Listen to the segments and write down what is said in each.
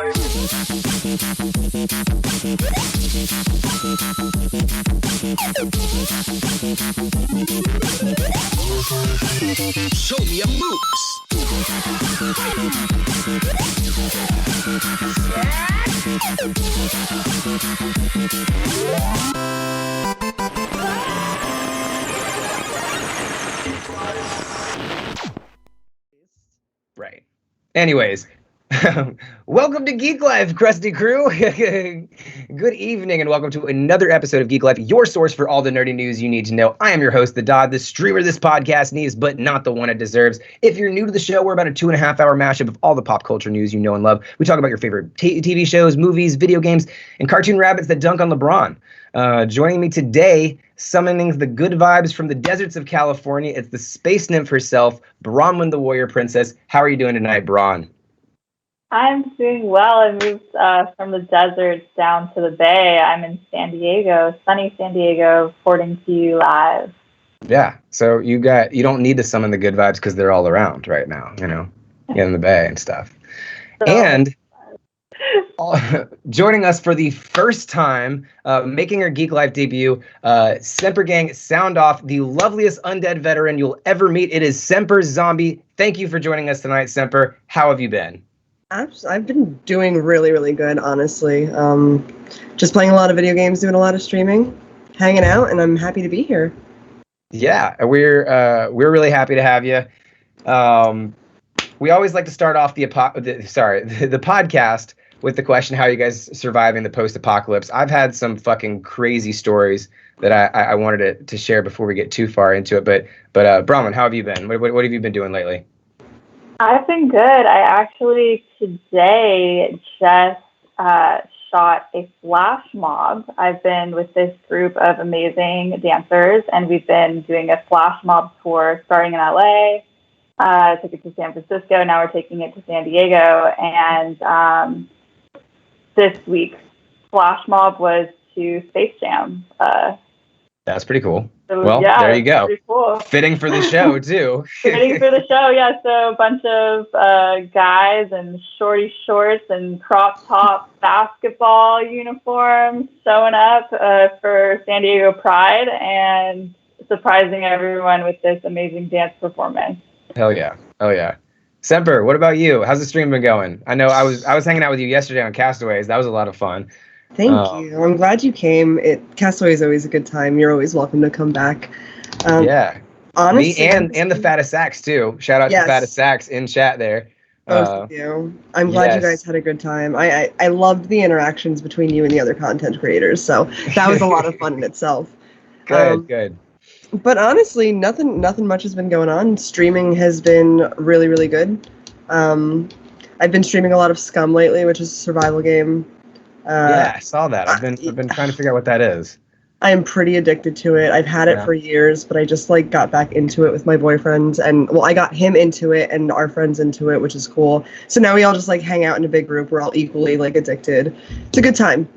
Show me your moves. Right. Anyways, welcome to Geeklife, Krusty Crew. Good evening and welcome to another episode of Geeklife, your source for all the nerdy news you need to know. I am your host, the Dodd, the streamer this podcast needs, but not the one it deserves. If you're new to the show, we're about a 2.5-hour mashup of all the pop culture news you know and love. We talk about your favorite TV shows, movies, video games, and cartoon rabbits that dunk on LeBron. Joining me today, summoning the good vibes from the deserts of California, it's the space nymph herself, Bronwyn the Warrior Princess. How are you doing tonight, Bron? I'm doing well. I moved from the deserts down to the Bay. I'm in San Diego, sunny San Diego, reporting to you live. Yeah, so you don't need to summon the good vibes because they're all around right now, you know, in the Bay and stuff. And joining us for the first time, making her Geek Life debut, Semper Gang, sound off, the loveliest undead veteran you'll ever meet. It is Semperzombie. Thank you for joining us tonight, Semper. How have you been? I've been doing really, really good, honestly. Just playing a lot of video games, doing a lot of streaming, hanging out, and I'm happy to be here. Yeah, we're really happy to have you. We always like to start off the podcast with the question, how are you guys surviving the post-apocalypse? I've had some fucking crazy stories that I wanted to share before we get too far into it. But Bronwyn, how have you been? What have you been doing lately? I've been good. I actually today just shot a flash mob. I've been with this group of amazing dancers, and we've been doing a flash mob tour starting in LA. Took it to San Francisco. Now we're taking it to San Diego. And this week's flash mob was to Space Jam. That's pretty cool. So, well, yeah, there you go. Cool. Fitting for the show, too. Fitting for the show, yeah. So a bunch of guys in shorty shorts and crop top basketball uniforms showing up for San Diego Pride and surprising everyone with this amazing dance performance. Hell yeah. Oh, yeah. Semper, what about you? How's the stream been going? I know I was hanging out with you yesterday on Castaways. That was a lot of fun. Thank you. I'm glad you came. Castaway is always a good time. You're always welcome to come back. Yeah. Honestly, me and the Fattest Sax too. Shout out to Fattest Sax in chat there. Both of you. I'm glad you guys had a good time. I loved the interactions between you and the other content creators. So that was a lot of fun in itself. Good. But honestly, nothing much has been going on. Streaming has been really, really good. I've been streaming a lot of Scum lately, which is a survival game. Yeah, I saw that. I've been trying to figure out what that is. I am pretty addicted to it. I've had it for years, but I just got back into it with my boyfriends, and I got him into it and our friends into it, which is cool. So now we all just hang out in a big group. We're all equally addicted. It's a good time,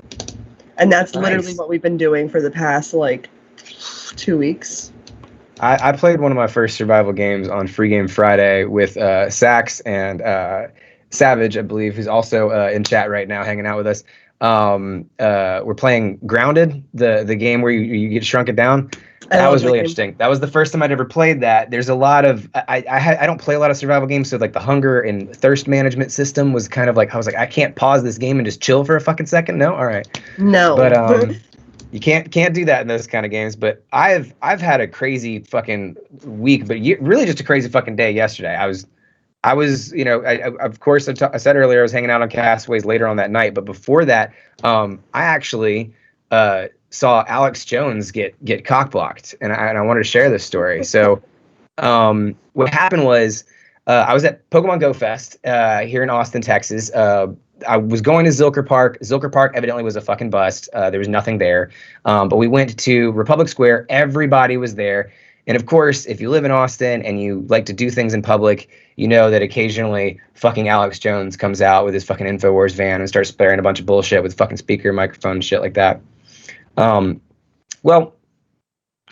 and that's literally what we've been doing for the past 2 weeks. I played one of my first survival games on Free Game Friday with Sax and Savage, I believe, who's also in chat right now, hanging out with us. We're playing Grounded, the game where you get shrunken down. That was really interesting. That was the first time I'd ever played that. There's a lot of I don't play a lot of survival games, so the hunger and thirst management system was kind of I was I can't pause this game and just chill for a fucking second. No, all right. No. But you can't do that in those kind of games. But I've had a crazy fucking week, but really just a crazy fucking day yesterday. I was, of course, I said earlier I was hanging out on Castaways later on that night. But before that, I actually saw Alex Jones get cockblocked, and I wanted to share this story. So what happened was I was at Pokemon Go Fest here in Austin, Texas. I was going to Zilker Park. Zilker Park evidently was a fucking bust. There was nothing there. But we went to Republic Square. Everybody was there. And of course, if you live in Austin and you like to do things in public, you know that occasionally fucking Alex Jones comes out with his fucking InfoWars van and starts blaring a bunch of bullshit with fucking speaker, microphone, shit like that. Well,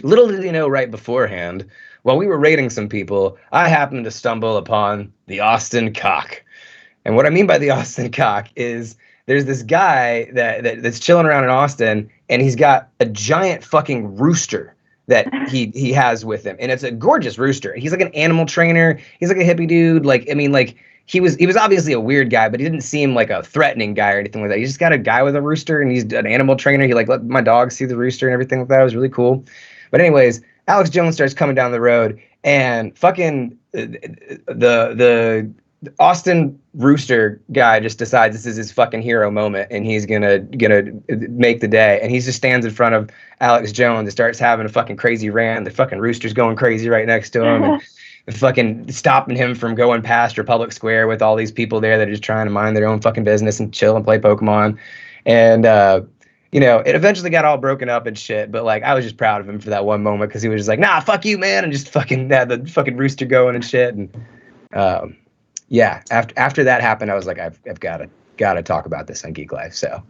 little did you know right beforehand, while we were raiding some people, I happened to stumble upon the Austin Cock. And what I mean by the Austin cock is there's this guy that's chilling around in Austin, and he's got a giant fucking rooster that he has with him, and it's a gorgeous rooster. He's like an animal trainer. He's like a hippie dude. Like, I mean, like he was obviously a weird guy, but he didn't seem like a threatening guy or anything like that. He just got a guy with a rooster, and he's an animal trainer. He like let my dog see the rooster and everything like that. It was really cool. But anyways, Alex Jones starts coming down the road, and fucking the Austin Rooster guy just decides this is his fucking hero moment, and he's gonna make the day. And he just stands in front of Alex Jones and starts having a fucking crazy rant. The fucking rooster's going crazy right next to him, and fucking stopping him from going past Republic Square with all these people there that are just trying to mind their own fucking business and chill and play Pokemon. And you know, it eventually got all broken up and shit, but like I was just proud of him for that one moment because he was just like, nah, fuck you, man, and just fucking had the fucking rooster going and shit. And yeah, after that happened, I was like, I've got to talk about this on Geeklife. So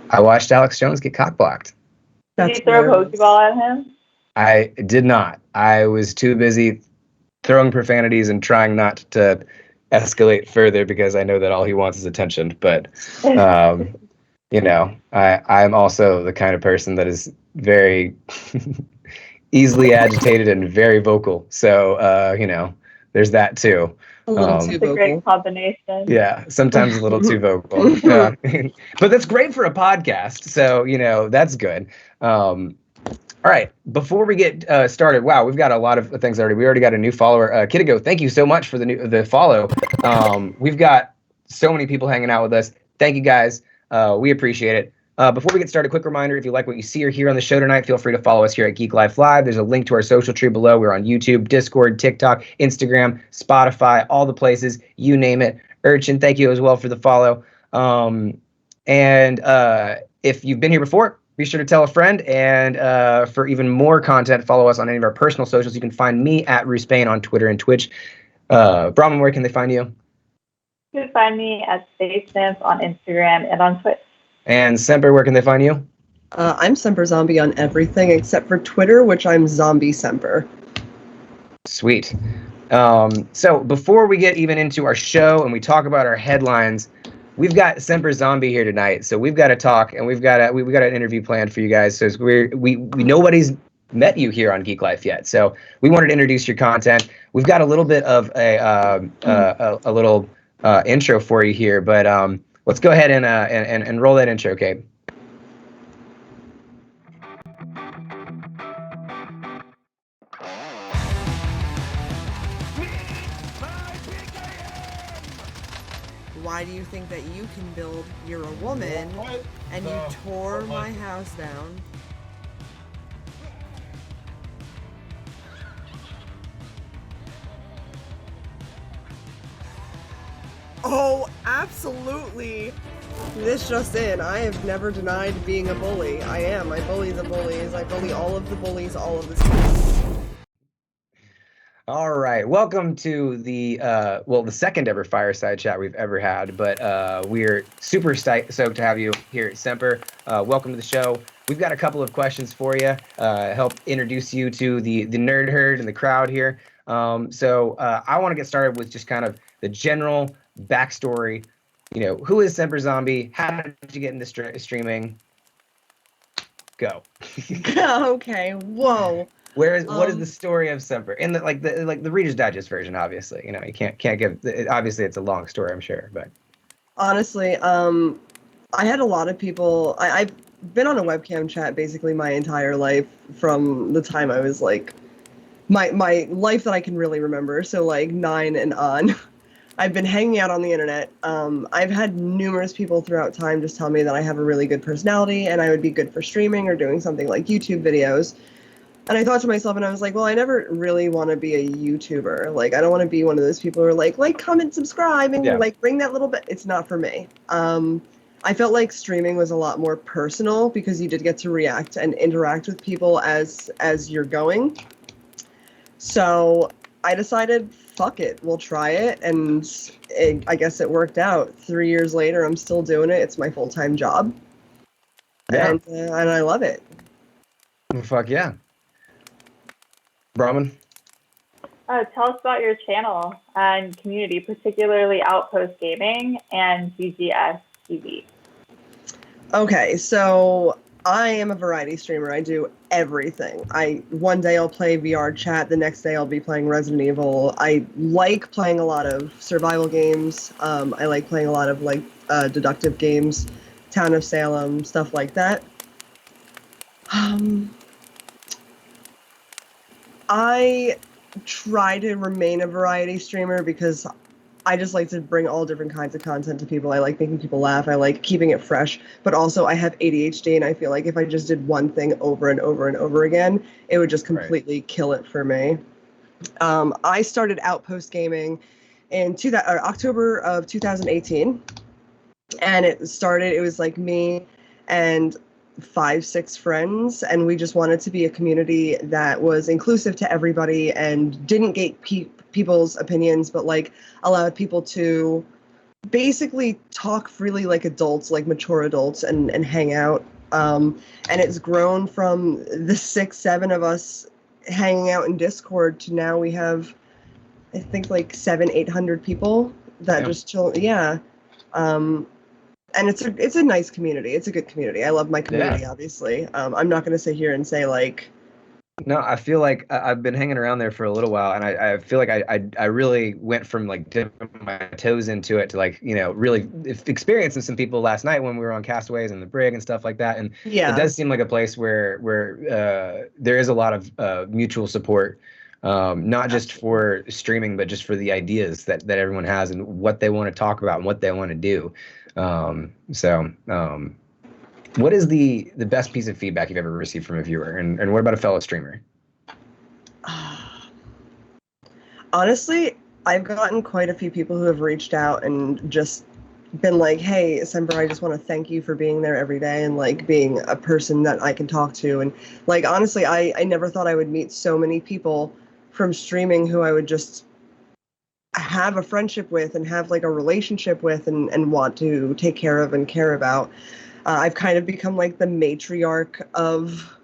I watched Alex Jones get cockblocked. Did you throw a Pokeball at him? I did not. I was too busy throwing profanities and trying not to escalate further because I know that all he wants is attention. But you know, I'm also the kind of person that is very easily agitated and very vocal. So you know, there's that too. A little too vocal. It's a great combination. Yeah, sometimes a little too vocal. But that's great for a podcast. So, you know, that's good. All right. Before we get started, wow, we've got a lot of things already. We already got a new follower. Kiddigo, thank you so much for the follow. We've got so many people hanging out with us. Thank you, guys. We appreciate it. Before we get started, quick reminder, if you like what you see or hear on the show tonight, feel free to follow us here at Geek Life Live. There's a link to our social tree below. We're on YouTube, Discord, TikTok, Instagram, Spotify, all the places, you name it. Urchin, thank you as well for the follow. And if you've been here before, be sure to tell a friend. And for even more content, follow us on any of our personal socials. You can find me at Ruspain on Twitter and Twitch. Brahman, where can they find you? You can find me at SpaceSimp on Instagram and on Twitch. And Semper, where can they find you? I'm Semperzombie on everything except for Twitter, which I'm Zombie Semper. Sweet. So before we get even into our show and we talk about our headlines, we've got Semperzombie here tonight. So we've got to talk, and we've got an interview planned for you guys. So we nobody's met you here on Geeklife yet. So we wanted to introduce your content. We've got a little bit of a little intro for you here, but let's go ahead and roll that intro, Cabe. Why do you think that you can build? You're a woman, and you tore my house down. Oh, absolutely. This just in, I have never denied being a bully. I am. I bully the bullies. I bully all of the bullies all of the time. All right, welcome to the the second ever fireside chat we've ever had, but we're super stoked to have you here at Semper. Welcome to the show. We've got a couple of questions for you, help introduce you to the nerd herd and the crowd here. So I want to get started with just kind of the general backstory. You know, who is Semperzombie? How did you get into streaming? Go. Okay, whoa. What is the story of Semper? In the Reader's Digest version, obviously. You know, you can't give. Obviously, it's a long story, I'm sure, but honestly, I had a lot of people. I've been on a webcam chat basically my entire life from the time I was like my life that I can really remember. So like 9 and on. I've been hanging out on the internet. I've had numerous people throughout time just tell me that I have a really good personality and I would be good for streaming or doing something like YouTube videos. And I thought to myself, and I was like, well, I never really want to be a YouTuber. Like, I don't want to be one of those people who are like, comment, subscribe, and like bring that little bit. It's not for me. I felt like streaming was a lot more personal because you did get to react and interact with people as you're going. So I decided, fuck it, we'll try it. And I guess it worked out. 3 years later, I'm still doing it. It's my full-time job. Yeah. And I love it. Fuck yeah. Brahman? Tell us about your channel and community, particularly Outpost Gaming and GGS TV. Okay, so I am a variety streamer. I do everything. One day I'll play VR chat, the next day I'll be playing Resident Evil. I like playing a lot of survival games. I like playing a lot of deductive games, Town of Salem, stuff like that. I try to remain a variety streamer because I just like to bring all different kinds of content to people. I like making people laugh. I like keeping it fresh. But also, I have ADHD, and I feel like if I just did one thing over and over and over again, it would just completely kill it for me. I started Outpost Gaming in October of 2018. And it was like me and 5-6 friends, and we just wanted to be a community that was inclusive to everybody and didn't gate people's opinions, but like allowed people to basically talk freely like adults, like mature adults, and hang out. And it's grown from the 6-7 of us hanging out in Discord to now we have, I think, like 700-800 people that just chill. Yeah. And it's a nice community. It's a good community. I love my community, obviously. I'm not going to sit here and say like. No, I feel like I've been hanging around there for a little while, and I feel like I really went from like dipping my toes into it to like, you know, really experiencing some people last night when we were on Castaways and the Brig and stuff like that. And it does seem like a place where there is a lot of mutual support, not just for streaming, but just for the ideas that everyone has and what they want to talk about and what they want to do. What is the best piece of feedback you've ever received from a viewer, and what about a fellow streamer? Honestly, I've gotten quite a few people who have reached out and just been like, hey, Semper, I just want to thank you for being there every day and like being a person that I can talk to. And like, honestly, I never thought I would meet so many people from streaming who I would just have a friendship with and have like a relationship with and want to take care of and care about. I've kind of become like the matriarch of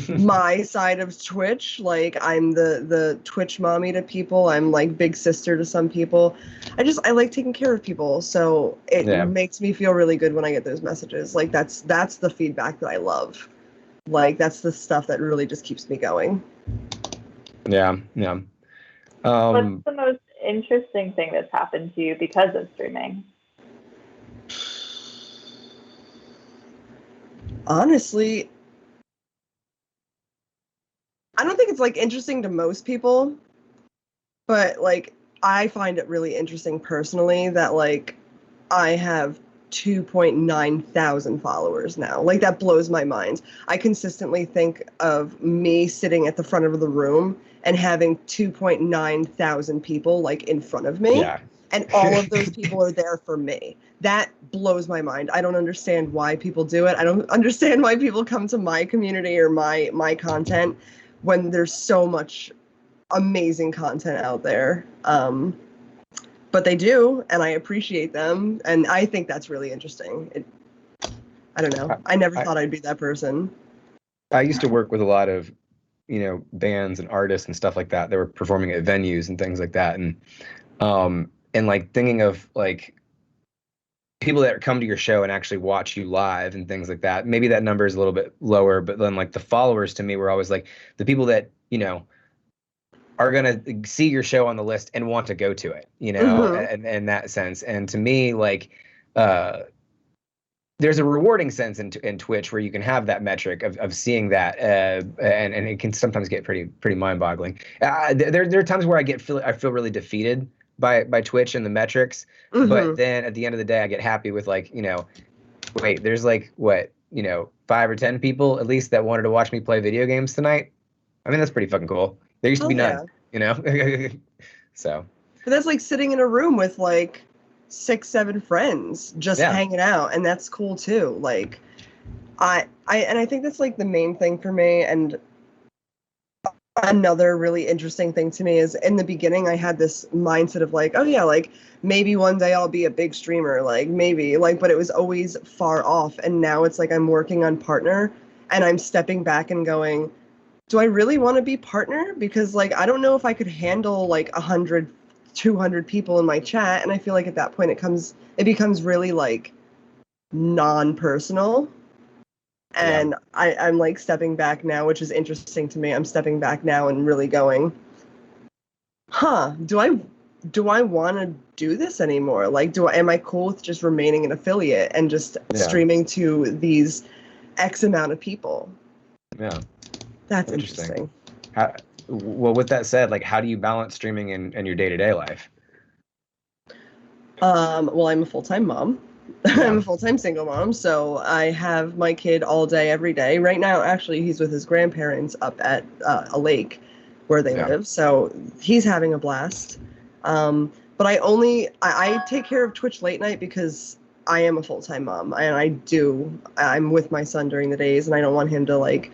my side of Twitch. Like I'm the Twitch mommy to people. I'm like big sister to some people. I like taking care of people. So it makes me feel really good when I get those messages. Like that's the feedback that I love. Like that's the stuff that really just keeps me going. Yeah. What's the most interesting thing that's happened to you because of streaming? Honestly, I don't think it's like interesting to most people, but like I find it really interesting personally that like I have 2.9 thousand followers now. Like that blows my mind. I consistently think of me sitting at the front of the room and having 2.9 thousand people like in front of me. Yeah. And all of those people are there for me. That blows my mind. I don't understand why people do it. I don't understand why people come to my community or my content when there's so much amazing content out there. But they do, and I appreciate them, and I think that's really interesting. I don't know. I never thought I'd be that person. I used to work with a lot of, you know, bands and artists and stuff like that that were performing at venues and things like that, and like thinking of like people that come to your show and actually watch you live and things like that. Maybe that number is a little bit lower, but then like the followers to me were always like the people that, you know, are going to see your show on the list and want to go to it, you know, in that sense. And to me, like, there's a rewarding sense in Twitch where you can have that metric of seeing that, and it can sometimes get pretty mind-boggling. There are times where I feel really defeated by Twitch and the metrics, but then at the end of the day, I get happy with like, you know, wait, there's like what, you know, 5 or 10 people at least that wanted to watch me play video games tonight. I mean, that's pretty fucking cool. There used to be none, you know. So. But that's like sitting in a room with like 6-7 friends just hanging out, and that's cool too. Like I think that's like the main thing for me. And another really interesting thing to me is in the beginning I had this mindset of like, oh yeah, like maybe one day I'll be a big streamer, like maybe, like, but it was always far off. And now it's like I'm working on partner and I'm stepping back and going, do I really want to be partner? Because like I don't know if I could handle like 100, 200 people in my chat, and I feel like at that point it becomes really like non-personal. And I'm like stepping back now, which is interesting to me. I'm stepping back now and really going, do I want to do this anymore? Like, am I cool with just remaining an affiliate and just streaming to these X amount of people? Yeah. That's interesting. Well, with that said, like, how do you balance streaming and your day-to-day life? Well, I'm a full-time mom. Yeah. I'm a full-time single mom, so I have my kid all day, every day. Right now, actually, he's with his grandparents up at a lake where they live, so he's having a blast. But I take care of Twitch late night because I am a full-time mom, and I'm with my son during the days, and I don't want him to like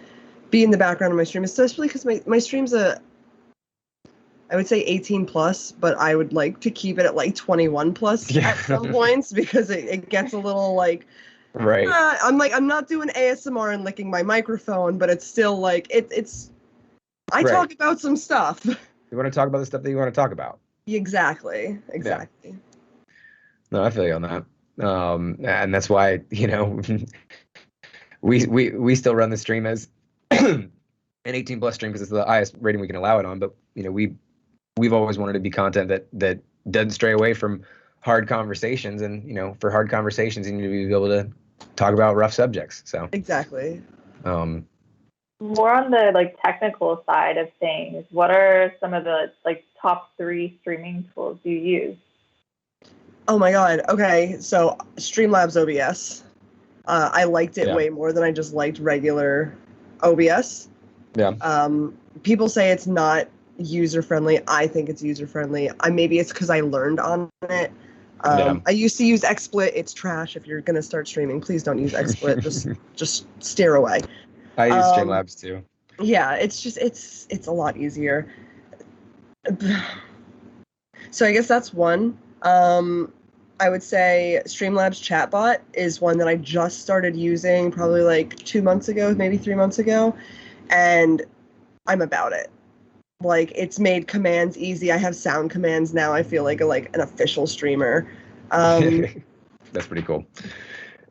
be in the background of my stream, especially because my stream's I would say 18 plus, but I would like to keep it at like 21 plus at some points because it gets a little like, right. I'm not doing ASMR and licking my microphone, but it's still like, I talk about some stuff. You want to talk about the stuff that you want to talk about. Exactly. Yeah. No, I feel you on that. And that's why, you know, we still run the stream as an 18 plus stream because it's the highest rating we can allow it on. But, you know, we've always wanted to be content that doesn't stray away from hard conversations. And, you know, for hard conversations, you need to be able to talk about rough subjects. So exactly. More on the like technical side of things, what are some of the like top 3 streaming tools you use? Oh my god. Okay, so Streamlabs OBS. I liked it way more than I just liked regular OBS. Yeah. People say it's not user friendly. I think it's user friendly. Maybe it's because I learned on it. I used to use XSplit. It's trash. If you're gonna start streaming, please don't use XSplit. just steer away. I use Streamlabs too. Yeah, it's a lot easier. So I guess that's one. I would say Streamlabs chatbot is one that I just started using probably like 2 months ago, maybe 3 months ago, and I'm about it. Like, it's made commands easy. I have sound commands now. I feel like an official streamer. That's pretty cool.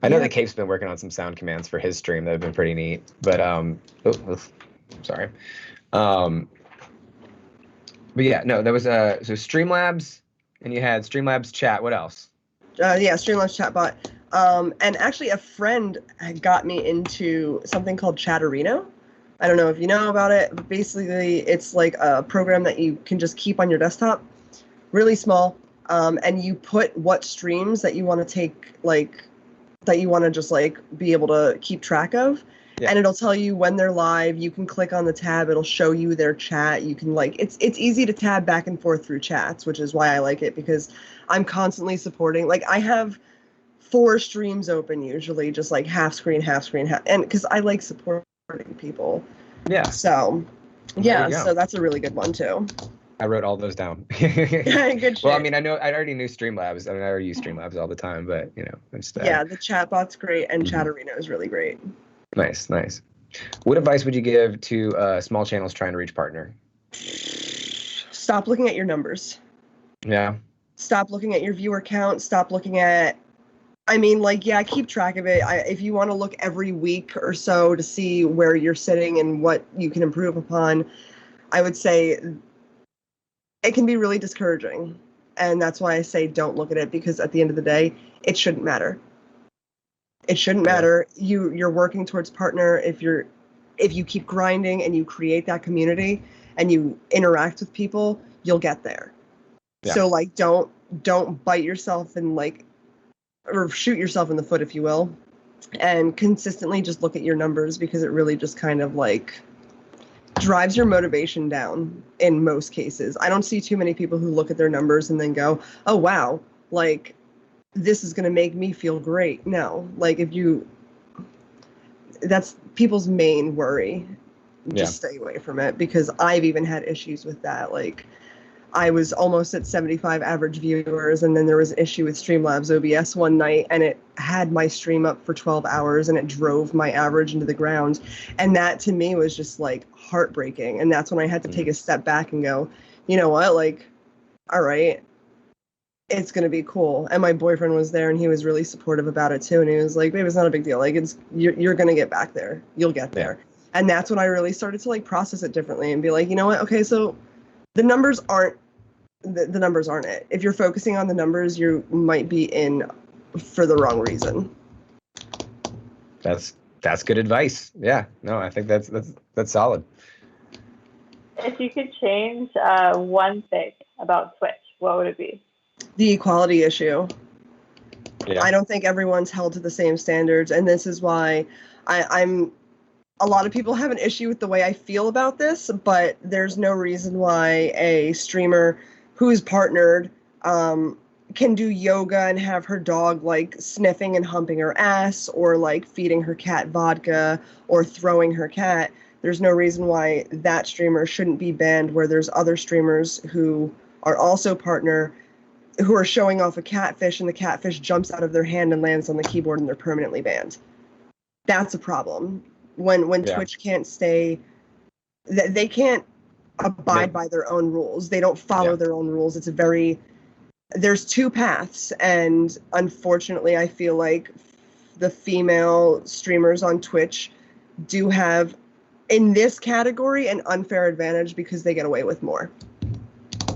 I know that Cape's been working on some sound commands for his stream that have been pretty neat. But sorry. But yeah, no, there was so Streamlabs, and you had Streamlabs chat. What else? Streamlabs chatbot. And actually, a friend had got me into something called Chatterino. I don't know if you know about it, but basically it's like a program that you can just keep on your desktop, really small, and you put what streams that you want to take, like, that you want to just like be able to keep track of, and it'll tell you when they're live. You can click on the tab, it'll show you their chat. You can like, it's easy to tab back and forth through chats, which is why I like it, because I'm constantly supporting, like I have 4 streams open usually, just like half screen, and because I like supporting people. Yeah. So so that's a really good one too. I wrote all those down. Good shit. Well, I mean, I already knew Streamlabs. I mean, I already use Streamlabs all the time, but you know, just, the chatbot's great, and Chatterino is really great. Nice. What advice would you give to small channels trying to reach partner? Stop looking at your numbers. Yeah. Stop looking at your viewer count. Stop looking at, keep track of it. If you want to look every week or so to see where you're sitting and what you can improve upon, I would say it can be really discouraging. And that's why I say don't look at it, because at the end of the day, it shouldn't matter. It shouldn't matter. You're working towards partner. If you keep grinding and you create that community and you interact with people, you'll get there. Yeah. So like don't bite yourself and or shoot yourself in the foot, if you will, and consistently just look at your numbers, because it really just kind of drives your motivation down in most cases. I don't see too many people who look at their numbers and then go, oh wow, this is going to make me feel great. No, that's people's main worry. Just stay away from it, because I've even had issues with that. I was almost at 75 average viewers, and then there was an issue with Streamlabs OBS one night, and it had my stream up for 12 hours, and it drove my average into the ground. And that, to me, was just, like, heartbreaking. And that's when I had to take a step back and go, you know what, like, all right, it's going to be cool. And my boyfriend was there, and he was really supportive about it, too. And he was like, babe, it's not a big deal. Like, you're going to get back there. You'll get there. And that's when I really started to, like, process it differently and be like, you know what, okay, so the numbers aren't the numbers aren't it. If you're focusing on the numbers, you might be in for the wrong reason. That's good advice. Yeah, no, I think that's solid. If you could change one thing about Twitch, what would it be? The equality issue. Yeah. I don't think everyone's held to the same standards, and this is why I'm. A lot of people have an issue with the way I feel about this, but there's no reason why a streamer who's partnered can do yoga and have her dog like sniffing and humping her ass, or like feeding her cat vodka or throwing her cat. There's no reason why that streamer shouldn't be banned, where there's other streamers who are also partner who are showing off a catfish, and the catfish jumps out of their hand and lands on the keyboard, and they're permanently banned. That's a problem. When Twitch can't stay, they can't abide by their own rules. They don't follow their own rules. There's two paths, and unfortunately I feel like the female streamers on Twitch do have, in this category, an unfair advantage because they get away with more.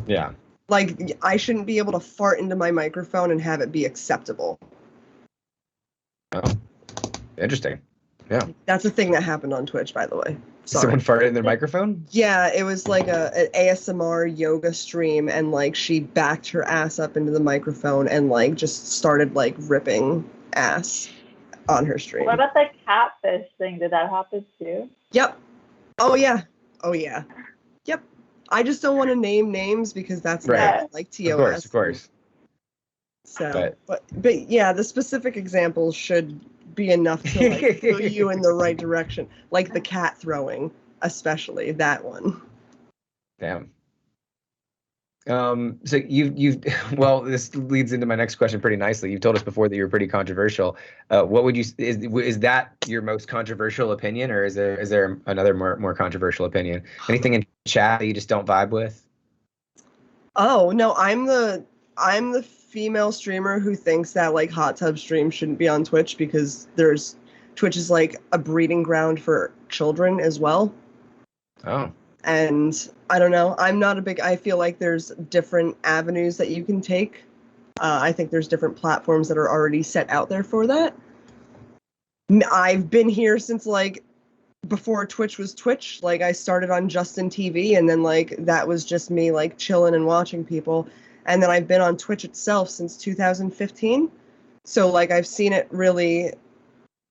Yeah. Like, I shouldn't be able to fart into my microphone and have it be acceptable. Oh, interesting. Yeah. That's a thing that happened on Twitch, by the way. Sorry. Someone farted in their microphone? Yeah, it was like an ASMR yoga stream, and like she backed her ass up into the microphone and like just started like ripping ass on her stream. What about the catfish thing? Did that happen too? Yep. Oh yeah. Yep. I just don't want to name names because that's not like TOS. Of course. So, but yeah, the specific examples should be enough to like pull you in the right direction, like the cat throwing, especially that one. Damn. So you've well, this leads into my next question pretty nicely. You've told us before that you're pretty controversial. What would you is that your most controversial opinion, or is there another more controversial opinion? Anything in chat that you just don't vibe with? Oh no, I'm the female streamer who thinks that like hot tub streams shouldn't be on Twitch because Twitch is like a breeding ground for children as well. Oh. And I don't know. I feel like there's different avenues that you can take. I think there's different platforms that are already set out there for that. I've been here since like before Twitch was Twitch. Like I started on Justin TV, and then like that was just me like chilling and watching people. And then I've been on Twitch itself since 2015. So like I've seen it really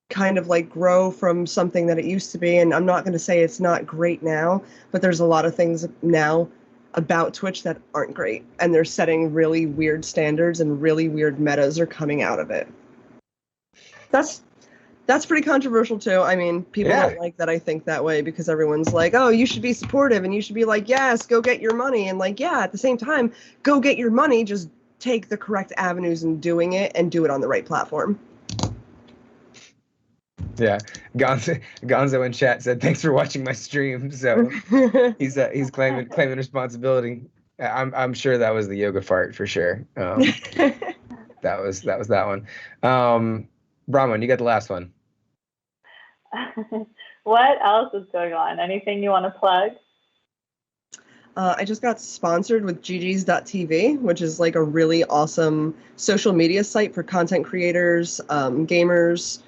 kind of like grow from something that it used to be. And I'm not going to say it's not great now, but there's a lot of things now about Twitch that aren't great. And they're setting really weird standards, and really weird metas are coming out of it. That's pretty controversial too. I mean, people don't like that I think that way, because everyone's like, oh, you should be supportive, and you should be like, yes, go get your money. And like, yeah, at the same time, go get your money, just take the correct avenues in doing it, and do it on the right platform. Yeah, Gonzo in chat said, thanks for watching my stream. So he's claiming responsibility. I'm sure that was the yoga fart for sure. That was that one. Brahman, you got the last one. What else is going on? Anything you want to plug? I just got sponsored with gg's.tv, which is like a really awesome social media site for content creators, gamers,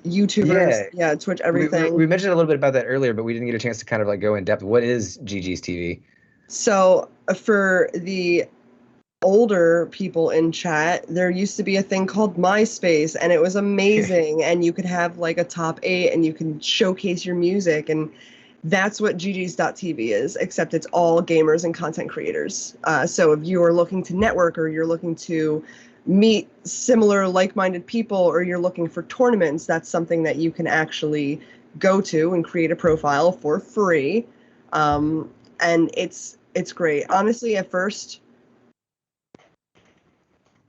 YouTubers, Twitch, everything. We mentioned a little bit about that earlier, but we didn't get a chance to kind of like go in depth. What is GG's TV? So for the older people in chat, there used to be a thing called MySpace, and it was amazing. And you could have like a top 8, and you can showcase your music, and that's what gg's.tv is, except it's all gamers and content creators. So if you are looking to network, or you're looking to meet similar like-minded people, or you're looking for tournaments, that's something that you can actually go to and create a profile for free. And It's great. Honestly, at first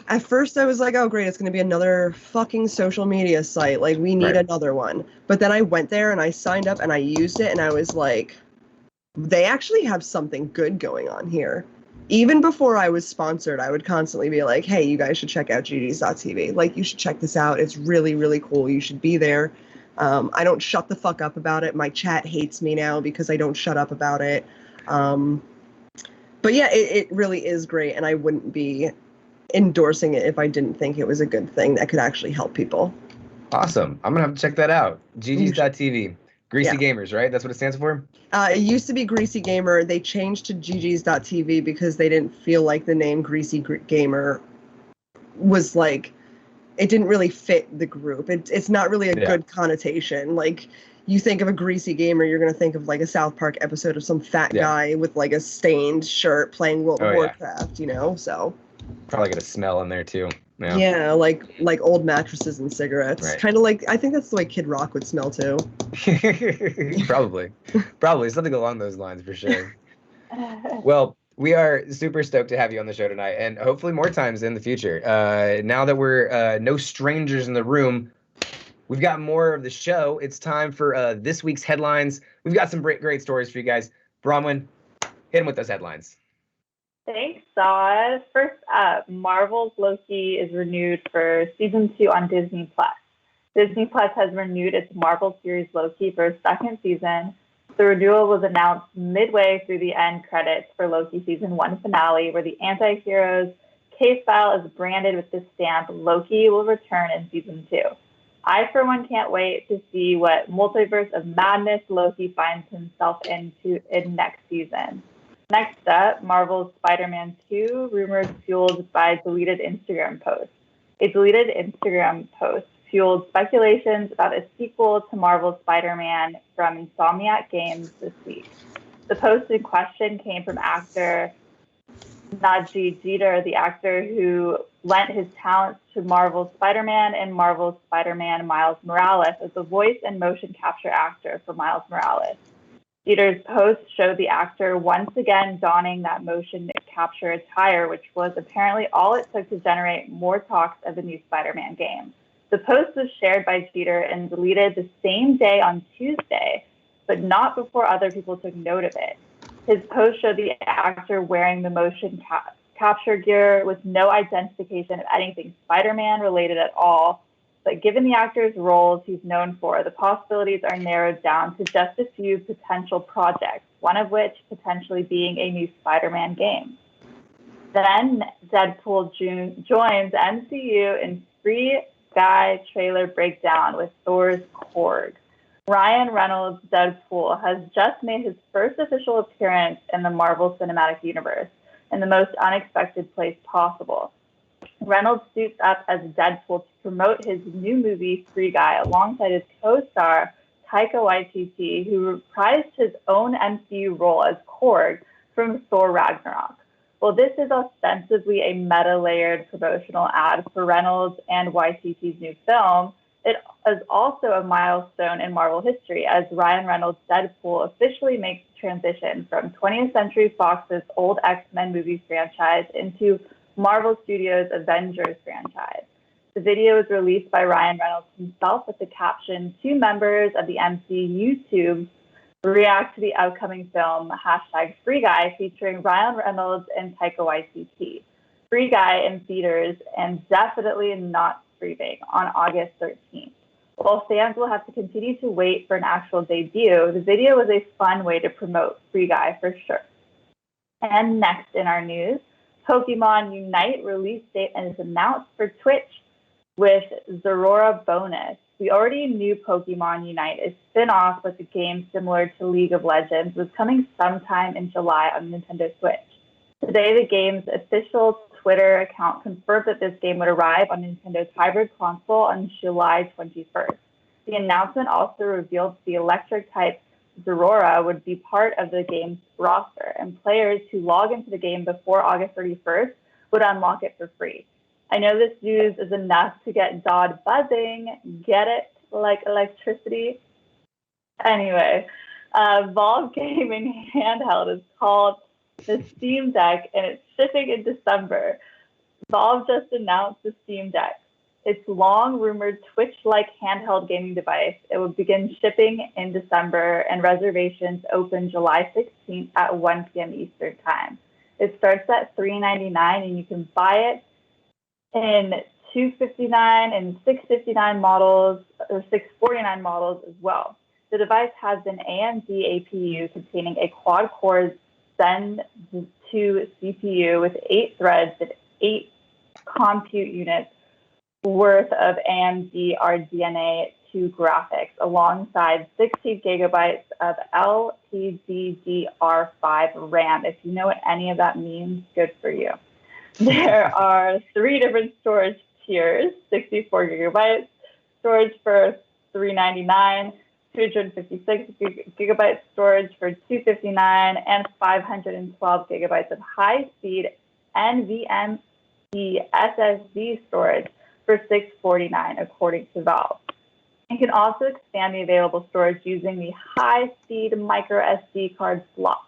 I was like, oh great, it's going to be another fucking social media site. Like, we need another one. But then I went there and I signed up and I used it and I was like, they actually have something good going on here. Even before I was sponsored, I would constantly be like, hey, you guys should check out GGs.tv. Like, you should check this out. It's really, really cool. You should be there. I don't shut the fuck up about it. My chat hates me now because I don't shut up about it. But yeah, it really is great, and I wouldn't be endorsing it if I didn't think it was a good thing that could actually help people. Awesome. I'm going to have to check that out. GGs.tv. Greasy Gamers, right? That's what it stands for? It used to be Greasy Gamer. They changed to GGs.tv because they didn't feel like the name Greasy Gamer was like, it didn't really fit the group. It's not really a good connotation. Like, you think of a Greasy Gamer, you're going to think of like a South Park episode of some fat guy with like a stained shirt playing World of Warcraft, you know? So probably got a smell in there too. Yeah, like old mattresses and cigarettes. Right. Kind of like, I think that's the way Kid Rock would smell too. Probably something along those lines for sure. Well, we are super stoked to have you on the show tonight, and hopefully more times in the future. Now that we're no strangers in the room, we've got more of the show. It's time for this week's headlines. We've got some great stories for you guys. Bronwyn, hit them with those headlines. Thanks, Saw. First up, Marvel's Loki is renewed for season 2 on Disney+. Disney+ has renewed its Marvel series Loki for a second season. The renewal was announced midway through the end credits for Loki season 1 finale, where the anti-hero's case file is branded with the stamp "Loki will return in season 2." I, for one, can't wait to see what multiverse of madness Loki finds himself in next season. Next up, Marvel's Spider-Man 2, rumored fueled by deleted Instagram posts. A deleted Instagram post fueled speculations about a sequel to Marvel's Spider-Man from Insomniac Games this week. The post in question came from actor Najee Jeter, the actor who lent his talents to Marvel's Spider-Man and Marvel's Spider-Man Miles Morales as the voice and motion capture actor for Miles Morales. Jeter's post showed the actor once again donning that motion capture attire, which was apparently all it took to generate more talks of the new Spider-Man game. The post was shared by Jeter and deleted the same day on Tuesday, but not before other people took note of it. His post showed the actor wearing the motion capture gear with no identification of anything Spider-Man related at all. But given the actor's roles he's known for, the possibilities are narrowed down to just a few potential projects, one of which potentially being a new Spider-Man game. Then Deadpool joins MCU in Free Guy trailer breakdown with Thor's Korg. Ryan Reynolds' Deadpool has just made his first official appearance in the Marvel Cinematic Universe in the most unexpected place possible. Reynolds suits up as Deadpool to promote his new movie, Free Guy, alongside his co-star, Taika Waititi, who reprised his own MCU role as Korg from Thor Ragnarok. While this is ostensibly a meta-layered promotional ad for Reynolds and Waititi's new film, it is also a milestone in Marvel history as Ryan Reynolds' Deadpool officially makes the transition from 20th Century Fox's old X-Men movie franchise into Marvel Studios' Avengers franchise. The video was released by Ryan Reynolds himself with the caption, "Two members of the MCU YouTube react to the upcoming film, #FreeGuy," featuring Ryan Reynolds and Taika Waititi. Free Guy in theaters and definitely not streaming on August 13th. While fans will have to continue to wait for an actual debut, the video was a fun way to promote Free Guy for sure. And next in our news, Pokemon Unite release date is announced for Twitch with Zorora bonus. We already knew Pokemon Unite, a spin-off with a game similar to League of Legends, was coming sometime in July on Nintendo Switch. Today, the game's official Twitter account confirmed that this game would arrive on Nintendo's hybrid console on July 21st. The announcement also revealed the electric-type Zorora would be part of the game's roster, and players who log into the game before August 31st would unlock it for free. I know this news is enough to get Dodd buzzing. Get it? Like electricity? Anyway, Valve Gaming handheld is called the Steam Deck, and it's shipping in December. Valve just announced the Steam Deck. Its long-rumored Twitch-like handheld gaming device. It will begin shipping in December, and reservations open July 16th at 1 p.m. Eastern Time. It starts at $399, and you can buy it in $259 and $659 models, or $649 models as well. The device has an AMD APU containing a quad-core Zen 2 CPU with 8 threads and 8 compute units worth of AMD RDNA 2 graphics, alongside 16 gigabytes of LPDDR5 RAM. If you know what any of that means, good for you. There are 3 different storage tiers: 64 gigabytes storage for $399, 256 gigabytes storage for $259, and 512 gigabytes of high-speed NVMe SSD storage for $649, according to Valve. You can also expand the available storage using the high-speed micro SD card slot.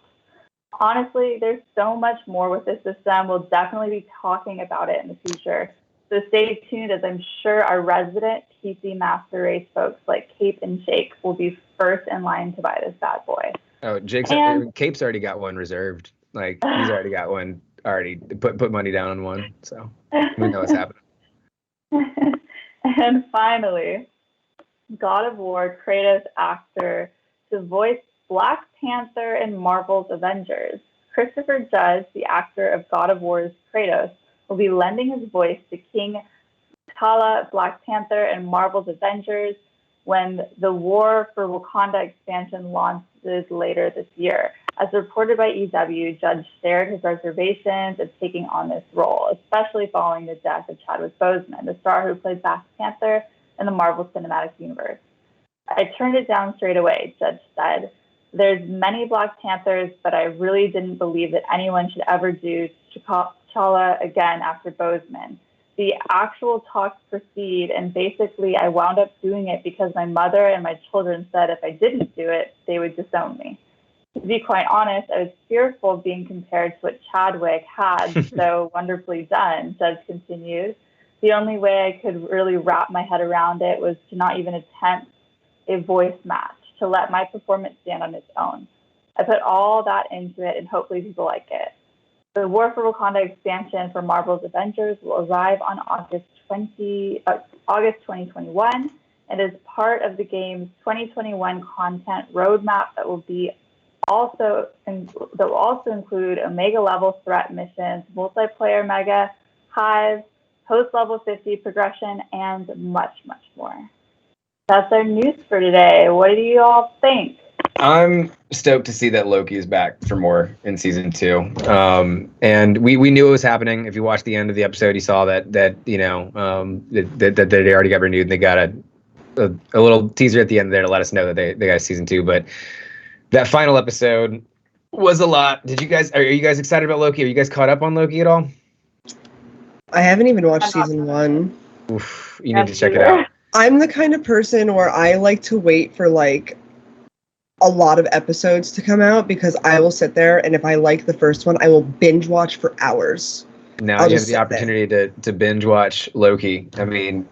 Honestly, there's so much more with this system. We'll definitely be talking about it in the future. So stay tuned, as I'm sure our resident PC Master Race folks like Cape and Shake will be first in line to buy this bad boy. Oh, Cape's already got one reserved. Like, he's already got one, already put money down on one. So we know what's happening. And finally, God of War Kratos actor to voice Black Panther in Marvel's Avengers. Christopher Judge, the actor of God of War's Kratos, will be lending his voice to King T'Challa, Black Panther, and Marvel's Avengers when the War for Wakanda expansion launches later this year. As reported by EW, Judge shared his reservations of taking on this role, especially following the death of Chadwick Boseman, the star who played Black Panther in the Marvel Cinematic Universe. I turned it down straight away, Judge said. There's many Black Panthers, but I really didn't believe that anyone should ever do T'Challa again after Boseman. The actual talks proceed, and basically I wound up doing it because my mother and my children said if I didn't do it, they would disown me. To be quite honest, I was fearful of being compared to what Chadwick had so wonderfully done, Judge continued. The only way I could really wrap my head around it was to not even attempt a voice match, to let my performance stand on its own. I put all that into it, and hopefully people like it. The War for Wakanda expansion for Marvel's Avengers will arrive on August 2021, and is part of the game's 2021 content roadmap that will also include Omega level threat missions, multiplayer mega, hives, post level 50 progression, and much, much more. That's our news for today. What do you all think? I'm stoked to see that Loki is back for more in season 2. And we knew it was happening. If you watched the end of the episode, you saw that they already got renewed. And they got a little teaser at the end there to let us know that they got season 2. But that final episode was a lot. Are you guys excited about Loki? Are you guys caught up on Loki at all? I haven't even watched season 1. Oof, you need to check it out. I'm the kind of person where I like to wait for like a lot of episodes to come out, because I will sit there, and if I like the first one, I will binge watch for hours. Now you have the opportunity to binge watch Loki. I mean,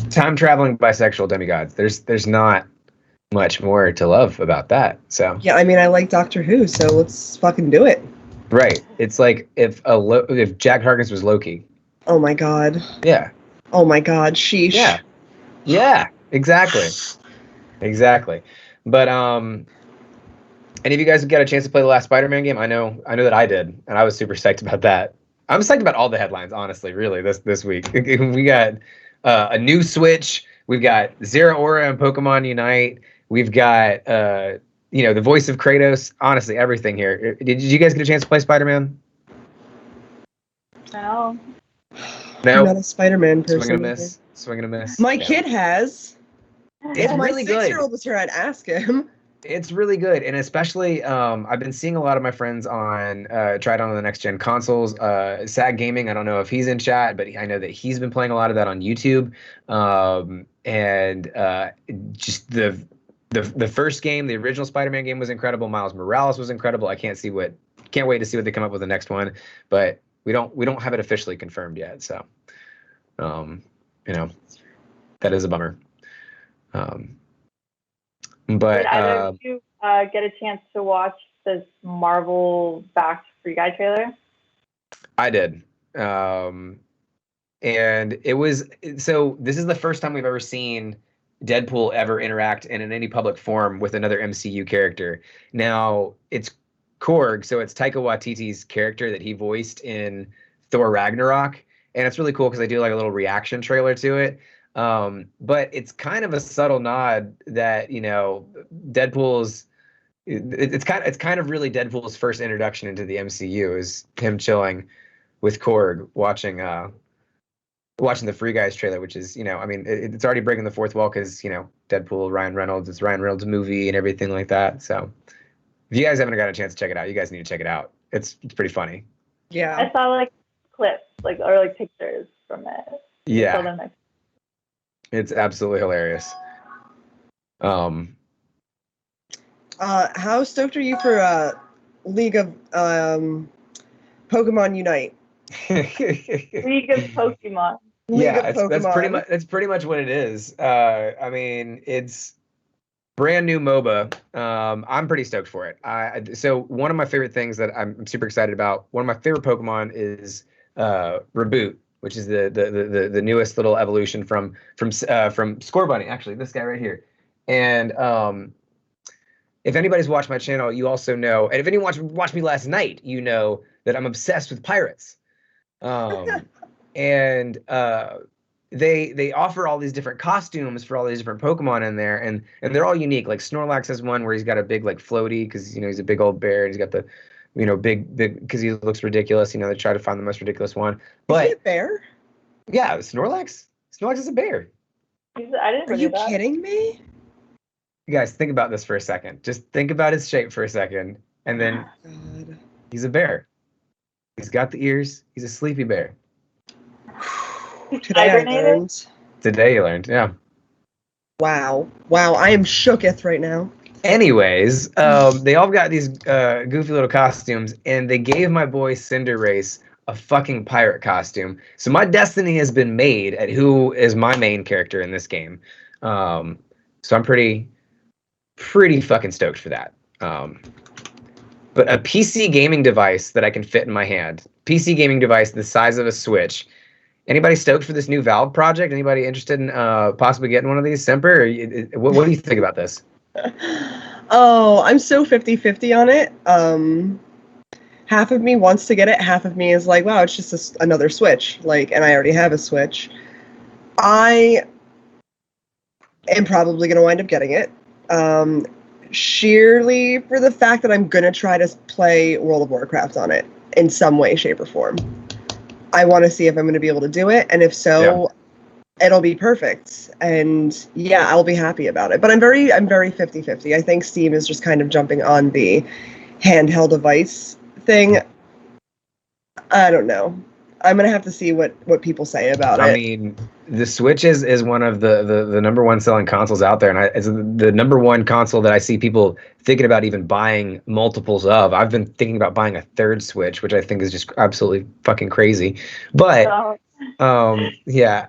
time traveling bisexual demigods. There's not much more to love about that. So yeah, I mean, I like Doctor Who, so let's fucking do it. Right. It's like if Jack Harkness was Loki. Oh my god. Yeah. Oh my god. Sheesh. Yeah. Yeah. Exactly. But any of you guys got a chance to play the last Spider-Man game? I know that I did, and I was super psyched about that. I'm psyched about all the headlines, honestly, really, this week. We got a new Switch. We've got Zero Aura and Pokemon Unite. We've got the voice of Kratos. Honestly, everything here. Did you guys get a chance to play Spider-Man? No. I'm not a Spider-Man person. Swing and a miss. My kid has. It's if really my good. 6-year-old was here, I'd ask him. It's really good, and especially I've been seeing a lot of my friends try it on the next gen consoles. Sad Gaming, I don't know if he's in chat, but I know that he's been playing a lot of that on YouTube. And just the first game, the original Spider-Man game, was incredible. Miles Morales was incredible. I can't can't wait to see what they come up with the next one. But we don't have it officially confirmed yet. So, that is a bummer. But did either of you get a chance to watch this Marvel backed Free Guy trailer? I did. And it was, so this is the first time we've ever seen Deadpool ever interact in any public forum with another MCU character. Now, it's Korg, so it's Taika Waititi's character that he voiced in Thor Ragnarok, and it's really cool because they do like a little reaction trailer to it. But it's kind of a subtle nod that, Deadpool's it's kind of really Deadpool's first introduction into the MCU is him chilling with Korg watching the Free Guys trailer, which is, it's already breaking the fourth wall because, Deadpool, Ryan Reynolds, it's Ryan Reynolds' movie and everything like that. So if you guys haven't got a chance to check it out, you guys need to check it out. It's pretty funny. Yeah. I saw like clips, or pictures from it. Yeah. It's absolutely hilarious. How stoked are you for League of Pokemon Unite? League of Pokemon. That's pretty much what it is. It's brand new MOBA. I'm pretty stoked for it. So one of my favorite things that I'm super excited about, one of my favorite Pokemon is Reboot, which is the newest little evolution from Scorbunny. Actually, this guy right here. And if anybody's watched my channel, you also know, and if anyone watched me last night, you know that I'm obsessed with pirates. And they offer all these different costumes for all these different Pokemon in there, and they're all unique. Like Snorlax has one where he's got a big floaty because he's a big old bear, and he's got the big because he looks ridiculous. They try to find the most ridiculous one. But is he a bear? Yeah, Snorlax. Snorlax is a bear. I didn't. Are you kidding me? You guys, think about this for a second. Just think about his shape for a second, and then he's a bear. He's got the ears. He's a sleepy bear. Today I learned. Today you learned, yeah. Wow, I am shooketh right now. Anyways, they all got these goofy little costumes, and they gave my boy Cinderace a fucking pirate costume. So my destiny has been made at who is my main character in this game. So I'm pretty fucking stoked for that. But a PC gaming device that I can fit in my hand. PC gaming device the size of a Switch. Anybody stoked for this new Valve project? Anybody interested in possibly getting one of these, Semper? What do you think about this? Oh, I'm so 50-50 on it. Half of me wants to get it. Half of me is like, wow, it's just another Switch. And I already have a Switch. I am probably going to wind up getting it. Sheerly for the fact that I'm going to try to play World of Warcraft on it in some way, shape, or form. I want to see if I'm going to be able to do it. And if so, it'll be perfect. And yeah, I'll be happy about it. But I'm very 50-50. I think Steam is just kind of jumping on the handheld device thing. I don't know. I'm going to have to see what people say about it. I mean, the Switch is one of the number one selling consoles out there. And it's the number one console that I see people thinking about even buying multiples of. I've been thinking about buying a third Switch, which I think is just absolutely fucking crazy. But yeah,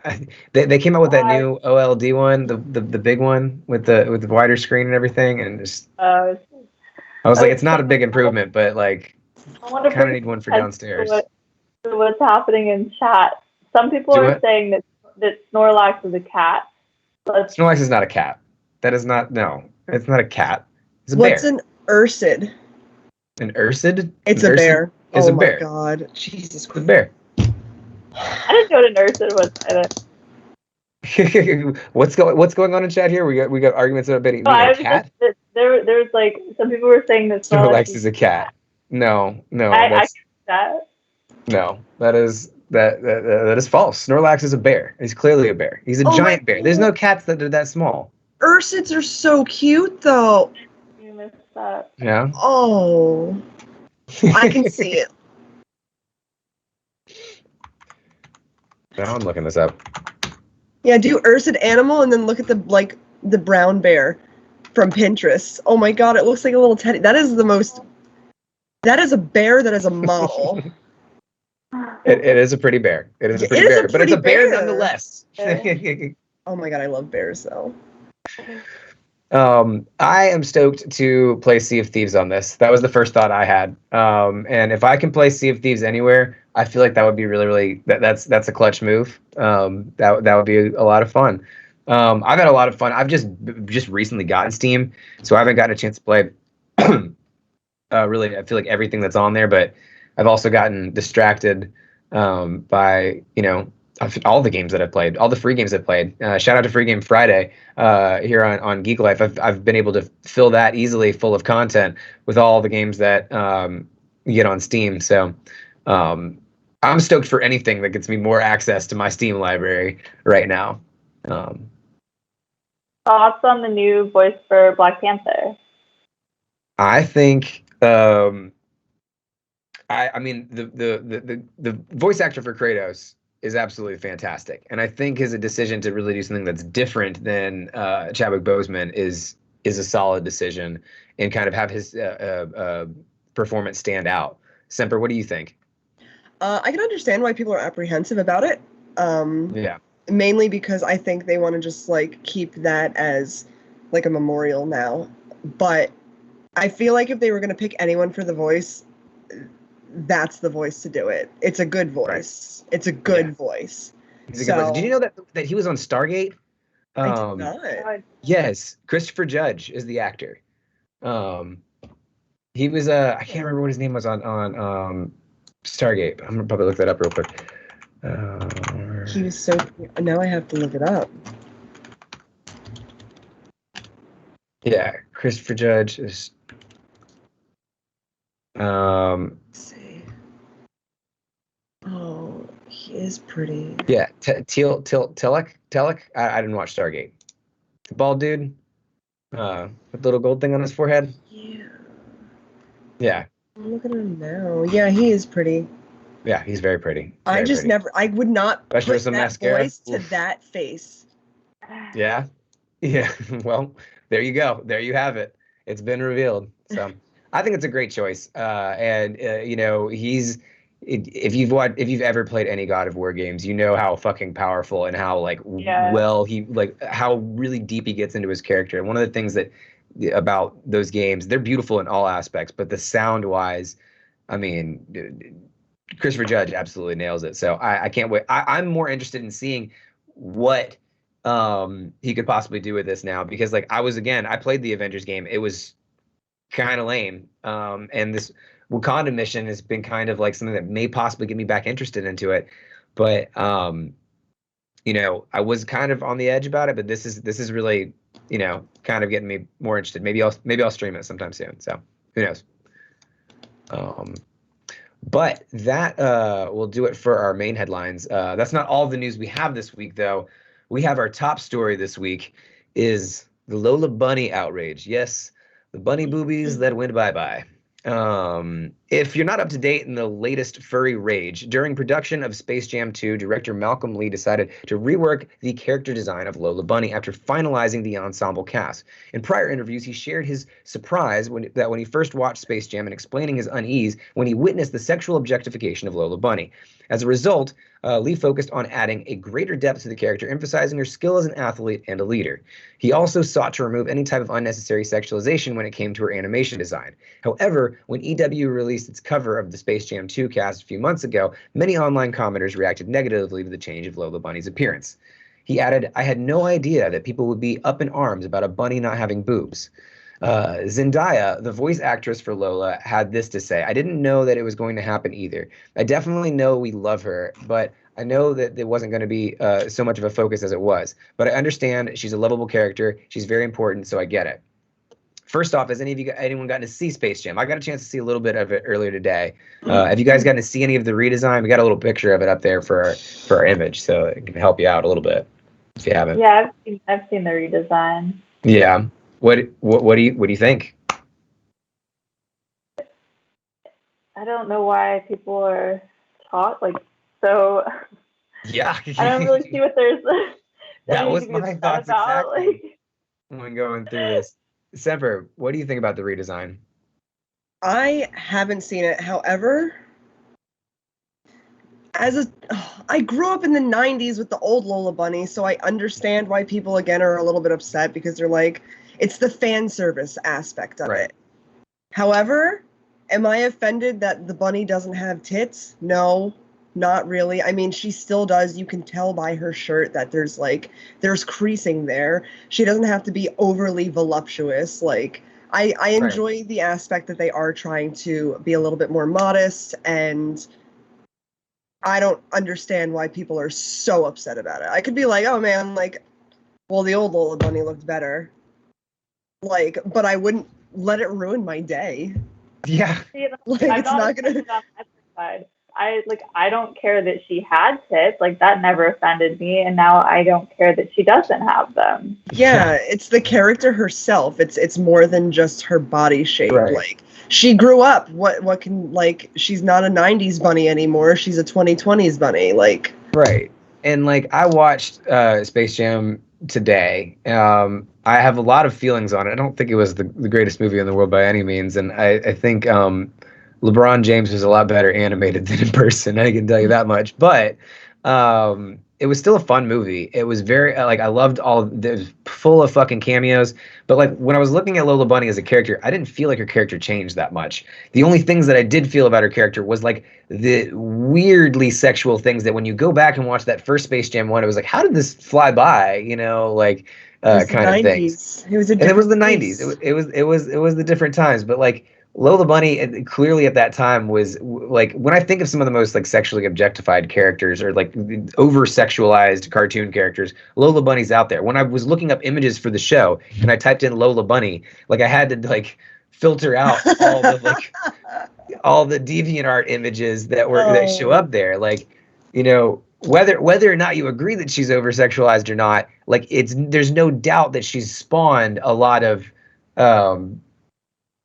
they came out with that new OLED one, the big one with the wider screen and everything. And just, I was like, it's not a big improvement, but kind of need one for downstairs. What's happening in chat? Some people are saying that Snorlax is a cat. Snorlax is not a cat. That is not. No, it's not a cat. It's a bear. What's an ursid? An ursid? It's a bear. Is oh a bear. My god, Jesus Christ! It's a bear. I didn't know what an ursid was. What's going on in chat here? We got arguments about being a cat. There's some people were saying that Snorlax is a cat. No, no, that is false. Snorlax is a bear. He's clearly a bear. He's a giant bear. There's no cats that are that small. Ursids are so cute, though. You missed that. Yeah. Oh, I can see it. Now I'm looking this up. Yeah, do Ursid animal and then look at the brown bear from Pinterest. Oh my god, it looks like a little teddy. That is the most That is a bear. That is a model. It is a pretty bear. It is a pretty bear, but it's a bear nonetheless. Oh my god, I love bears though. I am stoked to play Sea of Thieves on this. That was the first thought I had. And if I can play Sea of Thieves anywhere, I feel like that would be really that's a clutch move. That would be a lot of fun. I've had a lot of fun. I've just recently gotten Steam, so I haven't gotten a chance to play. Really, I feel like everything that's on there, but I've also gotten distracted by all the games that I've played, all the free games I've played. Shout out to Free Game Friday here on Geeklife. I've been able to fill that easily full of content with all the games that you get on Steam. So I'm stoked for anything that gets me more access to my Steam library right now. Thoughts on the new voice for Black Panther? I think I mean the voice actor for Kratos is absolutely fantastic, and I think his decision to really do something that's different than Chadwick Boseman is a solid decision, and kind of have his performance stand out. Semper, what do you think? I can understand why people are apprehensive about it. Yeah. Mainly because I think they want to just like keep that as like a memorial now. But I feel like if they were going to pick anyone for the voice, that's the voice to do it. It's a good voice. Right. It's a good voice. He's a good voice. Did you know that he was on Stargate? I did not. Yes, Christopher Judge is the actor. He was I can't remember what his name was on Stargate. I'm gonna probably look that up real quick. He was so. Now I have to look it up. Yeah, Christopher Judge is. Let's see. Oh, he is pretty. Yeah, Telek. I didn't watch Stargate. Bald dude, with a little gold thing on his forehead. Yeah. Yeah. I'm looking at him now. Yeah, he is pretty. Yeah, he's very pretty. I would not especially put some that mascara. Voice to that face. Yeah. Yeah. Well, there you go. There you have it. It's been revealed. So I think it's a great choice. And if you've ever played any God of War games, you know how fucking powerful and how how really deep he gets into his character. And one of the things that about those games, they're beautiful in all aspects, but the sound wise, I mean, Christopher Judge absolutely nails it. So I can't wait. I'm more interested in seeing what he could possibly do with this now, because I played the Avengers game. It was kind of lame. And this Wakanda mission has been kind of like something that may possibly get me back interested into it. But I was kind of on the edge about it, but this is really, kind of getting me more interested. Maybe I'll stream it sometime soon. So who knows? But that will do it for our main headlines. That's not all the news we have this week, though. We have our top story this week is the Lola Bunny outrage. Yes, the bunny boobies that went bye-bye. If you're not up to date in the latest furry rage, during production of Space Jam 2, director Malcolm Lee decided to rework the character design of Lola Bunny after finalizing the ensemble cast. In prior interviews, he shared his surprise when he first watched Space Jam and explaining his unease when he witnessed the sexual objectification of Lola Bunny. As a result, Lee focused on adding a greater depth to the character, emphasizing her skill as an athlete and a leader. He also sought to remove any type of unnecessary sexualization when it came to her animation design. However, when EW released its cover of the Space Jam 2 cast a few months ago, many online commenters reacted negatively to the change of Lola Bunny's appearance. He added, "I had no idea that people would be up in arms about a bunny not having boobs." Zendaya, the voice actress for Lola, had this to say: "I didn't know that it was going to happen either. I definitely know we love her, but I know that it wasn't going to be so much of a focus as it was. But I understand she's a lovable character. She's very important, so I get it." First off, has anyone gotten to see Space Jam? I got a chance to see a little bit of it earlier today. Have you guys gotten to see any of the redesign? We got a little picture of it up there for our image, so it can help you out a little bit if you haven't. Yeah, I've seen the redesign. Yeah. What do you think? I don't know why people are taught so. Yeah. I don't really see what there's. That was my thoughts exactly. Like, when going through this. Semper, what do you think about the redesign? I haven't seen it. However, I grew up in the 90s with the old Lola Bunny, so I understand why people again are a little bit upset because they're like, it's the fan service aspect of it. However, am I offended that the bunny doesn't have tits? No, not really. I mean, she still does. You can tell by her shirt that there's creasing there. She doesn't have to be overly voluptuous. Like, I enjoy the aspect that they are trying to be a little bit more modest, and I don't understand why people are so upset about it. I could be like, oh man, like, well, the old Lola Bunny looked better. Like, but I wouldn't let it ruin my day. Yeah. See, Like, I'm it's not gonna. offended on that side. I don't care that she had tits. Like, that never offended me, and now I don't care that she doesn't have them. Yeah, it's the character herself. It's more than just her body shape. Right. Like, she grew up. What can, like, she's not a 90s bunny anymore. She's a 2020s bunny. Like, Right. And like I watched Space Jam today. I have a lot of feelings on it. I don't think it was the greatest movie in the world by any means, and I think LeBron James was a lot better animated than in person. I can tell you that much. But it was still a fun movie. It was very like I loved it was full of fucking cameos. But like when I was looking at Lola Bunny as a character, I didn't feel like her character changed that much. The only things that I did feel about her character was like the weirdly sexual things that when you go back and watch that first Space Jam one, it was like, how did this fly by? You know, like kind of things. It was a And it was the different 90s. It was the different times. But like Lola Bunny clearly at that time was like when I think of some of the most like sexually objectified characters or like over sexualized cartoon characters, Lola Bunny's out there. When I was looking up images for the show and I typed in Lola Bunny, like I had to like filter out all the like all the DeviantArt images that show up there. Like, you know, whether or not you agree that she's over sexualized or not, like there's no doubt that she's spawned a lot of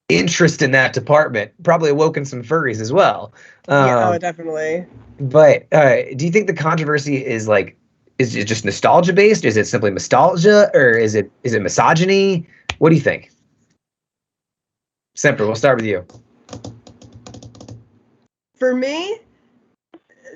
interest in that department, probably awoken some furries as well. Yeah, definitely. But do you think the controversy is like, is it just nostalgia based? Is it simply nostalgia, or is it misogyny? What do you think? Semper, we'll start with you. For me,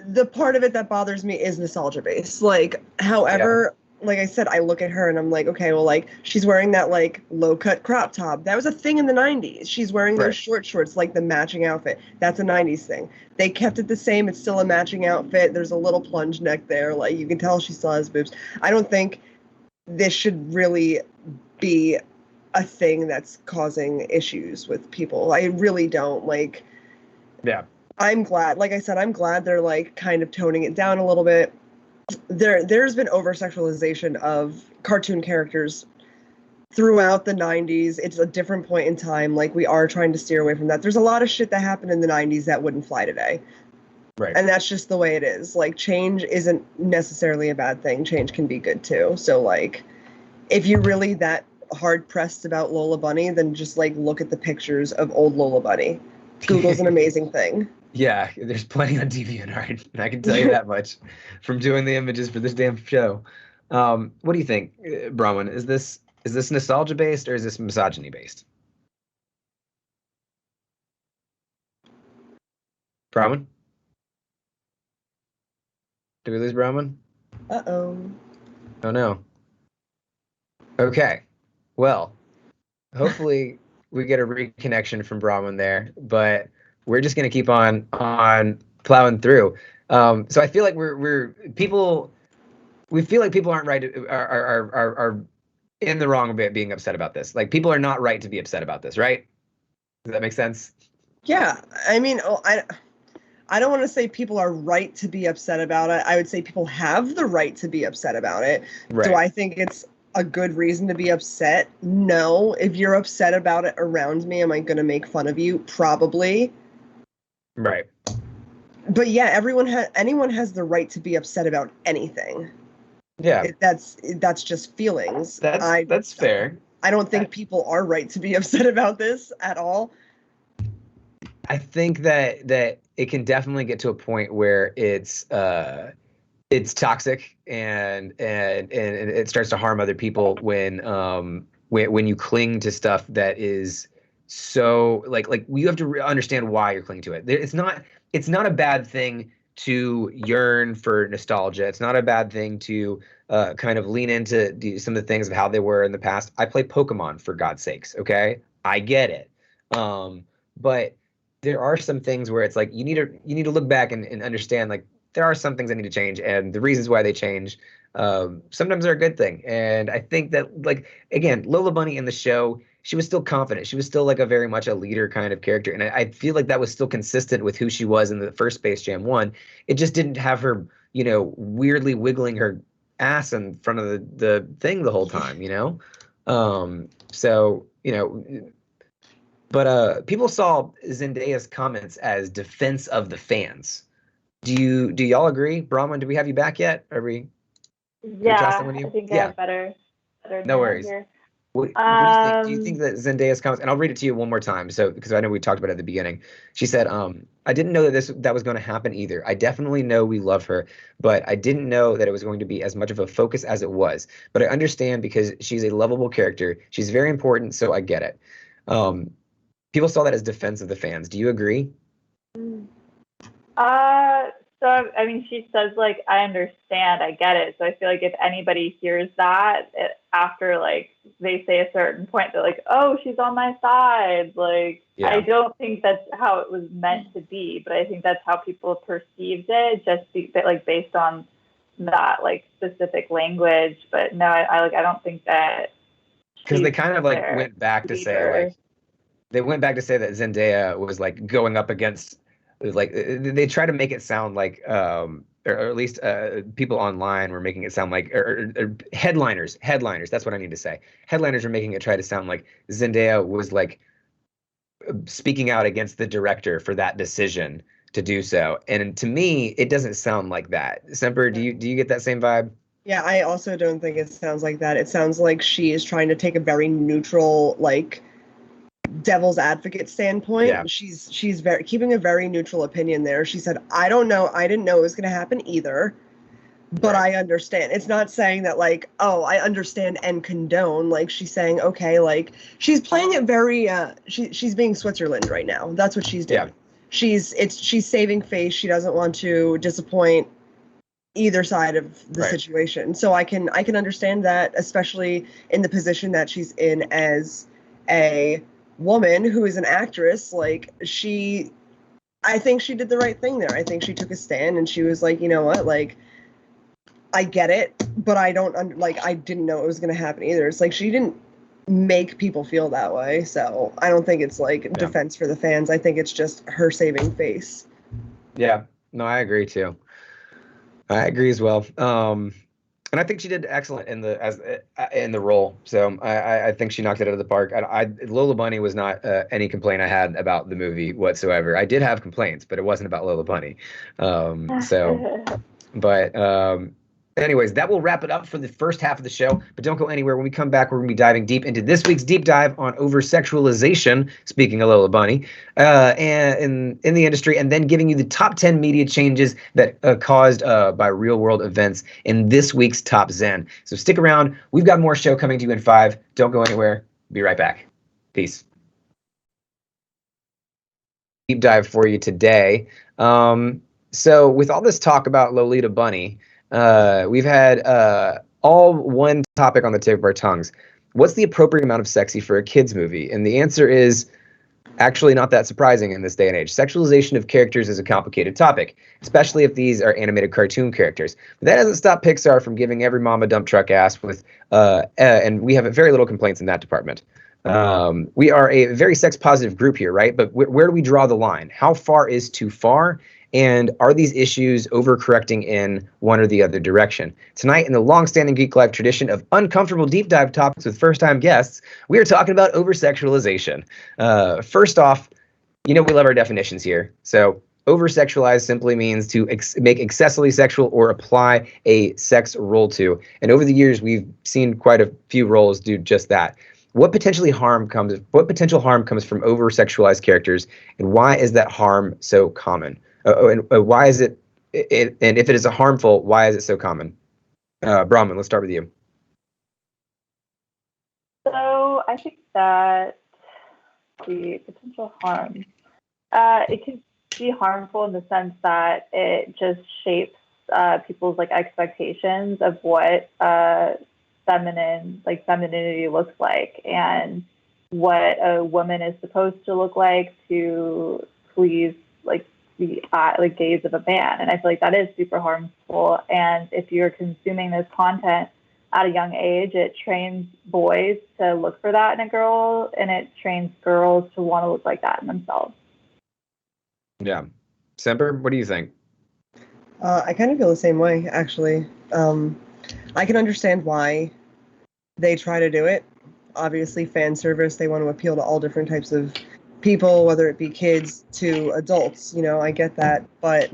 the part of it that bothers me is nostalgia based. Like, however, like I said, I look at her and I'm like, okay, well, like, she's wearing that, like, low-cut crop top. That was a thing in the 90s. She's wearing those short shorts, like the matching outfit. That's a 90s thing. They kept it the same. It's still a matching outfit. There's a little plunge neck there. Like, you can tell she still has boobs. I don't think this should really be a thing that's causing issues with people. I really don't. Like, yeah. I'm glad, like I said, I'm glad they're, like, kind of toning it down a little bit. There's been over-sexualization of cartoon characters throughout the 90s. It's a different point in time. Like, we are trying to steer away from that. There's a lot of shit that happened in the 90s that wouldn't fly today. Right. And that's just the way it is. Like, change isn't necessarily a bad thing. Change can be good, too. So, like, if you're really that hard-pressed about Lola Bunny, then just, like, look at the pictures of old Lola Bunny. Google's an amazing thing. Yeah, there's plenty on DeviantArt, and I can tell you that much from doing the images for this damn show. What do you think, Bronwyn? Is this nostalgia based or is this misogyny based? Bronwyn? Did we lose Bronwyn? Uh-oh. Oh no. Okay. Well, hopefully we get a reconnection from Bronwyn there, but we're just gonna keep on plowing through. So I feel like we feel like people aren't right are in the wrong about being upset about this. Like people are not right to be upset about this, right? Does that make sense? Yeah, I mean, I don't want to say people are right to be upset about it. I would say people have the right to be upset about it. Right. Do I think it's a good reason to be upset? No. If you're upset about it around me, am I going to make fun of you? Probably. Right. But yeah, anyone has the right to be upset about anything. Yeah. That's just feelings. That's fair. I don't think people are right to be upset about this at all. I think that it can definitely get to a point where it's toxic and it starts to harm other people when you cling to stuff that is so like you have to understand why you're clinging to it. It's not a bad thing to yearn for nostalgia. It's not a bad thing to kind of lean into some of the things of how they were in the past. I play Pokemon, for God's sakes. Okay, I get it. But there are some things where it's like you need to look back and understand, like, there are some things that need to change, and the reasons why they change sometimes are a good thing. And I think that, like, again, Lola Bunny in the show, she was still confident. She was still like a very much a leader kind of character, and I feel like that was still consistent with who she was in the first Space Jam 1. It just didn't have her, weirdly wiggling her ass in front of the thing the whole time, So, but people saw Zendaya's comments as defense of the fans. Do y'all agree? Bronwyn, do we have you back yet? Are we? Yeah, I think I have better No worries. here. What do you think? Do you think that Zendaya's comments, and I'll read it to you one more time, because I know we talked about it at the beginning. She said, I didn't know that was going to happen either. I definitely know we love her, but I didn't know that it was going to be as much of a focus as it was. But I understand because she's a lovable character. She's very important, so I get it. People saw that as defense of the fans. Do you agree? So, I mean, she says, like, I understand, I get it. So I feel like if anybody hears that after, like, they say a certain point, they're like, oh, she's on my side. Like, yeah. I don't think that's how it was meant to be, but I think that's how people perceived it, just based on that, like, specific language. But no, I don't think that. Because they kind of, like, went back to say, like, that Zendaya was, like, going up against, like, they try to make it sound like, or at least people online were making it sound like, or headliners, that's what I need to say. Headliners are making it try to sound like Zendaya was, like, speaking out against the director for that decision to do so. And to me, it doesn't sound like that. Semper, do you get that same vibe? Yeah, I also don't think it sounds like that. It sounds like she is trying to take a very neutral, like, devil's advocate standpoint. Yeah. She's keeping a very neutral opinion there. She said, I don't know, I didn't know it was going to happen either, but right. I understand. It's not saying that, like, oh, I understand and condone. Like, she's saying, okay, like, she's playing it very she's being Switzerland right now. That's what she's doing. Yeah. She's saving face. She doesn't want to disappoint either side of the situation. So I can understand that, especially in the position that she's in as a woman who is an actress. Like, I think she did the right thing there. I think she took a stand and she was like, you know what, like, I get it, but I don't I didn't know it was going to happen either. It's like she didn't make people feel that way. So I don't think it's like defense for the fans. I think it's just her saving face. Yeah, no, I agree too. I agree as well. And I think she did excellent in the role. So I think she knocked it out of the park. Lola Bunny was not any complaint I had about the movie whatsoever. I did have complaints, but it wasn't about Lola Bunny. Anyways, that will wrap it up for the first half of the show. But don't go anywhere. When we come back, we're going to be diving deep into this week's deep dive on oversexualization, speaking of Lola Bunny, and in the industry, and then giving you the top 10 media changes that caused by real-world events in this week's Top Zen. So stick around. We've got more show coming to you in 5. Don't go anywhere. Be right back. Peace. Deep dive for you today. So with all this talk about Lolita Bunny, we've had all one topic on the tip of our tongues. What's the appropriate amount of sexy for a kid's movie? And the answer is actually not that surprising in this day and age. Sexualization of characters is a complicated topic, especially if these are animated cartoon characters. But that doesn't stop Pixar from giving every mom a dump truck ass with, and we have very little complaints in that department. We are a very sex positive group here, right? But where do we draw the line? How far is too far? And are these issues overcorrecting in one or the other direction? Tonight, in the long-standing Geeklife tradition of uncomfortable deep dive topics with first-time guests, we are talking about oversexualization. First off, we love our definitions here. So oversexualize simply means to make excessively sexual or apply a sex role to. And over the years, we've seen quite a few roles do just that. What potential harm comes from over-sexualized characters, and why is that harm so common? And why is it, and if it is harmful, why is it so common? Brahman, let's start with you. So I think that see, potential harm. It can be harmful in the sense that it just shapes people's like expectations of what femininity looks like and what a woman is supposed to look like to please like the like gaze of a man. And I feel like that is super harmful. And if you're consuming this content at a young age, it trains boys to look for that in a girl, and it trains girls to want to look like that in themselves. Yeah. Semper, what do you think? I kind of feel the same way, actually. I can understand why they try to do it. Obviously, fan service, they want to appeal to all different types of people, whether it be kids to adults. You know, I get that. But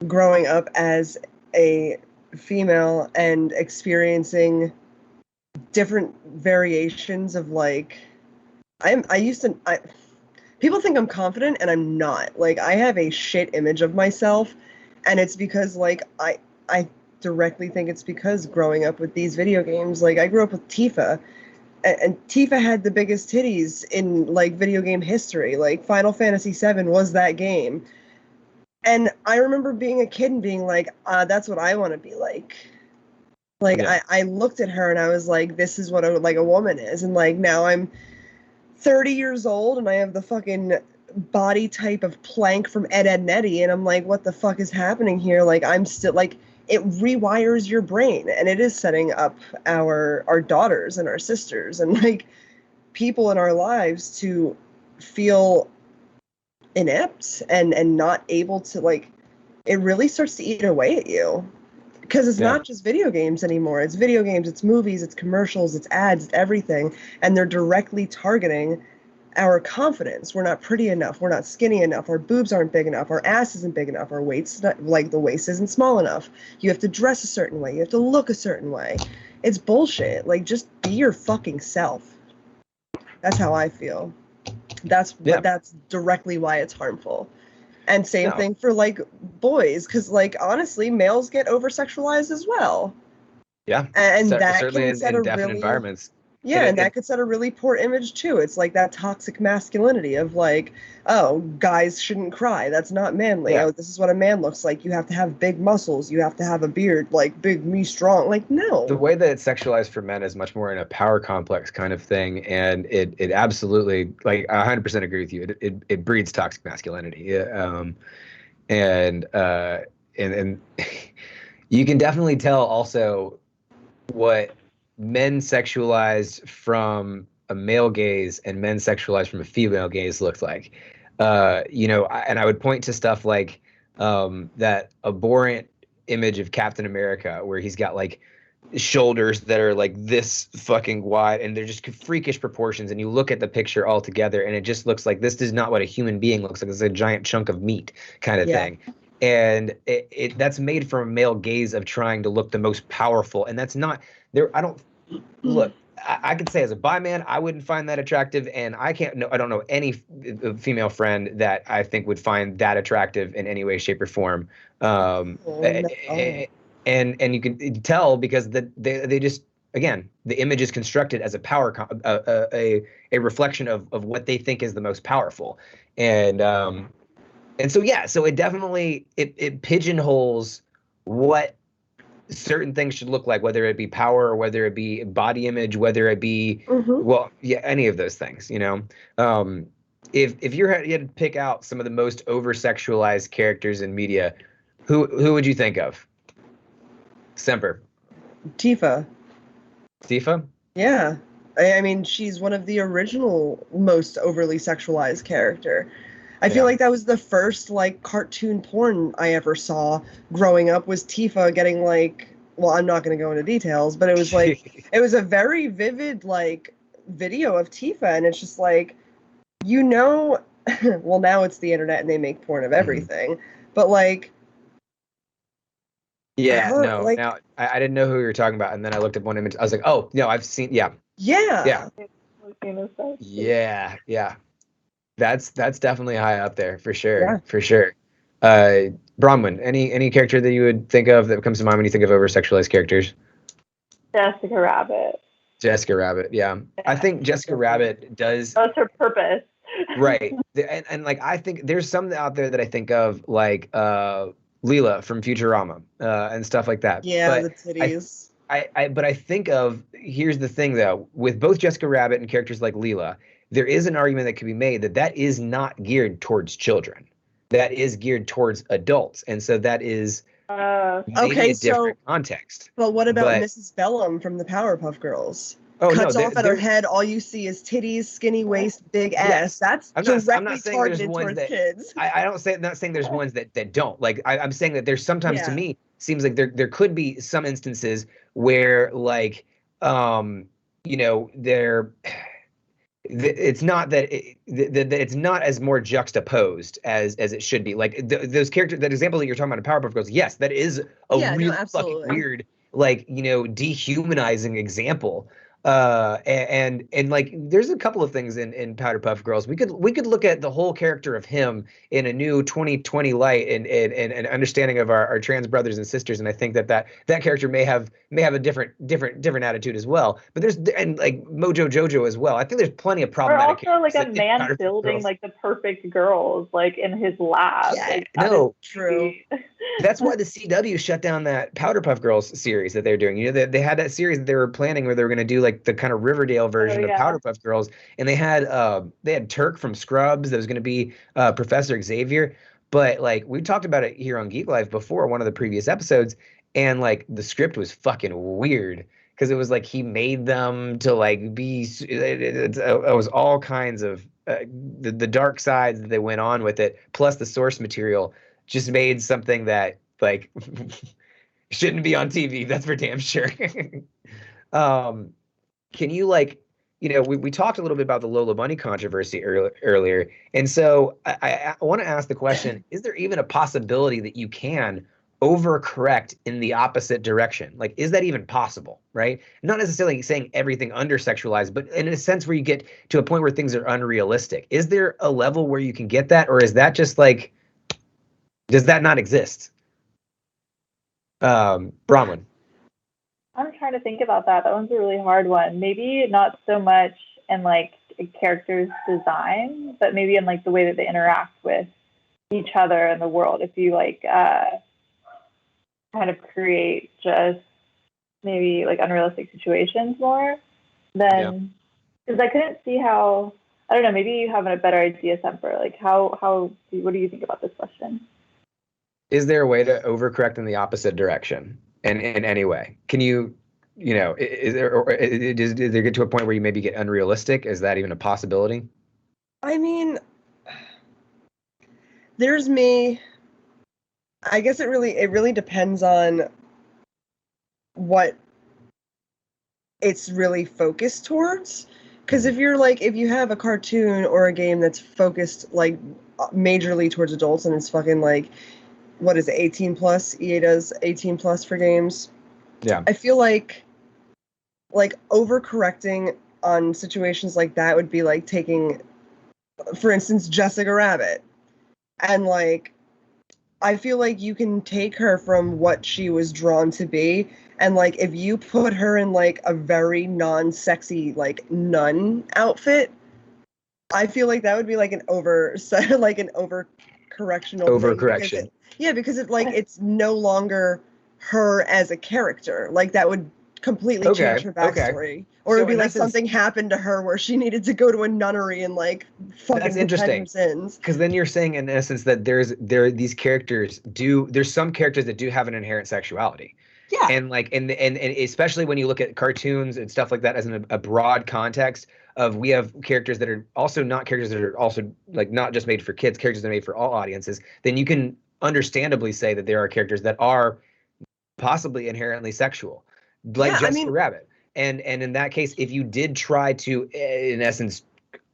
growing up as a female and experiencing different variations of like, people think I'm confident and I'm not. Like, I have a shit image of myself, and it's because like I directly think it's because growing up with these video games, like I grew up with Tifa, and Tifa had the biggest titties in like video game history. Like Final Fantasy VII was that game. And I remember being a kid and being like, that's what I want to be like. Like, Yeah. I looked at her and I was like, this is what a woman is. And like, now I'm 30 years old and I have the fucking body type of Plank from Ed, Ed, and Eddy. And I'm like, what the fuck is happening here? Like, I'm still like, it rewires your brain, and it is setting up our daughters and our sisters and like people in our lives to feel inept and not able to, like, it really starts to eat away at you, because it's not just video games anymore. It's video games, it's movies, it's commercials, it's ads, it's everything, and they're directly targeting our confidence. We're not pretty enough, we're not skinny enough, our boobs aren't big enough, our ass isn't big enough, our waist's not, like, the waist isn't small enough, you have to dress a certain way, you have to look a certain way. It's bullshit. Like, just be your fucking self. That's how I feel. That's directly why it's harmful. And same thing for like boys, because like honestly, males get over-sexualized as well. Yeah, and that certainly can set in a definite really environments. and that could set a really poor image too. It's like that toxic masculinity of like, oh, guys shouldn't cry. That's not manly. Yeah. Oh, this is what a man looks like. You have to have big muscles. You have to have a beard. Like, big me strong. Like, no. The way that it's sexualized for men is much more in a power complex kind of thing, and it absolutely, like, I 100% agree with you. It breeds toxic masculinity. And you can definitely tell also what men sexualized from a male gaze and men sexualized from a female gaze looked like. And I would point to stuff like that abhorrent image of Captain America where he's got like shoulders that are like this fucking wide and they're just freakish proportions, and you look at the picture all together and it just looks like this is not what a human being looks like. It's a giant chunk of meat kind of thing. And that's made from a male gaze of trying to look the most powerful, and that's not there. I could say as a bi man, I wouldn't find that attractive, and I don't know any female friend that I think would find that attractive in any way, shape, or form. And you can tell because they just, again, the image is constructed as a power a reflection of what they think is the most powerful, and so it definitely it pigeonholes what certain things should look like, whether it be power or whether it be body image, whether it be any of those things, if you had to pick out some of the most over sexualized characters in media, who would you think of? Semper. Tifa. Yeah, I mean, she's one of the original most overly sexualized character. I feel like that was the first like cartoon porn I ever saw growing up, was Tifa getting like, well, I'm not going to go into details, but it was like, it was a very vivid like video of Tifa, and it's just like, well, now it's the internet and they make porn of everything, but like, now I didn't know who you were talking about, and then I looked up one image. I was like, oh no, I've seen, yeah. That's definitely high up there for sure. Bronwyn, any character that you would think of that comes to mind when you think of over sexualized characters? Jessica Rabbit. Jessica Rabbit. Yeah. I think Jessica Rabbit does. That's her purpose. Right. And like, I think there's some out there that I think of like Leela from Futurama and stuff like that. Yeah, but the titties. but I think of, here's the thing though, with both Jessica Rabbit and characters like Leela, there is an argument that can be made that that is not geared towards children. That is geared towards adults. And so that is maybe a different context. But what about Mrs. Bellum from the Powerpuff Girls? Cuts off at her head, all you see is titties, skinny waist, big ass. That's directly targeted towards kids. I'm not saying there's ones that don't. Like I'm saying that there's sometimes, to me, seems like there could be some instances where like it's not that it's not as more juxtaposed as it should be. Like those characters, that example that you're talking about in Powerpuff Girls, yes, that is a really fucking weird, like, dehumanizing example. And like there's a couple of things in Powderpuff Girls. We could look at the whole character of him in a new 2020 light and understanding of our trans brothers and sisters, and I think that character may have a different attitude as well. But there's, and like Mojo Jojo as well. I think there's plenty of problematic. Or also like a man building like the perfect girls like in his lab. Yeah, like, no, true. That's why the CW shut down that Powderpuff Girls series that they're doing. They had that series that they were planning where they were going to do like the kind of Riverdale version of Powderpuff Girls, and they had Turk from Scrubs that was going to be Professor Xavier. But like we talked about it here on Geeklife before, one of the previous episodes, and like the script was fucking weird because it was like he made them to like be. It was all kinds of the dark sides that they went on with it, plus the source material just made something that like shouldn't be on TV. That's for damn sure. Can you we talked a little bit about the Lola Bunny controversy earlier. And so I want to ask the question, is there even a possibility that you can overcorrect in the opposite direction? Like, is that even possible, right? Not necessarily saying everything under-sexualized, but in a sense where you get to a point where things are unrealistic. Is there a level where you can get that? Or is that just like, does that not exist? Bronwyn. I'm trying to think about that. That one's a really hard one. Maybe not so much in like a character's design, but maybe in like the way that they interact with each other and the world. If you like kind of create just maybe like unrealistic situations more, then because I couldn't see how. I don't know. Maybe you have a better idea, Semper. Like what do you think about this question? Is there a way to overcorrect in the opposite direction? And in any way, can you, is there get to a point where you maybe get unrealistic? Is that even a possibility? I mean, there's me. I guess it really depends on what it's really focused towards. Because if you have a cartoon or a game that's focused like majorly towards adults and it's fucking like, what is it, 18 plus? EA does 18 plus for games. Yeah. I feel like overcorrecting on situations like that would be like taking, for instance, Jessica Rabbit. And like, I feel like you can take her from what she was drawn to be. And like, if you put her in like a very non-sexy, like nun outfit, I feel like that would be like an overcorrectional overcorrection. Because it's no longer her as a character. Like that would completely change her backstory. Okay. Or it'd be like something happened to her where she needed to go to a nunnery and like fucking that's interesting. Sins. Because then you're saying in essence that there's some characters that do have an inherent sexuality. Yeah. And like and especially when you look at cartoons and stuff like that as in a broad context of, we have characters that are also not characters that are also like not just made for kids, characters that are made for all audiences, then you can understandably say that there are characters that are possibly inherently sexual, like Jessica Rabbit. And in that case, if you did try to, in essence,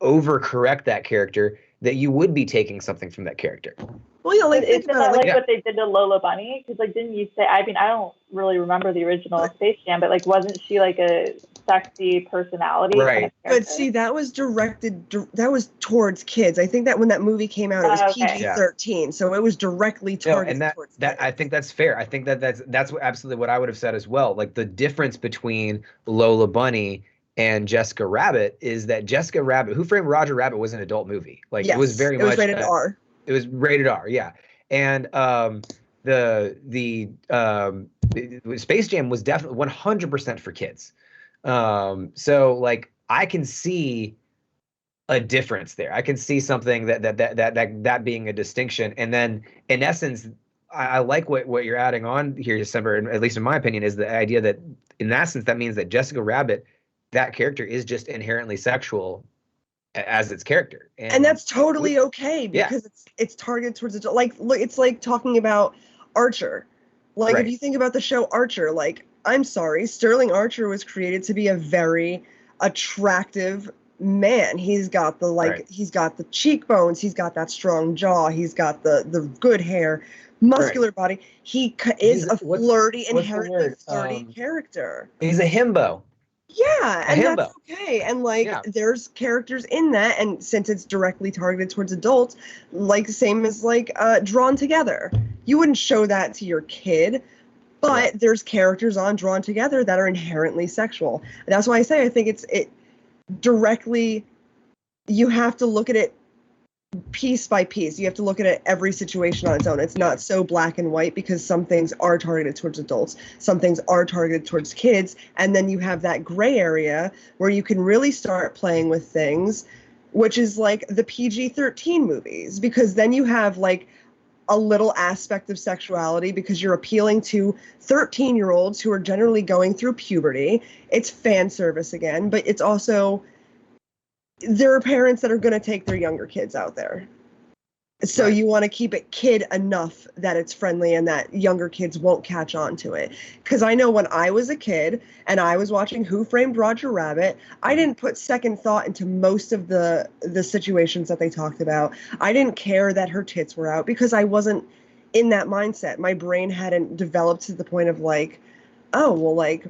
overcorrect that character, that you would be taking something from that character. Well, yeah, like isn't that like what they did to Lola Bunny? Because like, didn't you say? I mean, I don't really remember the original Space Jam, but like, wasn't she like a sexy personality? Right. Kind of but see, that was that was towards kids. I think that when that movie came out, it was PG-13, so it was directly targeted towards kids. I think that's fair. I think that's absolutely what I would have said as well. Like the difference between Lola Bunny and Jessica Rabbit is that Jessica Rabbit, Who Framed Roger Rabbit, was an adult movie. Like Yes, it was very it was much rated R. It was rated R, yeah. And the Space Jam was definitely 100% for kids. So like I can see a difference there. I can see something that being a distinction. And then in essence, I like what you're adding on here, December, and at least in my opinion, is the idea that in essence that means that Jessica Rabbit, that character is just inherently sexual as its character, and that's totally okay because it's targeted towards adult. Like, look, it's like talking about Archer. Like, if you think about the show Archer, like, I'm sorry, Sterling Archer was created to be a very attractive man. He's got the he's got the cheekbones, he's got that strong jaw, he's got the good hair, muscular body. He is a flirty, inherently flirty character. He's a himbo. Yeah, and that's okay. And like, there's characters in that, and since it's directly targeted towards adults, like same as like Drawn Together, you wouldn't show that to your kid, but there's characters on Drawn Together that are inherently sexual. And that's why I say I think it directly. You have to look at it piece by piece. You have to look at it every situation on its own. It's not so black and white because some things are targeted towards adults, some things are targeted towards kids, and then you have that gray area where you can really start playing with things, which is like the PG-13 movies, because then you have like a little aspect of sexuality because you're appealing to 13-year-olds who are generally going through puberty. It's fan service again, but it's also there are parents that are going to take their younger kids out there. So you want to keep it kid enough that it's friendly and that younger kids won't catch on to it. Because I know when I was a kid and I was watching Who Framed Roger Rabbit, I didn't put second thought into most of the situations that they talked about. I didn't care that her tits were out because I wasn't in that mindset. My brain hadn't developed to the point of like, oh, well, like,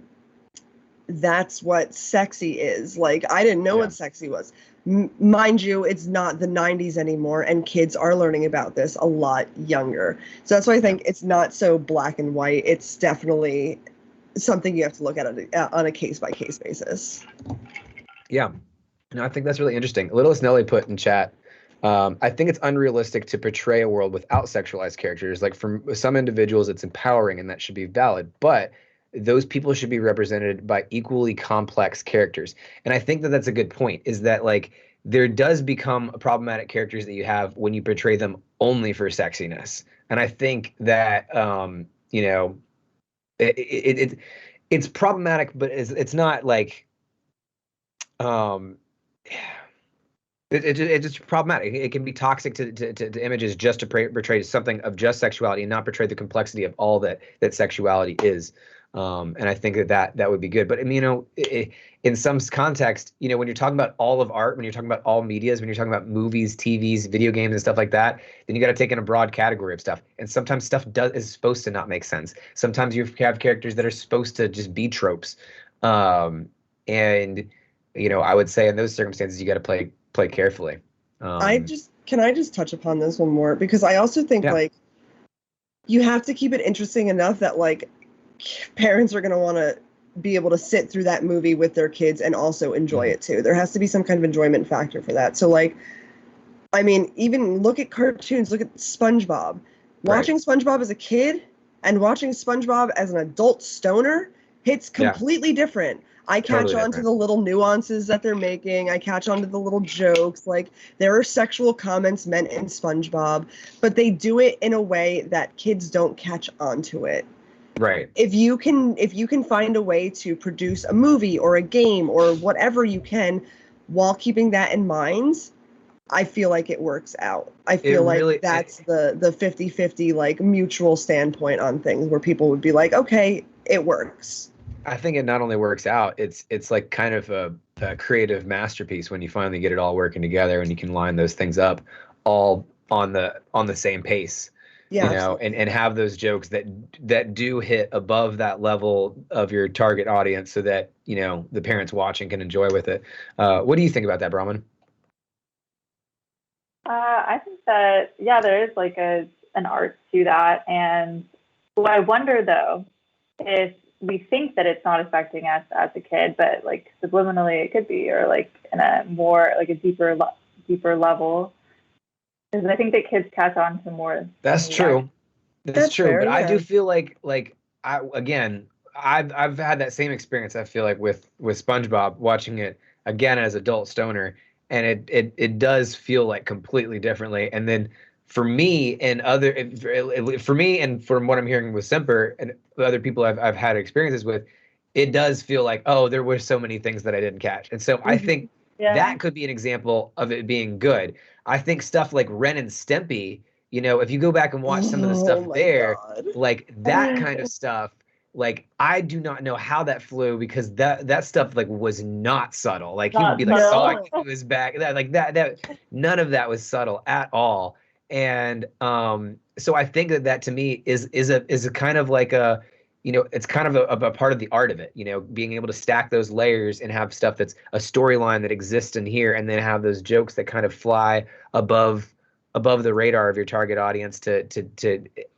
that's what sexy is. Like, I didn't know what sexy was. Mind you, it's not the 90s anymore, and kids are learning about this a lot younger. So that's why I think it's not so black and white. It's definitely something you have to look at on a case-by-case basis. Yeah. No, I think that's really interesting. Littlest Nelly put in chat, I think it's unrealistic to portray a world without sexualized characters. Like, for some individuals, it's empowering, and that should be valid. But those people should be represented by equally complex characters. And I think that that's a good point, is that like there does become problematic characters that you have when you portray them only for sexiness. And I think that, you know, it's problematic, but it's not like, it's just problematic. It can be toxic to images just to portray something of just sexuality and not portray the complexity of all that sexuality is. And I think that would be good. But I mean, you know, in some context, you know, when you're talking about all of art, when you're talking about all medias, when you're talking about movies, TVs, video games, and stuff like that, then you got to take in a broad category of stuff. And sometimes stuff is supposed to not make sense. Sometimes you have characters that are supposed to just be tropes. And you know, I would say in those circumstances, you got to play carefully. Can I just touch upon this one more, because I also think like you have to keep it interesting enough that like parents are going to want to be able to sit through that movie with their kids and also enjoy it too. There has to be some kind of enjoyment factor for that. So like, I mean, even look at cartoons, look at SpongeBob. Watching SpongeBob as a kid and watching SpongeBob as an adult stoner, it's completely different. I catch on to the little nuances that they're making. I catch on to the little jokes. Like, there are sexual comments meant in SpongeBob, but they do it in a way that kids don't catch on to it. Right. If you can find a way to produce a movie or a game or whatever you can while keeping that in mind, I feel like it works out. I feel like that's the 50-50 like mutual standpoint on things where people would be like, okay, it works. I think it not only works out, it's like kind of a creative masterpiece when you finally get it all working together and you can line those things up all on the same pace. Yeah, you know, and have those jokes that do hit above that level of your target audience so that, you know, the parents watching can enjoy with it. What do you think about that, Brahman? I think that, there is like an art to that. And what I wonder, though, if we think that it's not affecting us as a kid, but like subliminally it could be, or like in a more like a deeper level. Because I think that kids catch on to more. That's true. That's true. fair, But I yeah. do feel like I've had that same experience. I feel like with SpongeBob, watching it again as adult stoner, and it does feel like completely differently. And then for me and for me and from what I'm hearing with Semper and other people I've had experiences with, it does feel like, oh, there were so many things that I didn't catch. And so I think Yeah. that could be an example of it being good. I think stuff like Ren and Stimpy, if you go back and watch some of the Oh stuff my there, God. like that kind of stuff, like I do not know how that flew, because that stuff like was not subtle. Like he would be like Not sawing subtle. into his back, that none of that was subtle at all. And so I think that to me is a kind of like a, it's kind of a part of the art of it, being able to stack those layers and have stuff that's a storyline that exists in here, and then have those jokes that kind of fly above the radar of your target audience to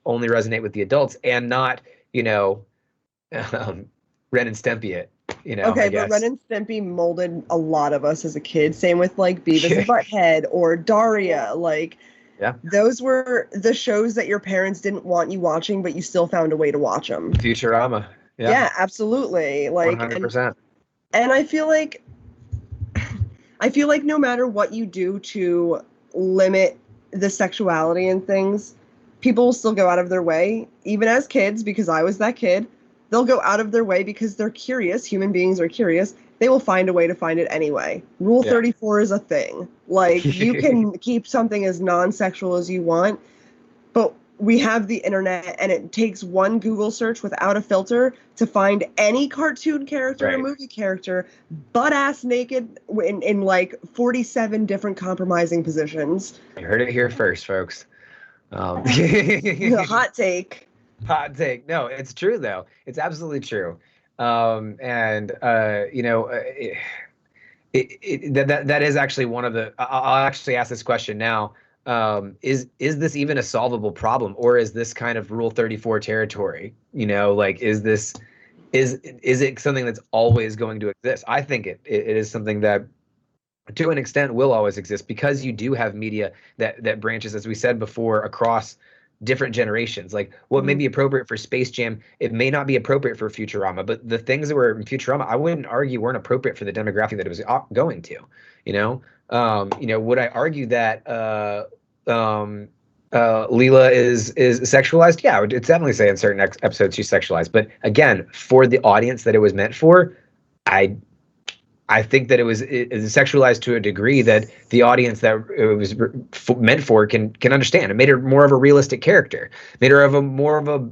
only resonate with the adults, and not, Ren and Stimpy it, Okay, I but guess. Ren and Stimpy molded a lot of us as a kid. Same with like Beavis and Butthead or Daria. Like, Yeah. those were the shows that your parents didn't want you watching, but you still found a way to watch them. Futurama. Yeah, absolutely. Like, 100%. and I feel like no matter what you do to limit the sexuality and things, people will still go out of their way, even as kids, because I was that kid. They'll go out of their way because they're curious. Human beings are curious. They will find a way to find it anyway. Rule 34 is a thing. Like, you can keep something as non-sexual as you want, but we have the internet, and it takes one Google search without a filter to find any cartoon character or movie character butt-ass naked in like 47 different compromising positions. You heard it here first, folks. Hot take. Hot take. No, it's true though. It's absolutely true. That is actually one of the. I'll actually ask this question now. Is this even a solvable problem, or is this kind of Rule 34 territory? Like, is it something that's always going to exist? I think it is something that, to an extent, will always exist, because you do have media that branches, as we said before, across different generations. Like, what may be appropriate for Space Jam, it may not be appropriate for Futurama, but the things that were in Futurama, I wouldn't argue weren't appropriate for the demographic that it was going to. Would I argue that Leela is sexualized? Yeah, I would definitely say in certain episodes she's sexualized. But again, for the audience that it was meant for, I think that it is sexualized to a degree that the audience that it was meant for can understand. It made her more of a realistic character. Made her more of a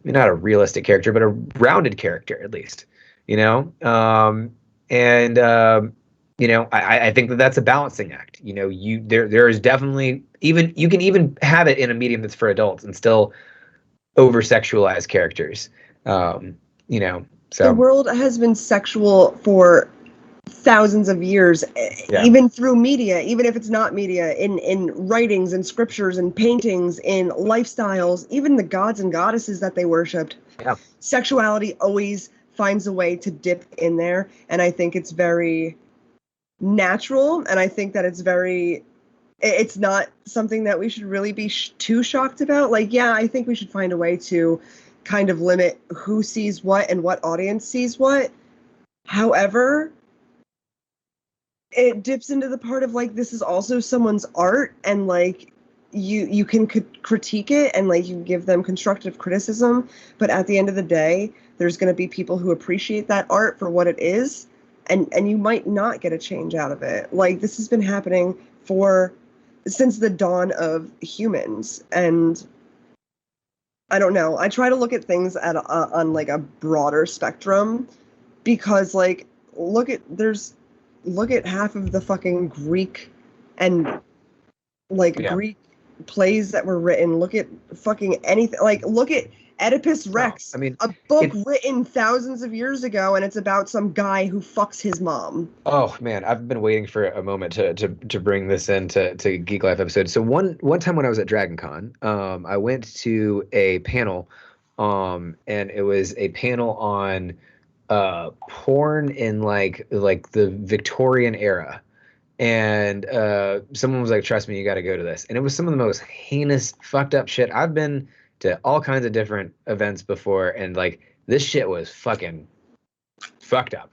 not a realistic character, but a rounded character at least. I think that's a balancing act. There is definitely, you can even have it in a medium that's for adults and still over sexualize characters. So the world has been sexual for thousands of years, even through media, even if it's not media, in writings and scriptures and paintings, in lifestyles, even the gods and goddesses that they worshipped. Yeah. Sexuality always finds a way to dip in there, and I think it's very natural, and I think that it's not something that we should really be too shocked about. Like, yeah, I think we should find a way to kind of limit who sees what and what audience sees what. However, it dips into the part of like, this is also someone's art, and like you can critique it, and like you give them constructive criticism, but at the end of the day, there's going to be people who appreciate that art for what it is, and you might not get a change out of it. Like, this has been happening since the dawn of humans, and I don't know. I try to look at things on like a broader spectrum, because like look at half of the fucking Greek and Greek plays that were written. Look at fucking anything. Like, look at Oedipus Rex. I mean, a book written thousands of years ago, and it's about some guy who fucks his mom. Oh man, I've been waiting for a moment to bring this into Geek Life episode. So one time when I was at Dragon Con, I went to a panel and it was a panel on porn in like the Victorian era. And someone was like, trust me, you got to go to this. And it was some of the most heinous, fucked up shit. I've been to all kinds of different events before, and like this shit was fucking fucked up.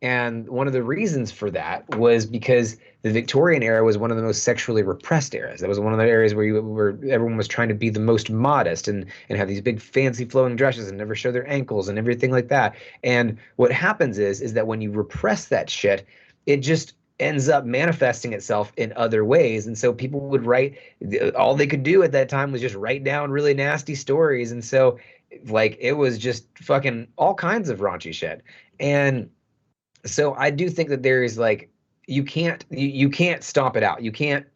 And one of the reasons for that was because the Victorian era was one of the most sexually repressed eras. That was one of the areas where everyone was trying to be the most modest and have these big fancy flowing dresses and never show their ankles and everything like that. And what happens is that when you repress that shit, it just ends up manifesting itself in other ways. And so people would write, all they could do at that time was just write down really nasty stories. And so like it was just fucking all kinds of raunchy shit. And so I do think that there is like you can't stomp it out. You can't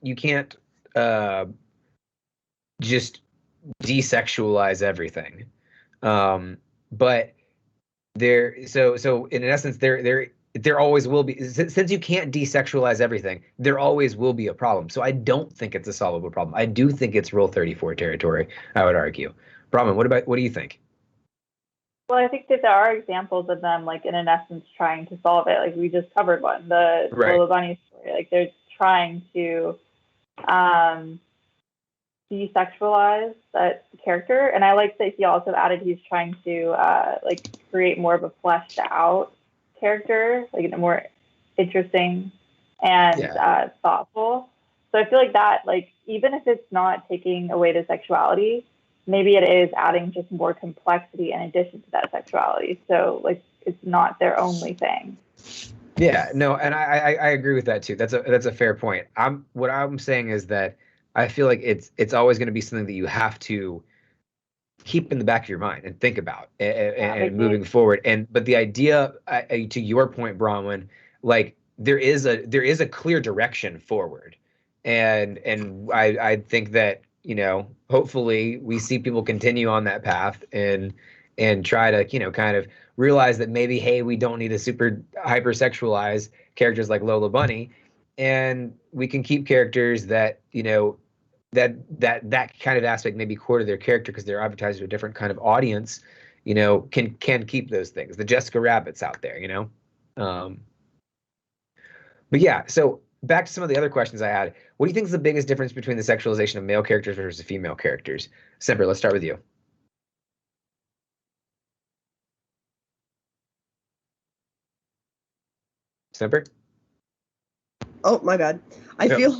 just desexualize everything. But so in essence there always will be, since you can't desexualize everything, there always will be a problem. So I don't think it's a solvable problem. I do think it's Rule 34 territory, I would argue. Brahman, what do you think? Well, I think that there are examples of them, like, in essence, trying to solve it. Like, we just covered one, the Lola Bunny story. Like, they're trying to desexualize that character. And I like that he also added he's trying to, like, create more of a fleshed out character, like, a more interesting and thoughtful. So I feel like that, like, even if it's not taking away the sexuality, maybe it is adding just more complexity in addition to that sexuality. So like it's not their only thing. Yeah, no, and I agree with that too. That's a fair point. What I'm saying is that I feel like it's always going to be something that you have to keep in the back of your mind and think about and moving forward. But the idea, to your point, Bronwyn, like there is a clear direction forward, and I think that, you know, hopefully we see people continue on that path and try to, you know, kind of realize that maybe, hey, we don't need to super hypersexualize characters like Lola Bunny, and we can keep characters that, you know, that kind of aspect may be core to their character because they're advertised to a different kind of audience, you know, can keep those things. The Jessica Rabbits out there, you know. But yeah, so back to some of the other questions I had. What do you think is the biggest difference between the sexualization of male characters versus female characters? Semper, let's start with you. Semper? Oh, my bad. I feel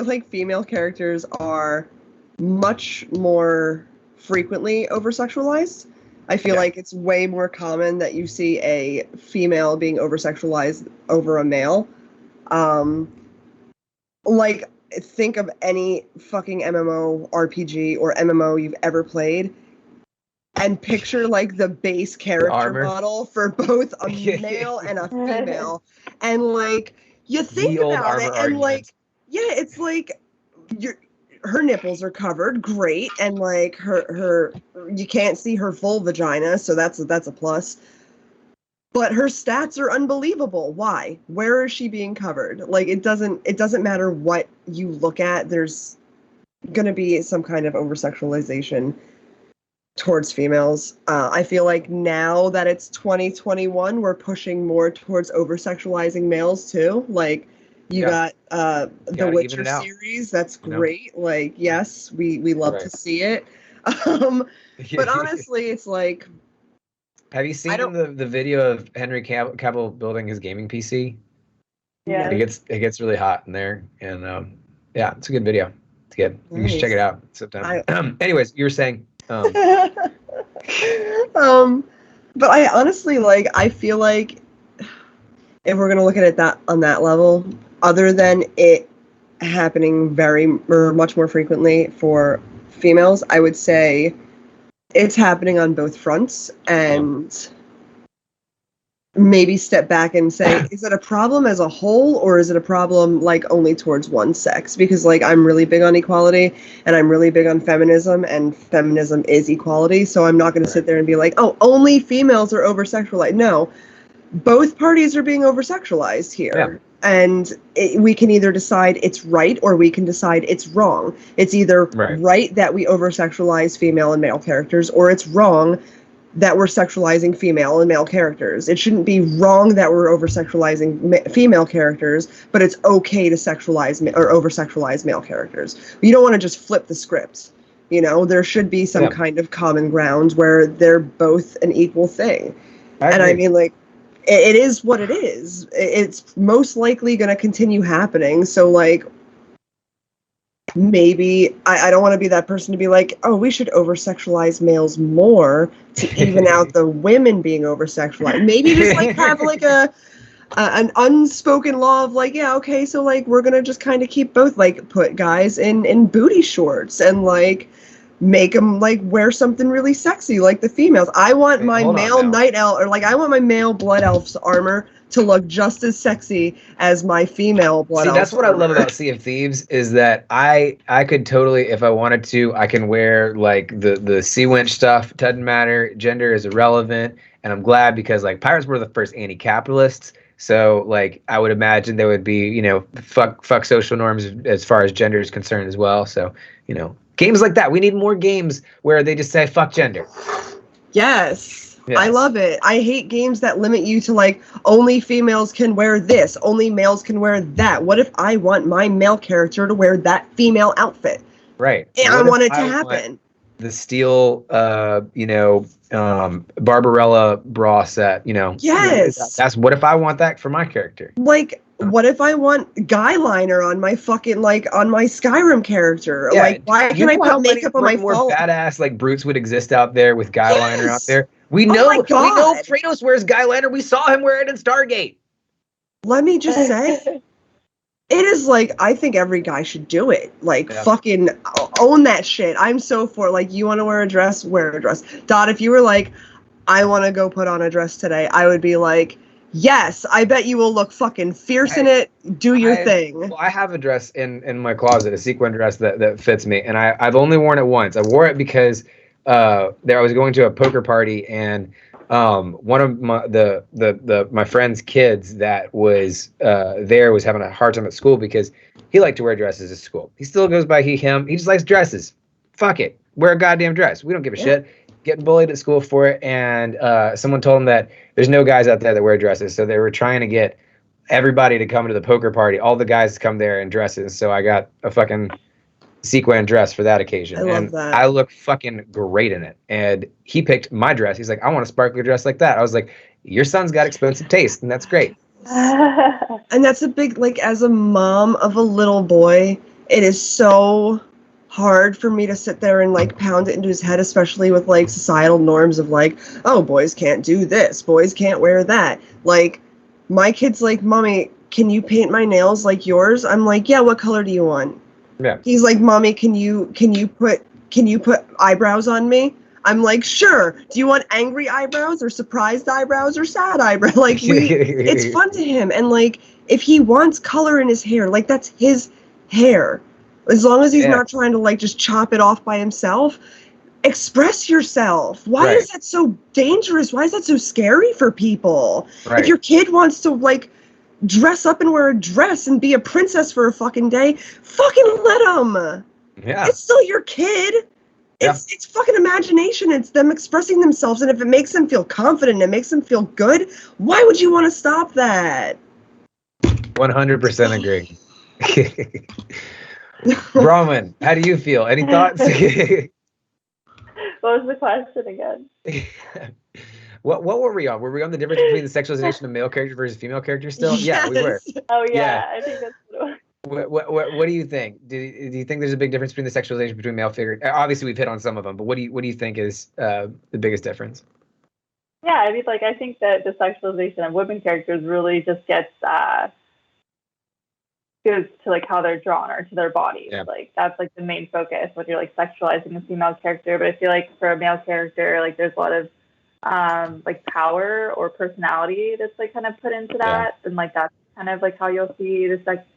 like female characters are much more frequently over-sexualized. I feel like it's way more common that you see a female being over-sexualized over a male. Like, think of any fucking MMO, RPG, or MMO you've ever played, and picture, like, the base character model for both a male and a female. And, like, you think about it, and, like, yeah, it's like, her nipples are covered, great, and, like, her you can't see her full vagina, so that's a plus. But her stats are unbelievable. Why? Where is she being covered? Like, it doesn't matter what you look at. There's going to be some kind of over-sexualization towards females. I feel like now that it's 2021, we're pushing more towards over-sexualizing males too. Like, you got the Witcher series. That's great. Like, yes, we love to see it. But honestly, it's like, have you seen the video of Henry Cavill building his gaming PC? Yeah. It gets really hot in there, and yeah, it's a good video. It's good. Nice. You should check it out sometime. Anyways, you were saying. But I honestly, like, I feel like if we're gonna look at it on that level, other than it happening much more frequently for females, I would say it's happening on both fronts, and maybe step back and say, is it a problem as a whole, or is it a problem, like, only towards one sex? Because, like, I'm really big on equality, and I'm really big on feminism, and feminism is equality, so I'm not going to sit there and be like, oh, only females are over-sexualized. No, both parties are being over-sexualized here. and we can either decide it's right or we can decide it's wrong. It's either right that we over-sexualize female and male characters, or it's wrong that we're sexualizing female and male characters. It shouldn't be wrong that we're over-sexualizing female characters, but it's okay to sexualize or over-sexualize male characters. You don't want to just flip the script. You know, there should be some kind of common ground where they're both an equal thing. I mean, like, it is what it is. It's most likely going to continue happening. So, like, maybe I don't want to be that person to be like, oh, we should over-sexualize males more to even out the women being over-sexualized. Maybe just, like, have, like, an unspoken law of, like, yeah, okay, so, like, we're going to just kind of keep both, like, put guys in booty shorts and, like, make them, like, wear something really sexy like the females. I want my male night elf, or, like, I want my male blood elf's armor to look just as sexy as my female blood elf. See, that's what I love about Sea of Thieves is that I could totally, if I wanted to, I can wear, like, the sea wench stuff. It doesn't matter. Gender is irrelevant. And I'm glad because, like, pirates were the first anti-capitalists. So, like, I would imagine there would be, you know, fuck social norms as far as gender is concerned as well. So, you know, games like that. We need more games where they just say fuck gender. Yes. I love it. I hate games that limit you to, like, only females can wear this, only males can wear that. What if I want my male character to wear that female outfit? Right. And I want it to happen. The steel, you know, Barbarella bra set, you know. Yes. That's what if I want that for my character? Like, what if I want guy liner on my fucking, like, on my Skyrim character? Yeah, like, why can I put makeup on my more badass, like, brutes would exist out there with guy liner out there? We know Kratos wears guy liner. We saw him wear it in Stargate. Let me just say, it is like, I think every guy should do it. Like, fucking own that shit. I'm so for, like, you want to wear a dress, wear a dress. Dot, if you were like, I want to go put on a dress today, I would be like, yes, I bet you will look fucking fierce in it. Do your thing. Well, I have a dress in my closet, a sequin dress that fits me, and I've only worn it once. I wore it because I was going to a poker party, and one of my friend's kids that was there was having a hard time at school because he liked to wear dresses at school. He still goes by he, him. He just likes dresses. Fuck it. Wear a goddamn dress. We don't give a shit. Getting bullied at school for it, and someone told him that there's no guys out there that wear dresses, so they were trying to get everybody to come to the poker party. All the guys come there in dresses, so I got a fucking sequin dress for that occasion. I love that. I look fucking great in it. And he picked my dress. He's like, I want a sparkly dress like that. I was like, your son's got expensive taste, and that's great. And that's a big, like, as a mom of a little boy, it is so hard for me to sit there and, like, pound it into his head, especially with, like, societal norms of, like, oh, boys can't do this, boys can't wear that. Like, my kid's like, Mommy, can you paint my nails like yours? I'm like, yeah, what color do you want? Yeah. He's like, Mommy, can you put eyebrows on me? I'm like, sure. Do you want angry eyebrows or surprised eyebrows or sad eyebrows? Like, it's fun to him. And, like, if he wants color in his hair, like, that's his hair. As long as he's not trying to, like, just chop it off by himself, express yourself. Why is that so dangerous? Why is that so scary for people? If your kid wants to, like, dress up and wear a dress and be a princess for a fucking day, fucking let them. Yeah. It's still your kid. It's fucking imagination. It's them expressing themselves. And if it makes them feel confident and it makes them feel good, why would you want to stop that? 100% agree. Brahman, how do you feel? Any thoughts? What was the question again? What were we on? Were we on the difference between the sexualization of male characters versus female characters still? Yes. Yeah, we were. Oh, yeah. I think that's what do you think? Do you think there's a big difference between the sexualization between male figures? Obviously, we've hit on some of them, but what do you think is the biggest difference? Yeah, I mean, like, I think that the sexualization of women characters really just goes to, like, how they're drawn or to their bodies. Yeah. Like, that's, like, the main focus when you're, like, sexualizing a female character. But I feel like for a male character, like, there's a lot of like, power or personality that's, like, kind of put into that. And, like, that's kind of, like, how you'll see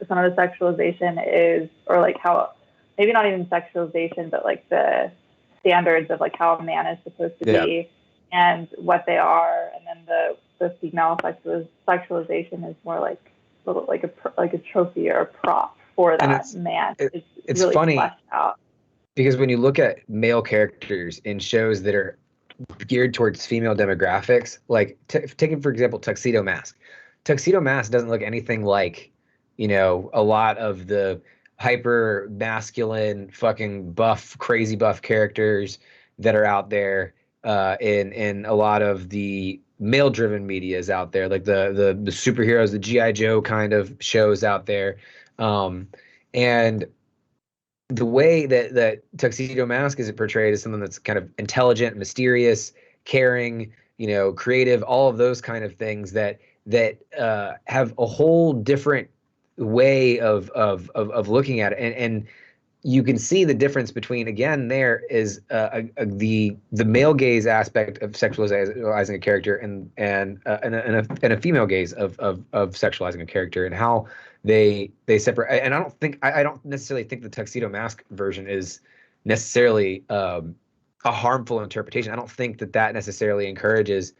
some of the sexualization is, or, like, how, maybe not even sexualization, but, like, the standards of, like, how a man is supposed to be and what they are. And then the female sexualization is more, like, like a trophy or a prop for that man. It's really funny fleshed out. because when you look at male characters in shows that are geared towards female demographics, like taking for example Tuxedo Mask. Tuxedo Mask doesn't look anything like, you know, a lot of the hyper masculine, fucking buff, crazy buff characters that are out there in a lot of the male driven medias out there, like the superheroes, the GI Joe kind of shows out there, and the way that Tuxedo Mask is portrayed as something that's kind of intelligent, mysterious, caring, you know, creative, all of those kind of things that have a whole different way of looking at it, and you can see the difference between, again, there is the male gaze aspect of sexualizing a character and a female gaze of sexualizing a character, and how they separate. And I don't necessarily think the Tuxedo Mask version is necessarily a harmful interpretation. I don't think that necessarily encourages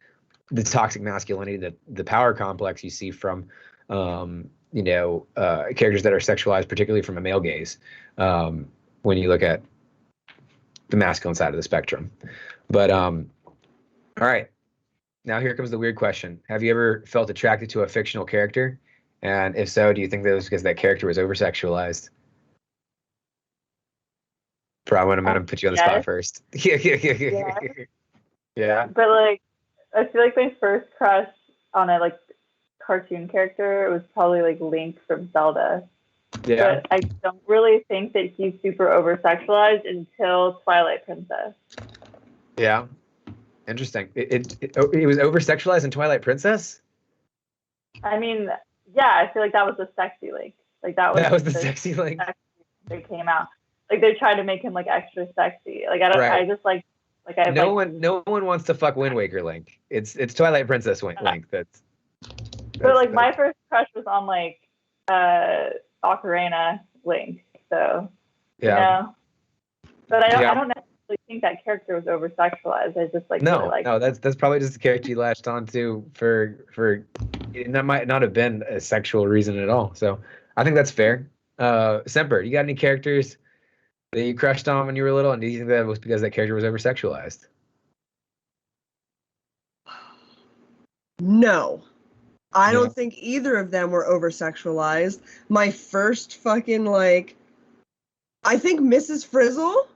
the toxic masculinity, the power complex you see from characters that are sexualized, particularly from a male gaze, when you look at the masculine side of the spectrum. But all right, now here comes the weird question. Have you ever felt attracted to a fictional character? And if so, do you think that was because that character was over-sexualized? Probably I'm going to put you on the spot first. Yeah. But like, I feel like my first crush on a like cartoon character was probably like Link from Zelda. Yeah. But I don't really think that he's super over-sexualized until Twilight Princess. Yeah. Interesting. It was over-sexualized in Twilight Princess? I mean, yeah, I feel like that was the sexy Link. Like that was the sexy Link. That came out. Like they tried to make him like extra sexy. Like I don't. Right. I just like I. No one wants to fuck Wind Waker Link. It's Twilight Princess Link. That's but like my first crush was on like Ocarina Link. So yeah. You know? But I don't necessarily think that character was over sexualized. I just like no, really no, that's probably just the character you latched onto for that might not have been a sexual reason at all. So I think that's fair. Semper, you got any characters that you crushed on when you were little, and do you think that was because that character was over sexualized? No. I don't think either of them were over sexualized. My first fucking like I think Mrs. Frizzle.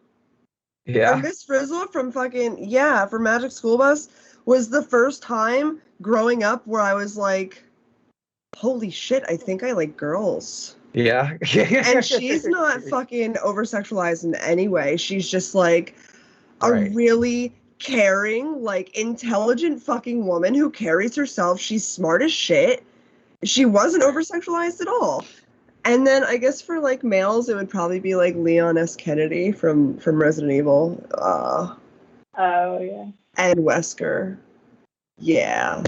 Yeah. Or Miss Frizzle from from Magic School Bus was the first time growing up where I was like, holy shit, I think I like girls. Yeah. And she's not fucking over sexualized in any way. She's just like a really caring, like intelligent fucking woman who carries herself. She's smart as shit. She wasn't over sexualized at all. And then I guess for like males, it would probably be like Leon S. Kennedy from Resident Evil. Oh yeah. And Wesker. Yeah.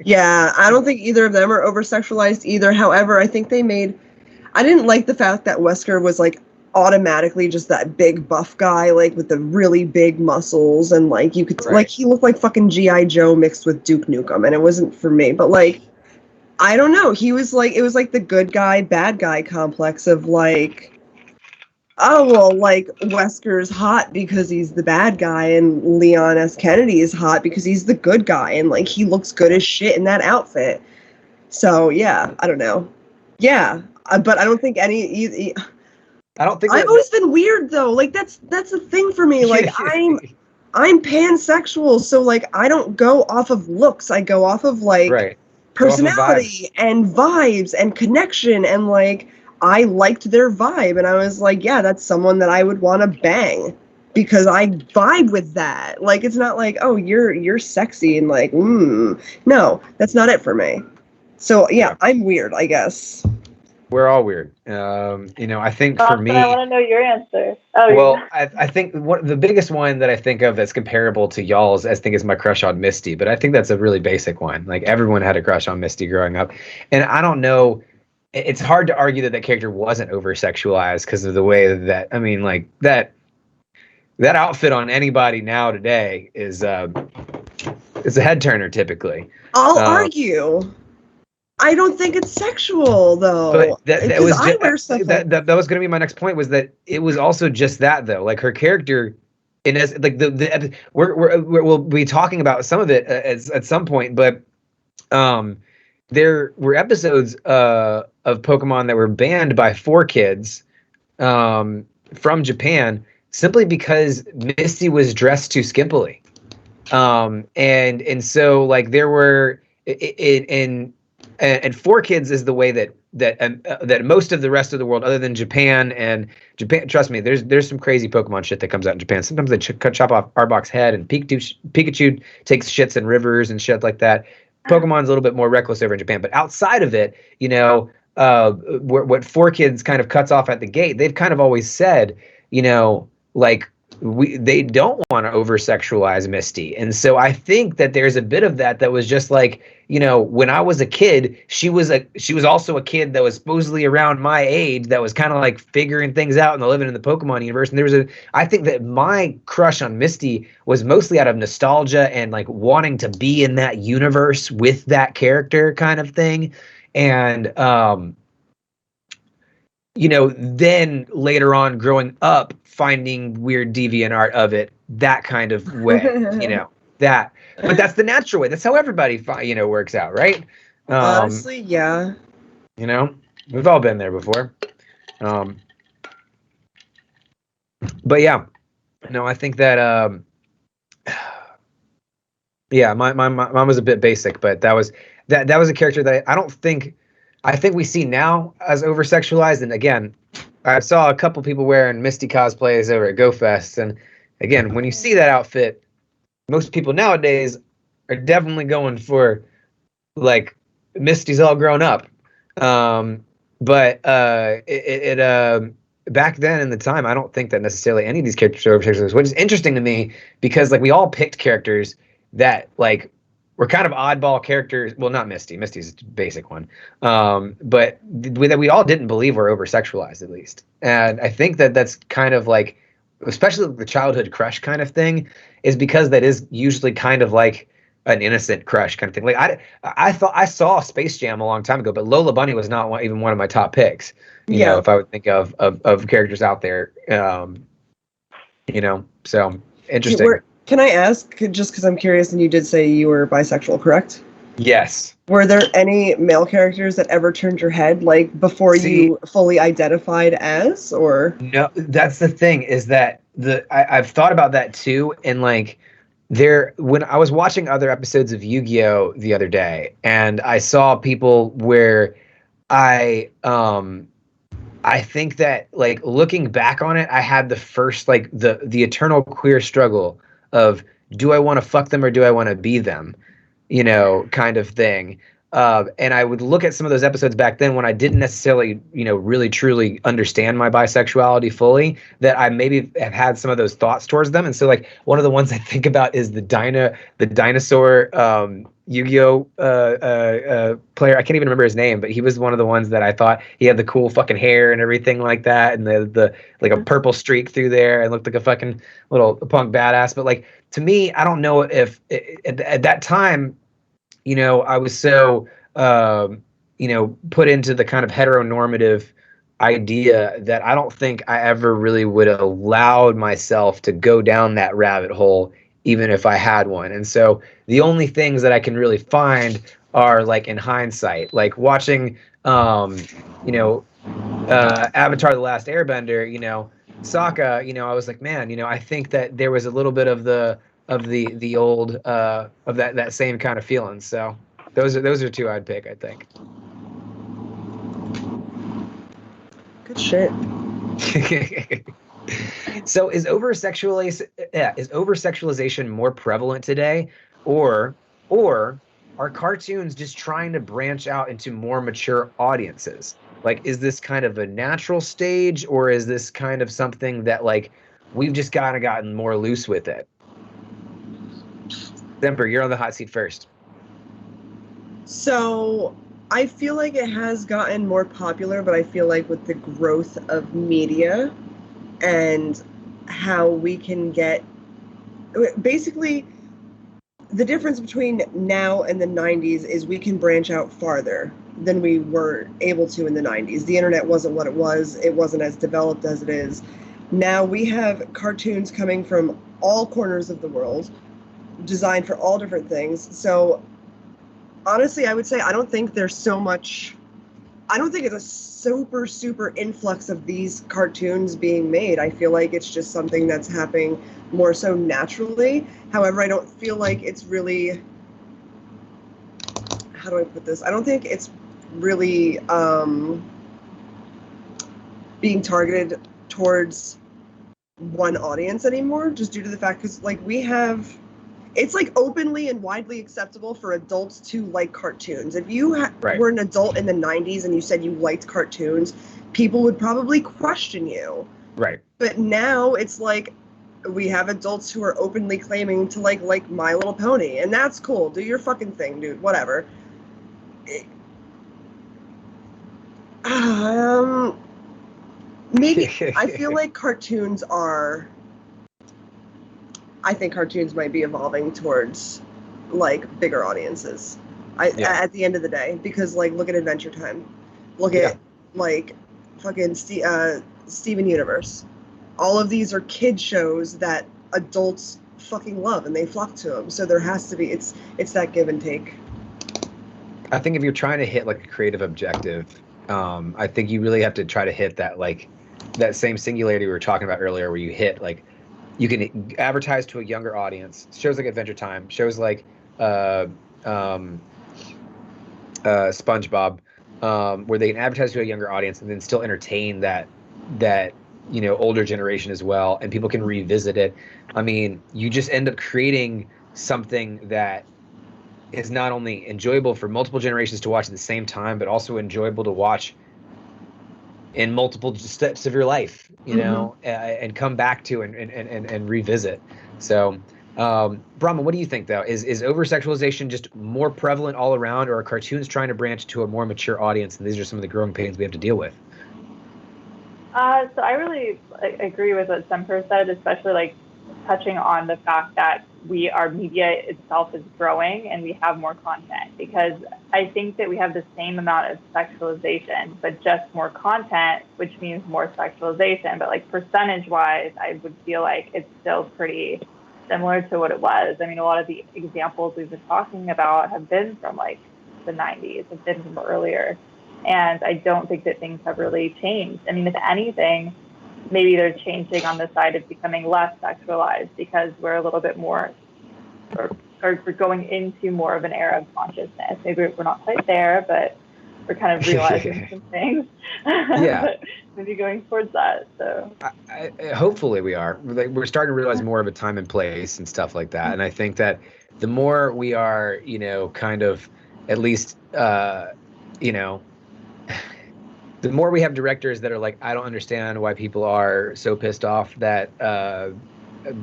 Yeah, I don't think either of them are over sexualized either. However, I think I didn't like the fact that Wesker was like automatically just that big buff guy, like with the really big muscles, and like you could like he looked like fucking G.I. Joe mixed with Duke Nukem, and it wasn't for me. But like I don't know, he was like, it was like the good guy, bad guy complex of like, oh, well, like, Wesker's hot because he's the bad guy, and Leon S. Kennedy is hot because he's the good guy, and, like, he looks good as shit in that outfit. So, yeah, I don't know. Yeah, but I don't think I don't think I've always been weird, though. Like, that's a thing for me. Like, I'm pansexual, so, like, I don't go off of looks. I go off of, like, personality and vibes and connection, and like I liked their vibe, and I was like, yeah, that's someone that I would want to bang because I vibe with that. Like, it's not like, oh, you're sexy and like, no, that's not it for me. So yeah, I'm weird, I guess. We're all weird. I think for me, I want to know your answer. Oh, well, I think the biggest one that I think of that's comparable to y'all's, I think, is my crush on Misty. But I think that's a really basic one. Like, everyone had a crush on Misty growing up, and I don't know. It's hard to argue that character wasn't over sexualized because of the way that, I mean, like that outfit on anybody now today is a head turner typically. I'll argue I don't think it's sexual though. But that was I wear stuff like that was going to be my next point, was that it was also just that though. Like her character, in as like we'll be talking about some of it at some point, but there were episodes of Pokemon that were banned by 4Kids from Japan simply because Misty was dressed too skimpily. And so like there were and 4Kids is the way that most of the rest of the world, other than Japan, trust me, there's some crazy Pokemon shit that comes out in Japan. Sometimes they chop off Arbok's head, and Pikachu takes shits in rivers and shit like that. Pokemon's a little bit more reckless over in Japan, but outside of it, you know, what 4Kids kind of cuts off at the gate, they've kind of always said, you know, like they don't want to over sexualize Misty. And so I think that there's a bit of that was just like, you know, when I was a kid, she was also a kid that was supposedly around my age, that was kind of like figuring things out and living in the Pokemon universe. And I think that my crush on Misty was mostly out of nostalgia and like wanting to be in that universe with that character kind of thing. And you know, then later on growing up, finding weird deviant art of it, that kind of way, you know, but that's the natural way. That's how everybody, you know, works out, right? honestly, yeah. You know, we've all been there before. But yeah, no, I think that, yeah, my mom was a bit basic, but that was a character that I think we see now as over-sexualized. And again, I saw a couple people wearing Misty cosplays over at GoFest. And again, when you see that outfit, most people nowadays are definitely going for, like, Misty's all grown up. But back then in the time, I don't think that necessarily any of these characters are over-sexualized, which is interesting to me because, like, we all picked characters that, like, were kind of oddball characters. Well, not Misty. Misty's a basic one. But that we all didn't believe were over-sexualized, at least. And I think that that's kind of like, especially the childhood crush kind of thing, is because that is usually kind of like an innocent crush kind of thing. Like I thought I saw Space Jam a long time ago, but Lola Bunny was not even one of my top picks. You know, if I would think of characters out there, you know, so interesting. Can I ask, just because I'm curious, and you did say you were bisexual, correct? Yes. Were there any male characters that ever turned your head, like before you fully identified as, or? No, that's the thing, is that I've thought about that too, and like when I was watching other episodes of Yu-Gi-Oh! The other day, and I saw people where I think that, like, looking back on it, I had the first, like, the eternal queer struggle of, do I want to fuck them or do I want to be them, you know, kind of thing. And I would look at some of those episodes back then when I didn't necessarily, you know, really truly understand my bisexuality fully, that I maybe have had some of those thoughts towards them. And so, like, one of the ones I think about is the dinosaur Yu-Gi-Oh player. I can't even remember his name, but he was one of the ones that I thought he had the cool fucking hair and everything like that, and the like a purple streak through there, and looked like a fucking little punk badass. But like, to me, I don't know if at that time, you know, I was so you know, put into the kind of heteronormative idea that I don't think I ever really would have allowed myself to go down that rabbit hole, even if I had one. And so the only things that I can really find are, like, in hindsight, like watching, you know, Avatar: The Last Airbender, you know, Sokka, you know, I was like, man, you know, I think that there was a little bit of the old, of that same kind of feeling. So those are two I'd pick, I think. Good shit. So is over-sexualization more prevalent today, or are cartoons just trying to branch out into more mature audiences? Like, is this kind of a natural stage, or is this kind of something that, like, we've just kind of gotten more loose with it? Semper, you're on the hot seat first. So I feel like it has gotten more popular, but I feel like with the growth of media and how we can get, basically, the difference between now and the 90s is we can branch out farther. than we were able to in the 90s. The internet wasn't what it was. It wasn't as developed as it is. Now we have cartoons coming from all corners of the world, designed for all different things. So honestly, I would say I don't think there's so much. I don't think it's a super influx of these cartoons being made. I feel like it's just something that's happening more so naturally. However, I don't feel like it's really, how do I put this? I don't think it's really being targeted towards one audience anymore, just due to the fact, because like we have, it's like openly and widely acceptable for adults to like cartoons. If you were an adult in the 90s and you said you liked cartoons, people would probably question you. Right. But now it's like we have adults who are openly claiming to like My Little Pony, and that's cool. Do your fucking thing, dude. Whatever. Maybe I feel like cartoons are. I think cartoons might be evolving towards like bigger audiences. At the end of the day, because like look at Adventure Time, look at like fucking Steven Universe. All of these are kid shows that adults fucking love and they flock to them. So there has to be it's that give and take. I think if you're trying to hit like a creative objective, I think you really have to try to hit that like that same singularity we were talking about earlier, where you hit like. You can advertise to a younger audience. Shows like Adventure Time, shows like SpongeBob, where they can advertise to a younger audience and then still entertain that older generation as well, and people can revisit it. I mean, you just end up creating something that is not only enjoyable for multiple generations to watch at the same time, but also enjoyable to watch in multiple steps of your life, you know, and come back to and revisit. So, Brahma, what do you think though? Is over-sexualization just more prevalent all around, or are cartoons trying to branch to a more mature audience, and these are some of the growing pains we have to deal with? So I really agree with what Semper said, especially like touching on the fact that our media itself is growing and we have more content, because I think that we have the same amount of sexualization, but just more content, which means more sexualization. But like percentage wise, I would feel like it's still pretty similar to what it was. I mean, a lot of the examples we've been talking about have been from like the 90s, have been from earlier. And I don't think that things have really changed. I mean, if anything, maybe they're changing on the side of becoming less sexualized, because we're a little bit more, or we're going into more of an era of consciousness. Maybe we're not quite there, but we're kind of realizing some things. Yeah. Maybe going towards that. So hopefully we are. We're starting to realize more of a time and place and stuff like that. And I think that the more we are, kind of at least, the more we have directors that are like, I don't understand why people are so pissed off that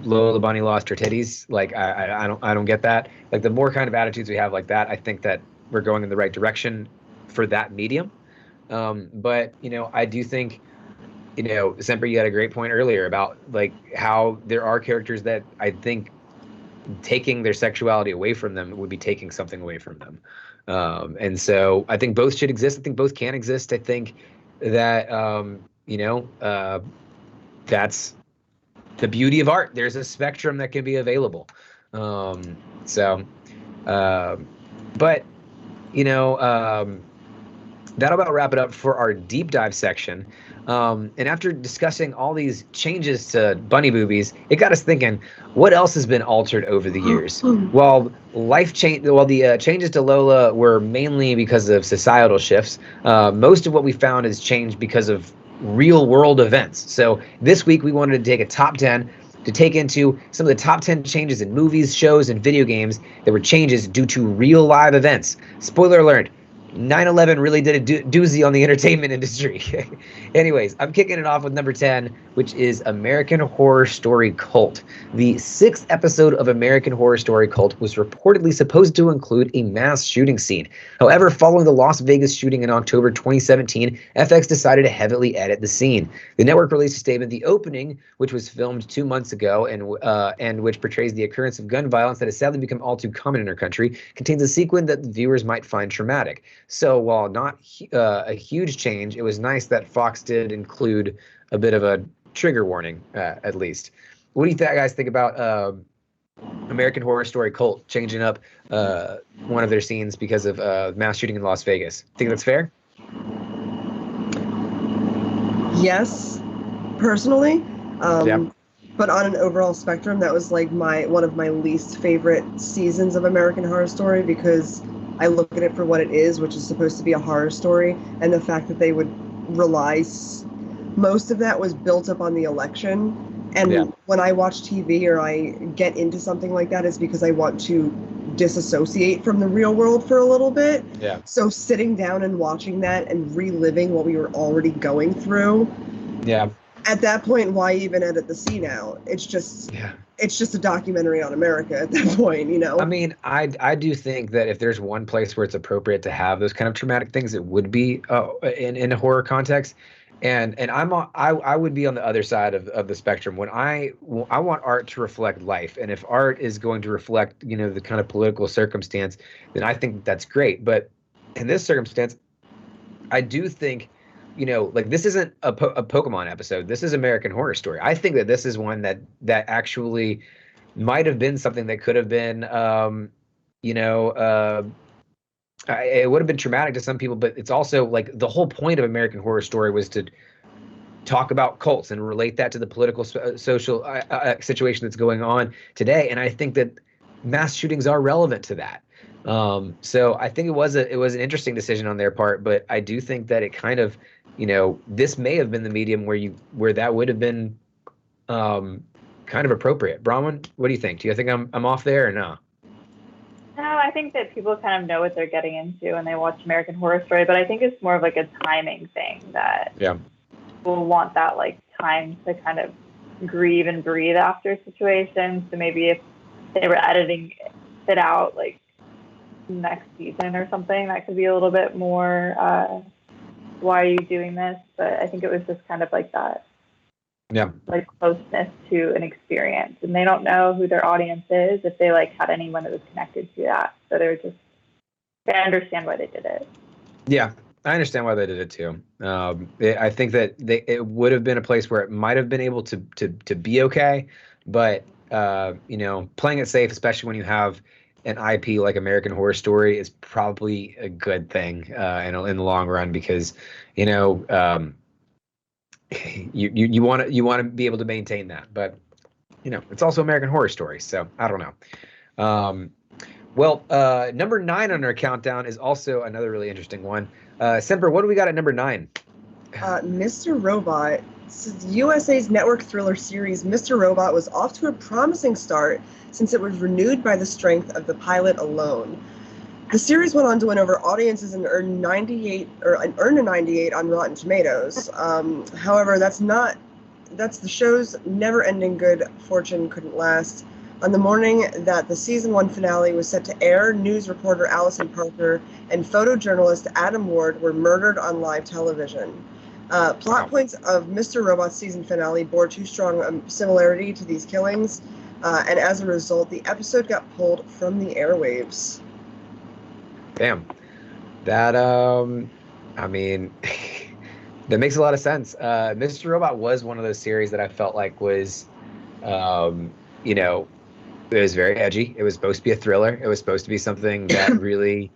Lola Bunny lost her titties. Like, I don't get that. Like, the more kind of attitudes we have like that, I think that we're going in the right direction for that medium. But I do think, Semper, you had a great point earlier about like how there are characters that I think taking their sexuality away from them would be taking something away from them. And so I think both should exist. I think both can exist. I think that, that's the beauty of art. There's a spectrum that can be available. But, that'll about wrap it up for our deep dive section. And after discussing all these changes to bunny boobies, it got us thinking, what else has been altered over the years? While the changes to Lola were mainly because of societal shifts, most of what we found has changed because of real world events. So this week we wanted to take a top 10 to take into some of the top 10 changes in movies, shows, and video games that were changes due to real live events. Spoiler alert, 9/11 really did a doozy on the entertainment industry. Anyways, I'm kicking it off with number 10, which is American Horror Story Cult. The 6th episode of American Horror Story Cult was reportedly supposed to include a mass shooting scene. However, following the Las Vegas shooting in October 2017, FX decided to heavily edit the scene. The network released a statement. The opening, which was filmed 2 months ago and which portrays the occurrence of gun violence that has sadly become all too common in our country, contains a sequence that the viewers might find traumatic. So while not a huge change, it was nice that Fox did include a bit of a trigger warning, at least. What do you guys think about American Horror Story Cult changing up one of their scenes because of mass shooting in Las Vegas? Think that's fair? Yes, personally. Yeah. But on an overall spectrum, that was like one of my least favorite seasons of American Horror Story, because I look at it for what it is, which is supposed to be a horror story, and the fact that they would most of that was built up on the election. And when I watch TV or I get into something like that, it's because I want to disassociate from the real world for a little bit. Yeah. So sitting down and watching that and reliving what we were already going through. Yeah. At that point, why even edit the scene out? It's just a documentary on America at that point, you know? I mean, I do think that if there's one place where it's appropriate to have those kind of traumatic things, it would be in a horror context. And I would be on the other side of the spectrum. When I want art to reflect life, and if art is going to reflect, you know, the kind of political circumstance, then I think that's great. But in this circumstance, I do think, you know, like, this isn't a Pokemon episode. This is American Horror Story. I think that this is one that actually might have been something that could have been, it would have been traumatic to some people, but it's also like the whole point of American Horror Story was to talk about cults and relate that to the political social situation that's going on today. And I think that mass shootings are relevant to that. So I think it was an interesting decision on their part, but I do think that it kind of, you know, this may have been the medium where that would have been kind of appropriate. Bronwyn, what do you think? Do you think I'm off there or no? No, I think that people kind of know what they're getting into when they watch American Horror Story, but I think it's more of like a timing thing that people want that like time to kind of grieve and breathe after situations. So maybe if they were editing it out like next season or something, that could be a little bit more why are you doing this? But I think it was just kind of like that. Yeah. Like closeness to an experience. And they don't know who their audience is if they like had anyone that was connected to that. So they understand why they did it. Yeah, I understand why they did it too. I think that it would have been a place where it might have been able to be okay, but you know, playing it safe, especially when you have an IP like American Horror Story, is probably a good thing in the long run, because you know you want to be able to maintain that, but you know, it's also American Horror Story, so I don't know. Well, number 9 on our countdown is also another really interesting one. Semper, what do we got at number 9? Mr. Robot. USA's network thriller series Mr. Robot was off to a promising start since it was renewed by the strength of the pilot alone. The series went on to win over audiences and earn a 98 on Rotten Tomatoes. However, that's the show's never-ending good fortune couldn't last. On the morning that the season 1 finale was set to air, news reporter Allison Parker and photojournalist Adam Ward were murdered on live television. Plot points of Mr. Robot's season finale bore too strong a similarity to these killings, and as a result, the episode got pulled from the airwaves. Damn. That, I mean, that makes a lot of sense. Mr. Robot was one of those series that I felt like was, you know, it was very edgy. It was supposed to be a thriller. It was supposed to be something that really,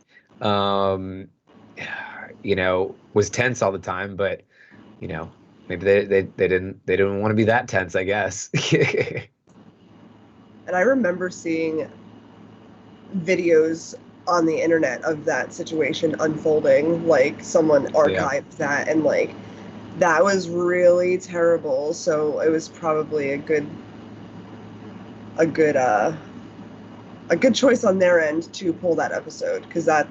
you know, was tense all the time, but, you know, maybe they didn't want to be that tense, I guess. And I remember seeing videos on the internet of that situation unfolding, like someone archived that, and like that was really terrible. So it was probably a good choice on their end to pull that episode, because that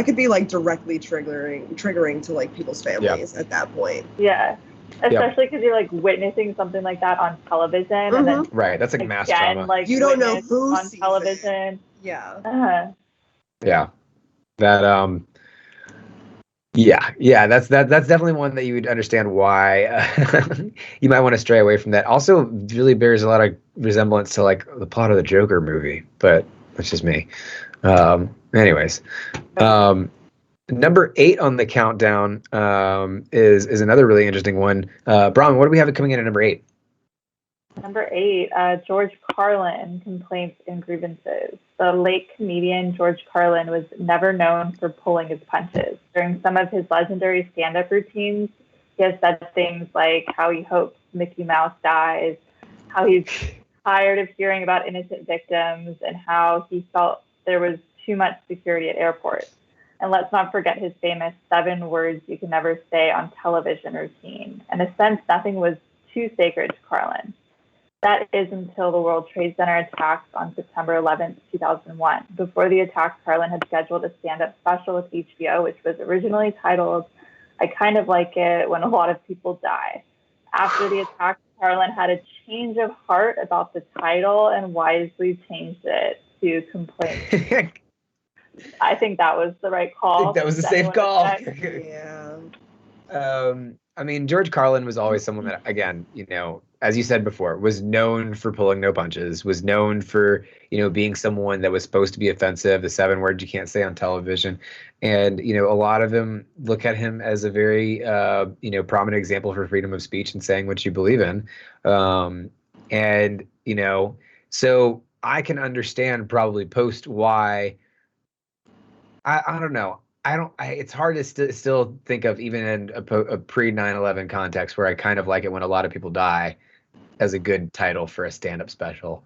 could be like directly triggering to like people's families at that point. Yeah. Especially because you're like witnessing something like that on television, and then that's like mass trauma. Like you don't know who on television. Yeah. Yeah. That that's definitely one that you would understand why you might want to stray away from that. Also, really bears a lot of resemblance to like the plot of the Joker movie, but that's just me. Anyways, Number 8 on the countdown is another really interesting one. Bron, what do we have coming in at number 8? Number 8, George Carlin, complaints and grievances. The late comedian George Carlin was never known for pulling his punches. During some of his legendary stand-up routines, he has said things like how he hopes Mickey Mouse dies, how he's tired of hearing about innocent victims, and how he felt there was too much security at airports. And let's not forget his famous 7 words you can never say on television routine. In a sense, nothing was too sacred to Carlin. That is until the World Trade Center attacks on September 11th, 2001. Before the attack, Carlin had scheduled a stand-up special with HBO, which was originally titled, I Kind of Like It When a Lot of People Die. After the attack, Carlin had a change of heart about the title and wisely changed it to Complaints. I think that was the right call. I think that was a safe call. Yeah. I mean, George Carlin was always someone that, again, as you said before, was known for pulling no punches, was known for, being someone that was supposed to be offensive, the 7 words you can't say on television. And, a lot of them look at him as a very, prominent example for freedom of speech and saying what you believe in. So I can understand probably post why. I don't know. It's hard to still think of, even in a pre 9/11 context, where I kind of like it when a lot of people die, as a good title for a stand-up special.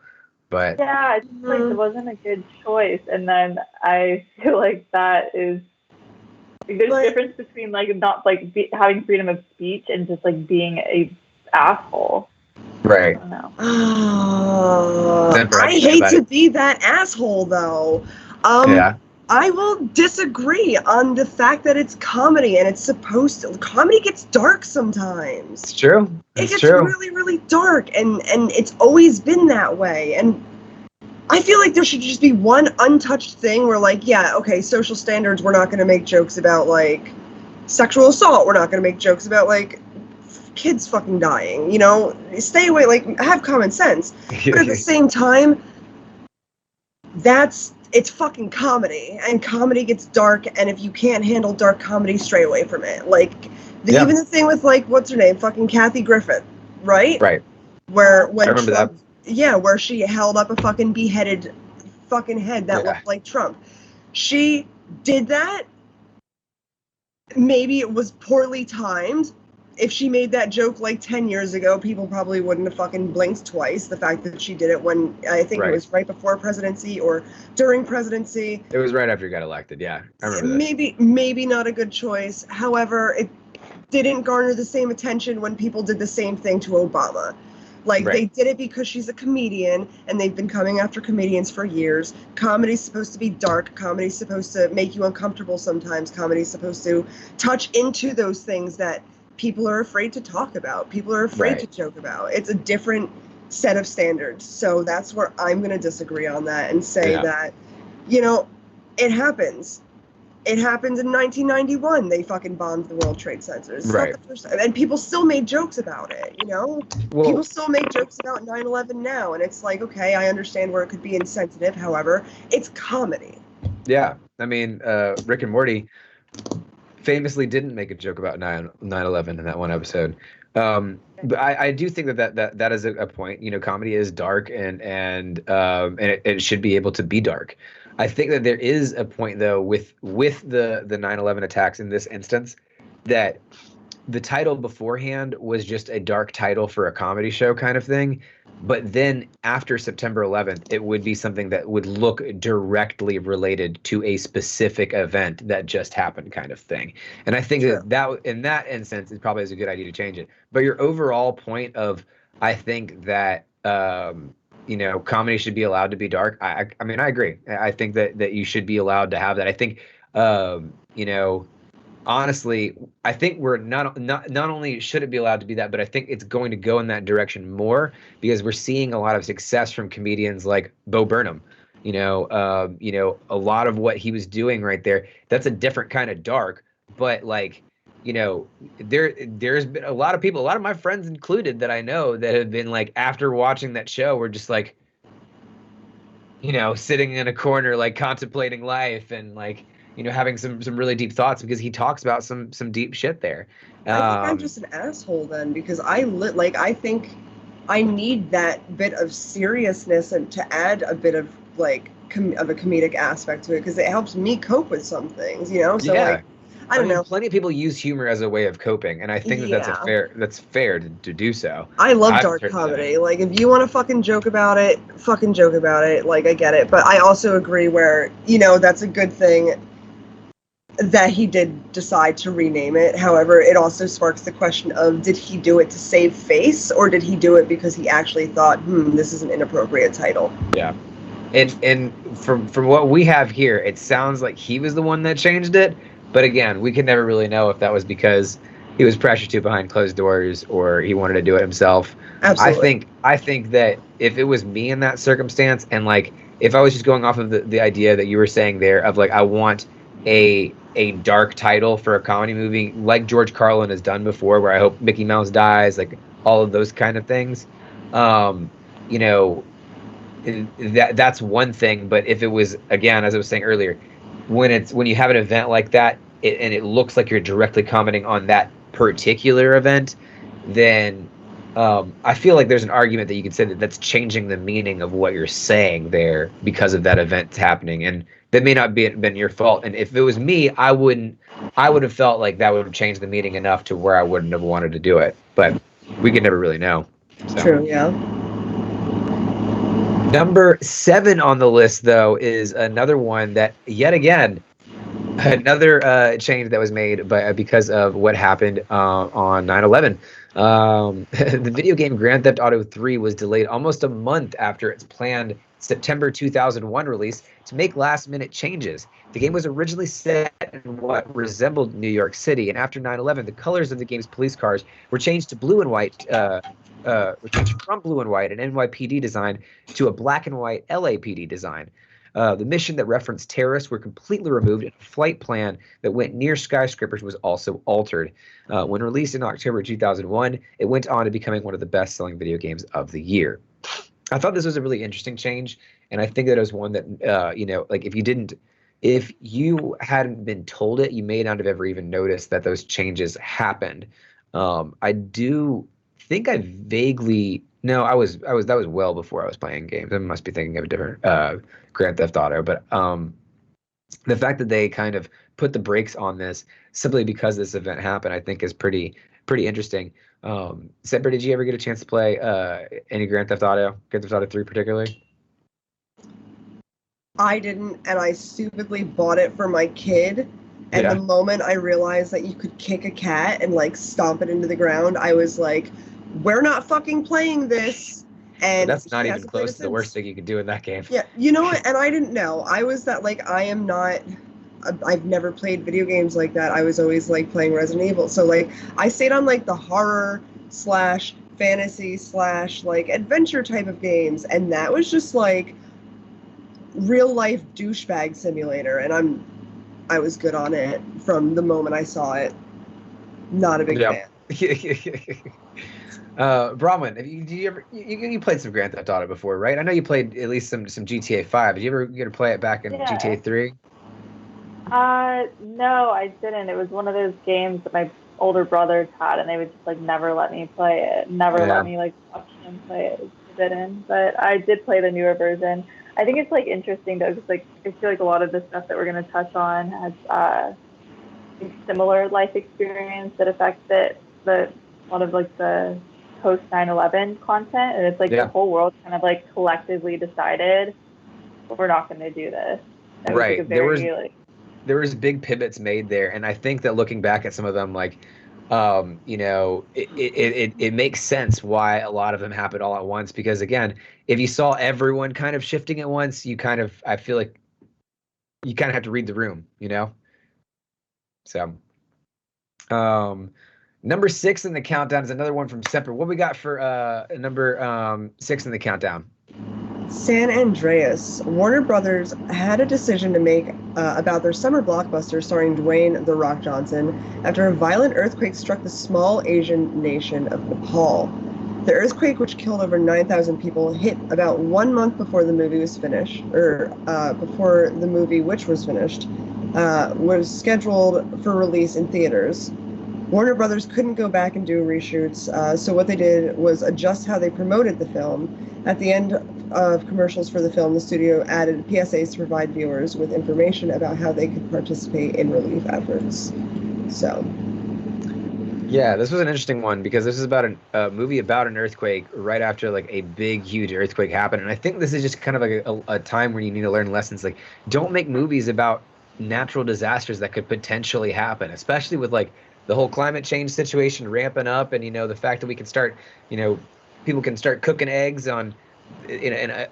But yeah, it's like it wasn't a good choice. And then I feel like that is there's a difference between not having freedom of speech and just being a asshole. Right. I don't know. I hate to be that asshole though. Yeah. I will disagree on the fact that it's comedy and it's supposed to. Comedy gets dark sometimes. It's true. It gets really, really dark, and it's always been that way. And I feel like there should just be one untouched thing where, social standards. We're not going to make jokes about sexual assault. We're not going to make jokes about kids fucking dying. Stay away. Have common sense. But at the same time, it's fucking comedy, and comedy gets dark, and if you can't handle dark comedy, stray away from it. Even the thing with what's her name, fucking Kathy Griffith, right? Right. Where when I remember Trump, that. Yeah, where she held up a fucking beheaded fucking head that looked like Trump. She did that. Maybe it was poorly timed. If she made that joke 10 years ago, people probably wouldn't have fucking blinked twice. The fact that she did it when, I think it was right before presidency or during presidency. It was right after you got elected, yeah. I remember that. Maybe not a good choice. However, it didn't garner the same attention when people did the same thing to Obama. They did it because she's a comedian, and they've been coming after comedians for years. Comedy's supposed to be dark. Comedy's supposed to make you uncomfortable sometimes. Comedy's supposed to touch into those things that people are afraid to talk about. People are afraid to joke about. It's a different set of standards. So that's where I'm going to disagree on that and say that, it happens. It happened in 1991. They fucking bombed the World Trade Center. Right. And people still made jokes about it, Well, people still make jokes about 9/11 now. And it's okay, I understand where it could be insensitive. However, it's comedy. Yeah. I mean, Rick and Morty famously didn't make a joke about 9/11 in that one episode. But I do think that is a point. Comedy is dark, and it should be able to be dark. I think that there is a point though with the 9/11 attacks in this instance, that the title beforehand was just a dark title for a comedy show kind of thing. But then after September 11th, it would be something that would look directly related to a specific event that just happened kind of thing. And I think that in that instance, it probably is a good idea to change it. But your overall point of, I think that, comedy should be allowed to be dark. I mean, I agree. I think that you should be allowed to have that. I think, honestly, I think we're not only should it be allowed to be that, but I think it's going to go in that direction more, because we're seeing a lot of success from comedians like Bo Burnham. A lot of what he was doing right there, that's a different kind of dark, but there's been a lot of people, a lot of my friends included, that I know that have been after watching that show, we're just sitting in a corner contemplating life and having some really deep thoughts, because he talks about some deep shit there. I think I'm just an asshole then, because I think I need that bit of seriousness and to add a bit of like of a comedic aspect to it, because it helps me cope with some things, So Yeah. I don't know. Plenty of people use humor as a way of coping, and I think that's fair to do so. I love dark certainly done comedy. it. Like, if you want to fucking joke about it, fucking joke about it. Like, I get it. But I also agree where, that's a good thing that he did decide to rename it. However, it also sparks the question of, did he do it to save face, or did he do it because he actually thought, this is an inappropriate title? Yeah. And from what we have here, it sounds like he was the one that changed it. But again, we could never really know if that was because he was pressured to behind closed doors or he wanted to do it himself. Absolutely. I think that if it was me in that circumstance, and like if I was just going off of the idea that you were saying there of like I want a dark title for a comedy movie like George Carlin has done before, where I hope Mickey Mouse dies, like all of those kind of things. That's one thing. But if it was, again, as I was saying earlier, when you have an event like that, and it looks like you're directly commenting on that particular event, then I feel like there's an argument that you could say that that's changing the meaning of what you're saying there because of that event happening, and that may not been your fault. And if it was me, I would have felt like that would have changed the meaning enough to where I wouldn't have wanted to do it. But we could never really know. So. True, yeah. Number 7 on the list, though, is another one that, yet again, another change that was made because of what happened on 9/11. The video game Grand Theft Auto 3 was delayed almost a month after its planned September 2001 release to make last-minute changes. The game was originally set in what resembled New York City, and after 9/11, the colors of the game's police cars were changed to blue and white. From blue and white, an NYPD design, to a black and white LAPD design. The mission that referenced terrorists were completely removed, and a flight plan that went near skyscrapers was also altered. When released in October 2001, it went on to becoming one of the best-selling video games of the year. I thought this was a really interesting change, and I think that it was one that, like if you hadn't been told it, you may not have ever even noticed that those changes happened. I do think I vaguely that was well before I was playing games. I must be thinking of a different Grand Theft Auto, but the fact that they kind of put the brakes on this simply because this event happened, I think is pretty interesting. Semper, did you ever get a chance to play any Grand Theft Auto 3 particularly? I didn't, and I stupidly bought it for my kid. And the moment I realized that you could kick a cat and like stomp it into the ground, I was like, we're not fucking playing this. And that's not even close to the worst thing you could do in that game. Yeah, you know what? And I didn't know. I was that like, I've never played video games like that. I was always like playing Resident Evil. So like I stayed on like the horror / fantasy / like adventure type of games. And that was just like real life douchebag simulator. And I was good on it from the moment I saw it. Not a big fan. Bronwyn, you played some Grand Theft Auto before, right? I know you played at least some GTA 5. Did you ever get to play it back in GTA 3? No, I didn't. It was one of those games that my older brothers had, and they would just like never let me play it. Never let me like watch them play it. I didn't. But I did play the newer version. I think it's like interesting though, because like I feel like a lot of the stuff that we're gonna touch on has similar life experience that affects it. A lot of like the post 9/11 content, and it's like the whole world kind of like collectively decided we're not going to do this. Right. There was big pivots made there, and I think that looking back at some of them, like it makes sense why a lot of them happened all at once, because again, if you saw everyone kind of shifting at once, I feel like you kind of have to read the room, So number 6 in the countdown is another one from Semper. What we got for number 6 in the countdown? San Andreas. Warner Brothers had a decision to make about their summer blockbuster starring Dwayne "The Rock" Johnson after a violent earthquake struck the small Asian nation of Nepal. The earthquake, which killed over 9,000 people, hit about 1 month before the movie was finished, which was finished. was scheduled for release in theaters. Warner Brothers couldn't go back and do reshoots, so what they did was adjust how they promoted the film. At the end of commercials for the film, the studio added PSAs to provide viewers with information about how they could participate in relief efforts. So, yeah, this was an interesting one because this is about a movie about an earthquake right after like a big, huge earthquake happened, and I think this is just kind of like a time where you need to learn lessons. Like, don't make movies about natural disasters that could potentially happen, especially with like the whole climate change situation ramping up, and the fact that we can start, people can start cooking eggs in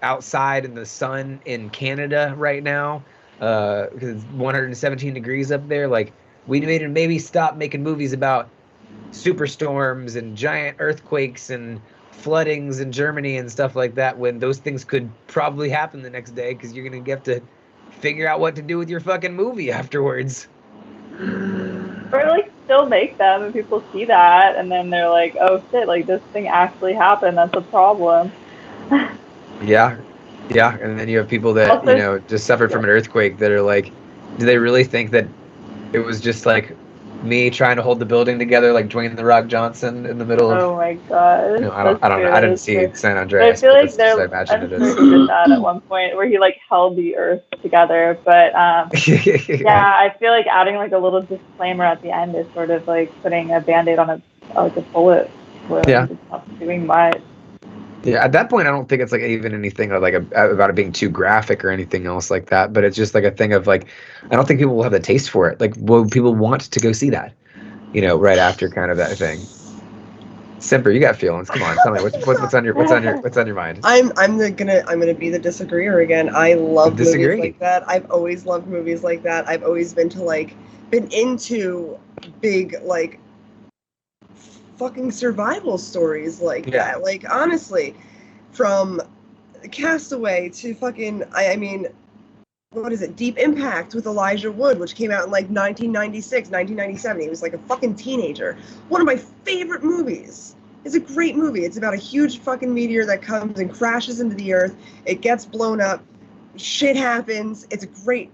outside in the sun in Canada right now, because it's 117 degrees up there. Like, we need to maybe stop making movies about superstorms and giant earthquakes and floodings in Germany and stuff like that, when those things could probably happen the next day, because you're gonna have to figure out what to do with your fucking movie afterwards. Or like still make them and people see that and then they're like, oh shit, like this thing actually happened, that's a problem. Yeah, and then you have people that Also, just suffered from an earthquake that are like, do they really think that it was just like me trying to hold the building together like Dwayne the Rock Johnson in the middle of, oh my god. I don't know, I didn't see San But I Andreas, feel but like that's just I imagine I'm it sure he did that at one point where he like held the earth together. But is. yeah, I feel like adding like a little disclaimer at the end is sort of like putting a band-aid on a bullet wound. Yeah. It's not doing much. Yeah, at that point, I don't think it's like even anything like about it being too graphic or anything else like that. But it's just like a thing of like, I don't think people will have the taste for it. Like, will people want to go see that? Right after kind of that thing. Semper, you got feelings. Come on, tell me what's on your mind. I'm gonna be the disagreeer again. I love Disagree. movies like that. I've always loved movies like that. I've always been into big like fucking survival stories like that. Like, honestly, from Castaway to fucking I mean, what is it? Deep Impact with Elijah Wood, which came out in like 1996, 1997. He was like a fucking teenager. One of my favorite movies. It's a great movie. It's about a huge fucking meteor that comes and crashes into the earth. It gets blown up. Shit happens. It's a great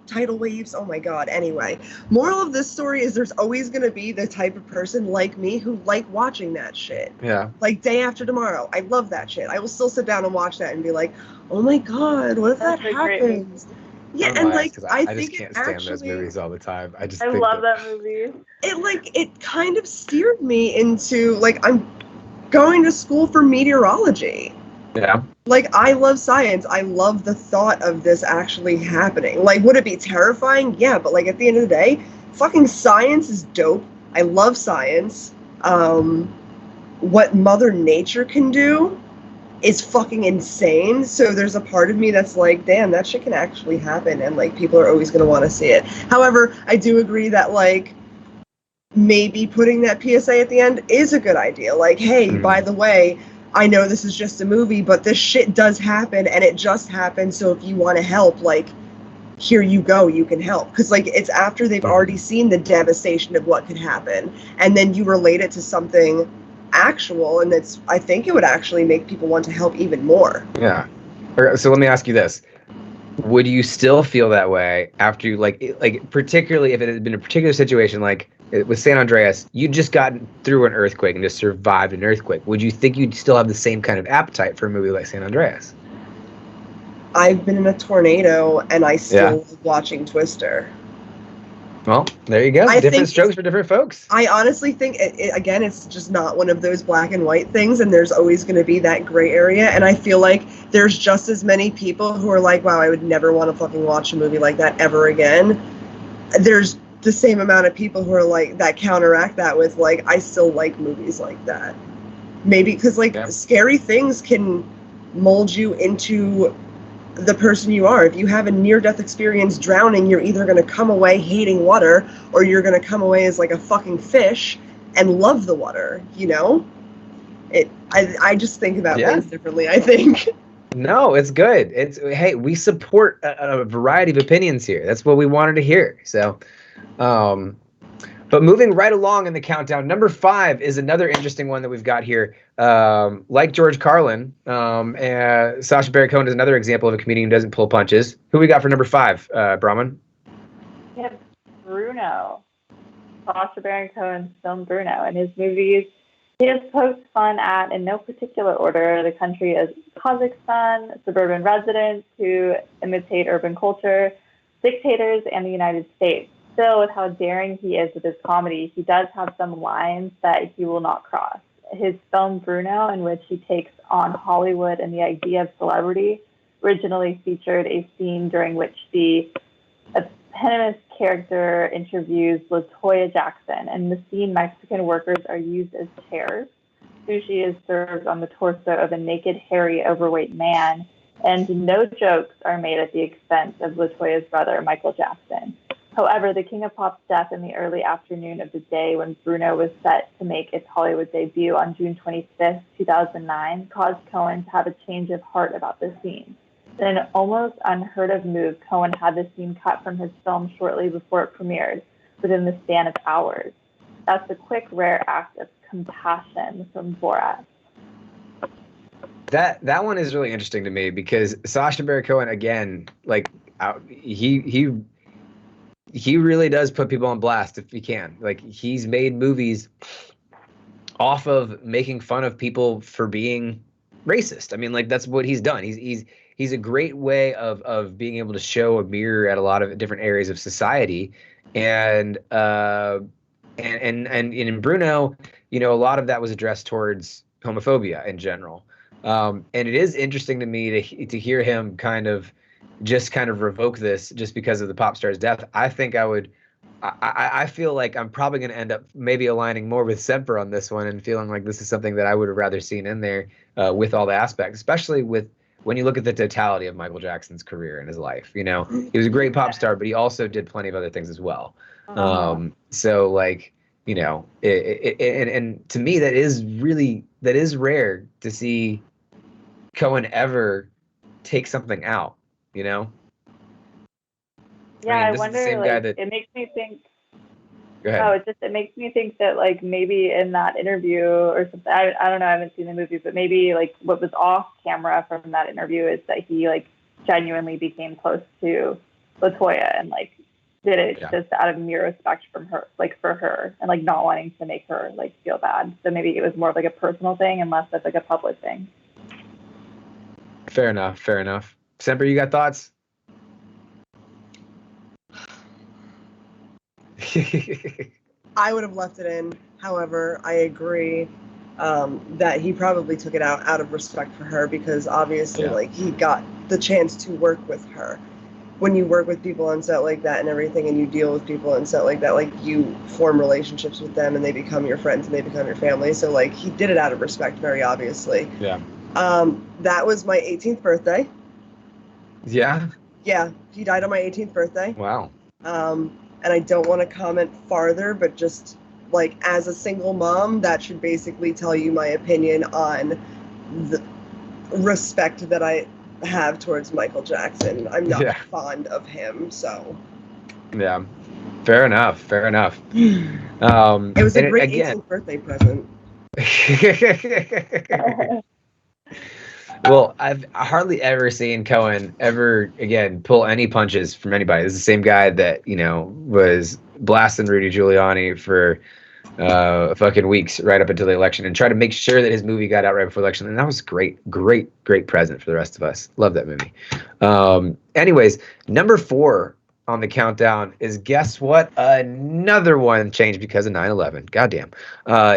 tidal waves. Oh my god. Anyway, moral of this story is there's always going to be the type of person like me who like watching that shit. Yeah. Like Day After Tomorrow. I love that shit. I will still sit down and watch that and be like, oh my god, what if that happens? Yeah, and like I just think can't it stand actually, those movies all the time. I love that movie. It kind of steered me into like I'm going to school for meteorology. Yeah. Like, I love science. I love the thought of this actually happening. Like, would it be terrifying? Yeah, but like at the end of the day, fucking science is dope. I love science. What Mother Nature can do is fucking insane. So there's a part of me that's like, damn, that shit can actually happen, and like people are always gonna want to see it. However, I do agree that like maybe putting that PSA at the end is a good idea. Like, hey, by the way, I know this is just a movie, but this shit does happen, and it just happened. So if you want to help, like, here you go, you can help. Because like it's after they've already seen the devastation of what could happen, and then you relate it to something actual, and I think it would actually make people want to help even more. Yeah. So let me ask you this: would you still feel that way after you like particularly if it had been a particular situation like with San Andreas, you just gotten through an earthquake and just survived an earthquake? Would you think you'd still have the same kind of appetite for a movie like San Andreas? I've been in a tornado, and I still love watching Twister. Well, there you go. Different strokes for different folks. I honestly think, again, it's just not one of those black and white things, and there's always going to be that gray area, and I feel like there's just as many people who are like, wow, I would never want to fucking watch a movie like that ever again. There's the same amount of people who are like, that counteract that with, like, I still like movies like that. Maybe because, like, scary things can mold you into the person you are. If you have a near-death experience drowning, you're either going to come away hating water, or you're going to come away as like a fucking fish and love the water, you know? I just think about things differently, I think. No, it's good. Hey, we support a variety of opinions here. That's what we wanted to hear. So, but moving right along in the countdown, number 5 is another interesting one that we've got here. Like George Carlin, Sacha Baron Cohen is another example of a comedian who doesn't pull punches. Who we got for number 5, Brahman? Okay, Bruno, Sacha Baron Cohen's film Bruno. In his movies, he has poked fun at, in no particular order, the country as Kazakhstan, suburban residents who imitate urban culture, dictators, and the United States. Still, with how daring he is with his comedy, he does have some lines that he will not cross. His film Bruno, in which he takes on Hollywood and the idea of celebrity, originally featured a scene during which the eponymous character interviews LaToya Jackson. In the scene, Mexican workers are used as chairs. Sushi is served on the torso of a naked, hairy, overweight man, and no jokes are made at the expense of LaToya's brother, Michael Jackson. However, the King of Pop's death in the early afternoon of the day when Bruno was set to make its Hollywood debut on June 25th, 2009, caused Cohen to have a change of heart about the scene. In an almost unheard of move, Cohen had the scene cut from his film shortly before it premiered, within the span of hours. That's a quick, rare act of compassion from Borat. That one is really interesting to me because Sacha Baron Cohen, again, like he really does put people on blast if he can. Like, he's made movies off of making fun of people for being racist. I mean, like, that's what he's done. He's a great way of being able to show a mirror at a lot of different areas of society. And in Bruno, you know, a lot of that was addressed towards homophobia in general. And it is interesting to me to hear him kind of revoke this just because of the pop star's death. I think I feel like I'm probably going to end up maybe aligning more with Semper on this one and feeling like this is something that I would have rather seen in there with all the aspects, especially when you look at the totality of Michael Jackson's career and his life. You know, he was a great pop star, but he also did plenty of other things as well. So, like, you know, and to me, that is rare to see Cohen ever take something out, you know? Yeah, I mean, I this is the wonder, same like, guy that... it makes me think, Go ahead. it makes me think that, like, maybe in that interview or something, I don't know, I haven't seen the movie, but maybe, like, what was off camera from that interview is that he, like, genuinely became close to LaToya and, like, did it just out of mere respect from her, like, for her, and, like, not wanting to make her, like, feel bad. So maybe it was more of, like, a personal thing and less of, like, a public thing. Fair enough. Semper, you got thoughts? I would have left it in. However, I agree that he probably took it out of respect for her because obviously, like, he got the chance to work with her. When you work with people on set like that and everything, and you deal with people on set like that, like, you form relationships with them and they become your friends and they become your family. So, like, he did it out of respect, very obviously. Yeah. That was my 18th birthday. Yeah? Yeah, he died on my 18th birthday. Wow. And I don't want to comment farther, but just, like, as a single mom, that should basically tell you my opinion on the respect that I have towards Michael Jackson. I'm not fond of him, so. Yeah. Fair enough. It was a great 18th birthday present. Well, I've hardly ever seen Cohen ever again pull any punches from anybody. This is the same guy that, you know, was blasting Rudy Giuliani for fucking weeks right up until the election and tried to make sure that his movie got out right before the election. And that was great present for the rest of us. Love that movie. Anyways, number 4 on the countdown is, guess what? Another one changed because of 9/11. Goddamn.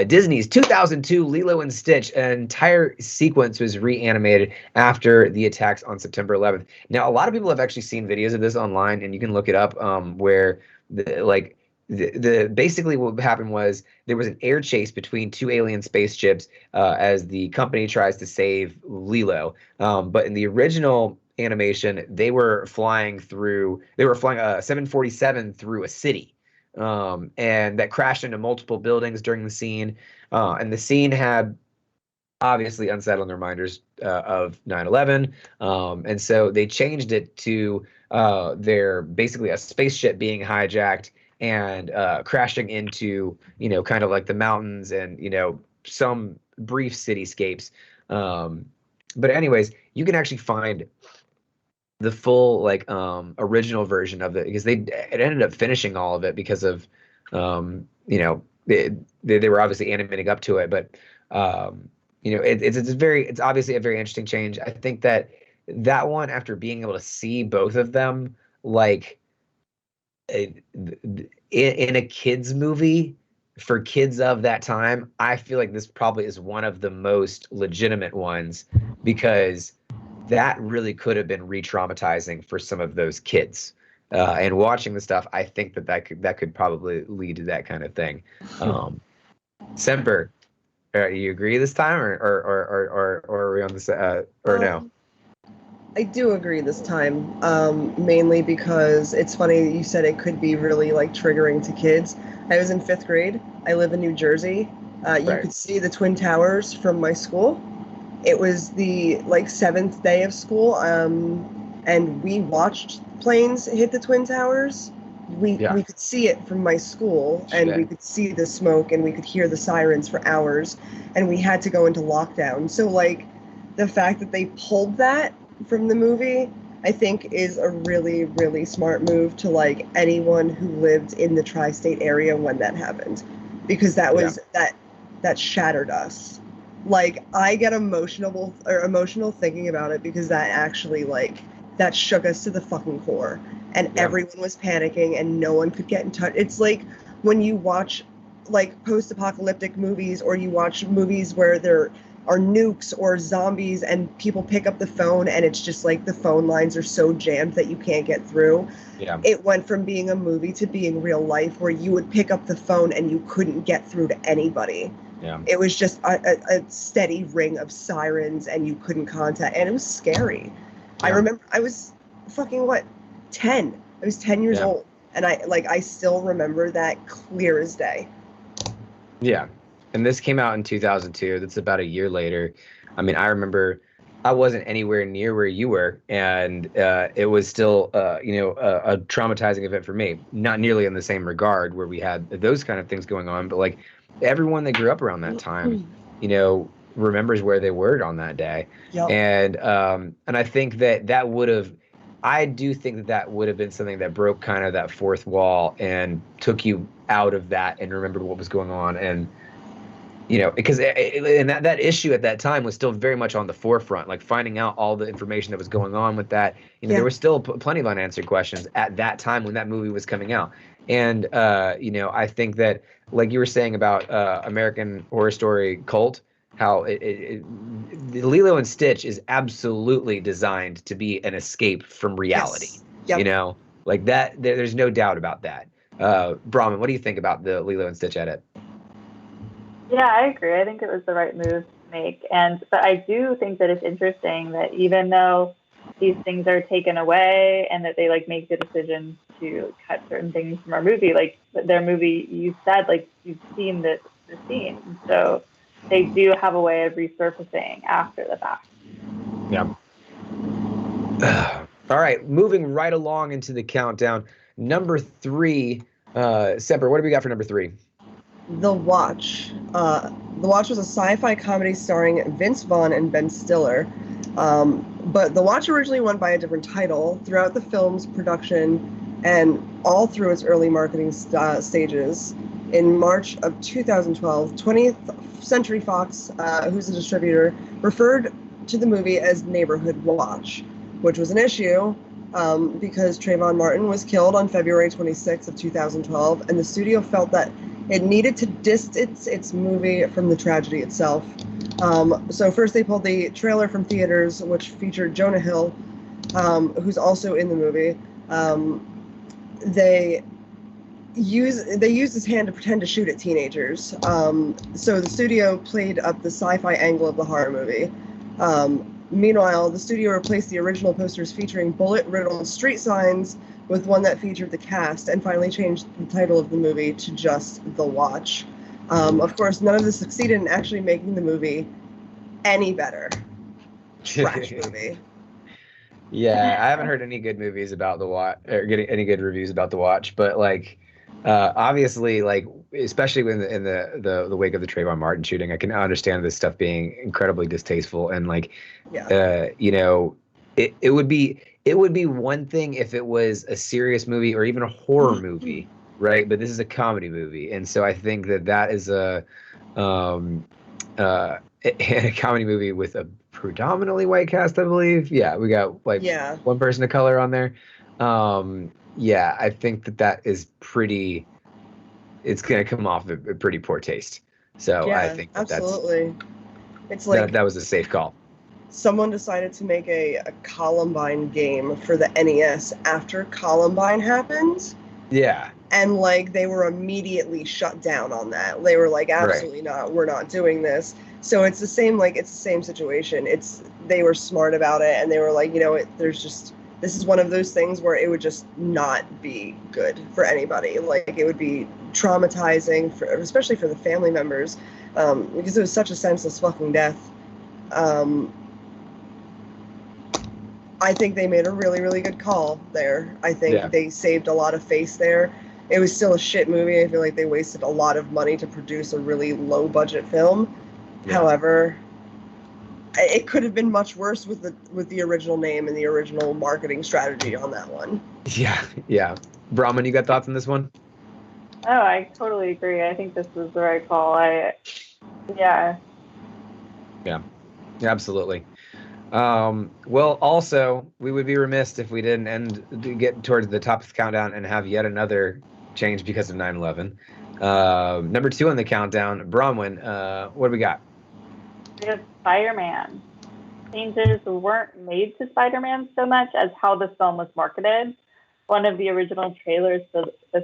Disney's 2002 Lilo and Stitch, an entire sequence was reanimated after the attacks on September 11th. Now, a lot of people have actually seen videos of this online, and you can look it up, where basically what happened was there was an air chase between 2 alien spaceships as the company tries to save Lilo. But in the original animation, they were flying a 747 through a city, and that crashed into multiple buildings during the scene, and the scene had obviously unsettling reminders of 9/11, and so they changed it to their basically a spaceship being hijacked and crashing into, you know, kind of like the mountains and, you know, some brief cityscapes. But anyways, you can actually find the full like original version of it, because it ended up finishing all of it because of you know, they were obviously animating up to it, but you know, it's obviously a very interesting change. I think that one, after being able to see both of them like in a kids movie for kids of that time, I feel like this probably is one of the most legitimate ones, because that really could have been re-traumatizing for some of those kids. And watching the stuff, I think that could probably lead to that kind of thing. Semper, you agree this time, or are we on this or no? I do agree this time, mainly because it's funny you said it could be really like triggering to kids. I was in 5th grade. I live in New Jersey. You Right. could see the Twin Towers from my school. It was the like 7th day of school, and we watched planes hit the Twin Towers. Yeah. We could see it from my school, and we Shit. could see the smoke, and we could hear the sirens for hours, and we had to go into lockdown. So like the fact that they pulled that from the movie, I think is a really, really smart move to like anyone who lived in the tri-state area when that happened, because that was that shattered us. Like I get emotional thinking about it, because that actually like that shook us to the fucking core, and everyone was panicking and no one could get in touch. It's like when you watch like post-apocalyptic movies, or you watch movies where there are nukes or zombies and people pick up the phone and it's just like the phone lines are so jammed that you can't get through. Yeah. It went from being a movie to being real life, where you would pick up the phone and you couldn't get through to anybody. Yeah. It was just a steady ring of sirens and you couldn't contact, and it was scary. I remember I was fucking 10. I was 10 years old, and I still remember that clear as day. Yeah. And this came out in 2002. That's about a year later. I mean, I remember I wasn't anywhere near where you were, and it was still, you know, a traumatizing event for me. Not nearly in the same regard, where we had those kind of things going on, but like everyone that grew up around that time, you know, remembers where they were on that day. Yep. And I think that would have. I do think that would have been something that broke kind of that fourth wall and took you out of that and remembered what was going on. And you know, because and that issue at that time was still very much on the forefront, like finding out all the information that was going on with that. You know, there were still plenty of unanswered questions at that time when that movie was coming out. And you know, I think that, like you were saying about American Horror Story Cult, how Lilo and Stitch is absolutely designed to be an escape from reality. Yes. Yep. You know, like that. There's no doubt about that. Brahman, what do you think about the Lilo and Stitch edit? Yeah, I agree. I think it was the right move to make. But I do think that it's interesting that even though these things are taken away and that they like make the decision to cut certain things from our movie, like their movie, you said like you've seen the scene. So they do have a way of resurfacing after the fact. Yeah. All right, moving right along into the countdown. Number 3, Semper, what do we got for number 3? The Watch. The Watch was a sci-fi comedy starring Vince Vaughn and Ben Stiller. But The Watch originally went by a different title throughout the film's production and all through its early marketing stages. In March of 2012, 20th Century Fox, who's a distributor, referred to the movie as Neighborhood Watch, which was an issue because Trayvon Martin was killed on February 26th of 2012, and the studio felt that it needed to distance its movie from the tragedy itself. So first they pulled the trailer from theaters, which featured Jonah Hill, who's also in the movie. They used his hand to pretend to shoot at teenagers. So the studio played up the sci-fi angle of the horror movie. Meanwhile, the studio replaced the original posters featuring bullet-riddled street signs with one that featured the cast, and finally changed the title of the movie to just The Watch. Of course, none of this succeeded in actually making the movie any better. Trash movie. Yeah, I haven't heard any good movies about The Watch, or getting any good reviews about The Watch, but like obviously, like especially when in the wake of the Trayvon Martin shooting, I can understand this stuff being incredibly distasteful, and like you know, it would be it would be one thing if it was a serious movie or even a horror movie, right? But this is a comedy movie, and so I think that is a a comedy movie with a predominantly white cast, I believe. Yeah, we got like one person of color on there. Yeah, I think that is pretty. It's gonna come off a pretty poor taste. So I think absolutely. It's like that was a safe call. Someone decided to make a Columbine game for the NES after Columbine happened. Yeah. And like they were immediately shut down on that. They were like, absolutely not, we're not doing this. So it's the same situation. They were smart about it, and they were like, this is one of those things where it would just not be good for anybody. Like it would be traumatizing, especially for the family members, because it was such a senseless fucking death. I think they made a really, really good call there. I think they saved a lot of face there. It was still a shit movie. I feel like they wasted a lot of money to produce a really low-budget film. Yeah. However, it could have been much worse with the original name and the original marketing strategy on that one. Yeah. Brahman, you got thoughts on this one? Oh, I totally agree. I think this was the right call. Yeah, absolutely. Well, also, we would be remiss if we didn't get towards the top of the countdown and have yet another change because of 9/11. Number 2 on the countdown, Bronwyn, what do we got? We have Spider-Man. Changes weren't made to Spider-Man so much as how the film was marketed. One of the original trailers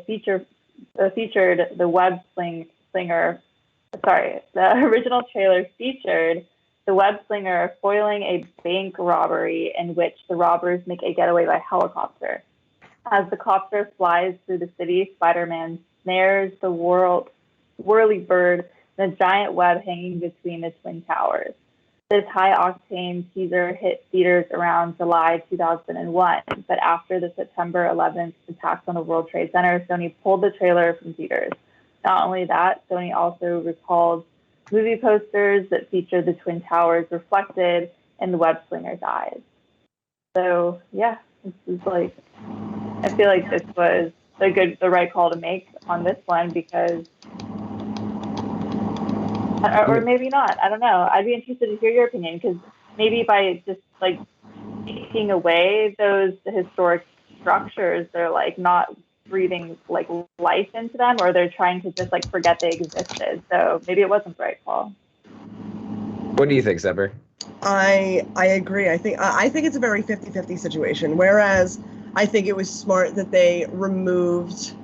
featured the web slinger. Sorry, the original trailer featured the web slinger foiling a bank robbery in which the robbers make a getaway by helicopter. As the copter flies through the city, Spider-Man snares the whirly bird in a giant web hanging between the Twin Towers. This high-octane teaser hit theaters around July 2001, but after the September 11th attacks on the World Trade Center, Sony pulled the trailer from theaters. Not only that, Sony also recalled movie posters that featured the Twin Towers reflected in the web slinger's eyes. So, yeah, this is like, I feel like this was the right call to make on this one because, or maybe not, I don't know. I'd be interested to hear your opinion because maybe by just like taking away those historic structures, they're like not breathing like life into them, or they're trying to just like forget they existed. So maybe it wasn't the right call. What do you think, Semper? I agree. I think it's a very 50-50 situation. Whereas I think it was smart that they removed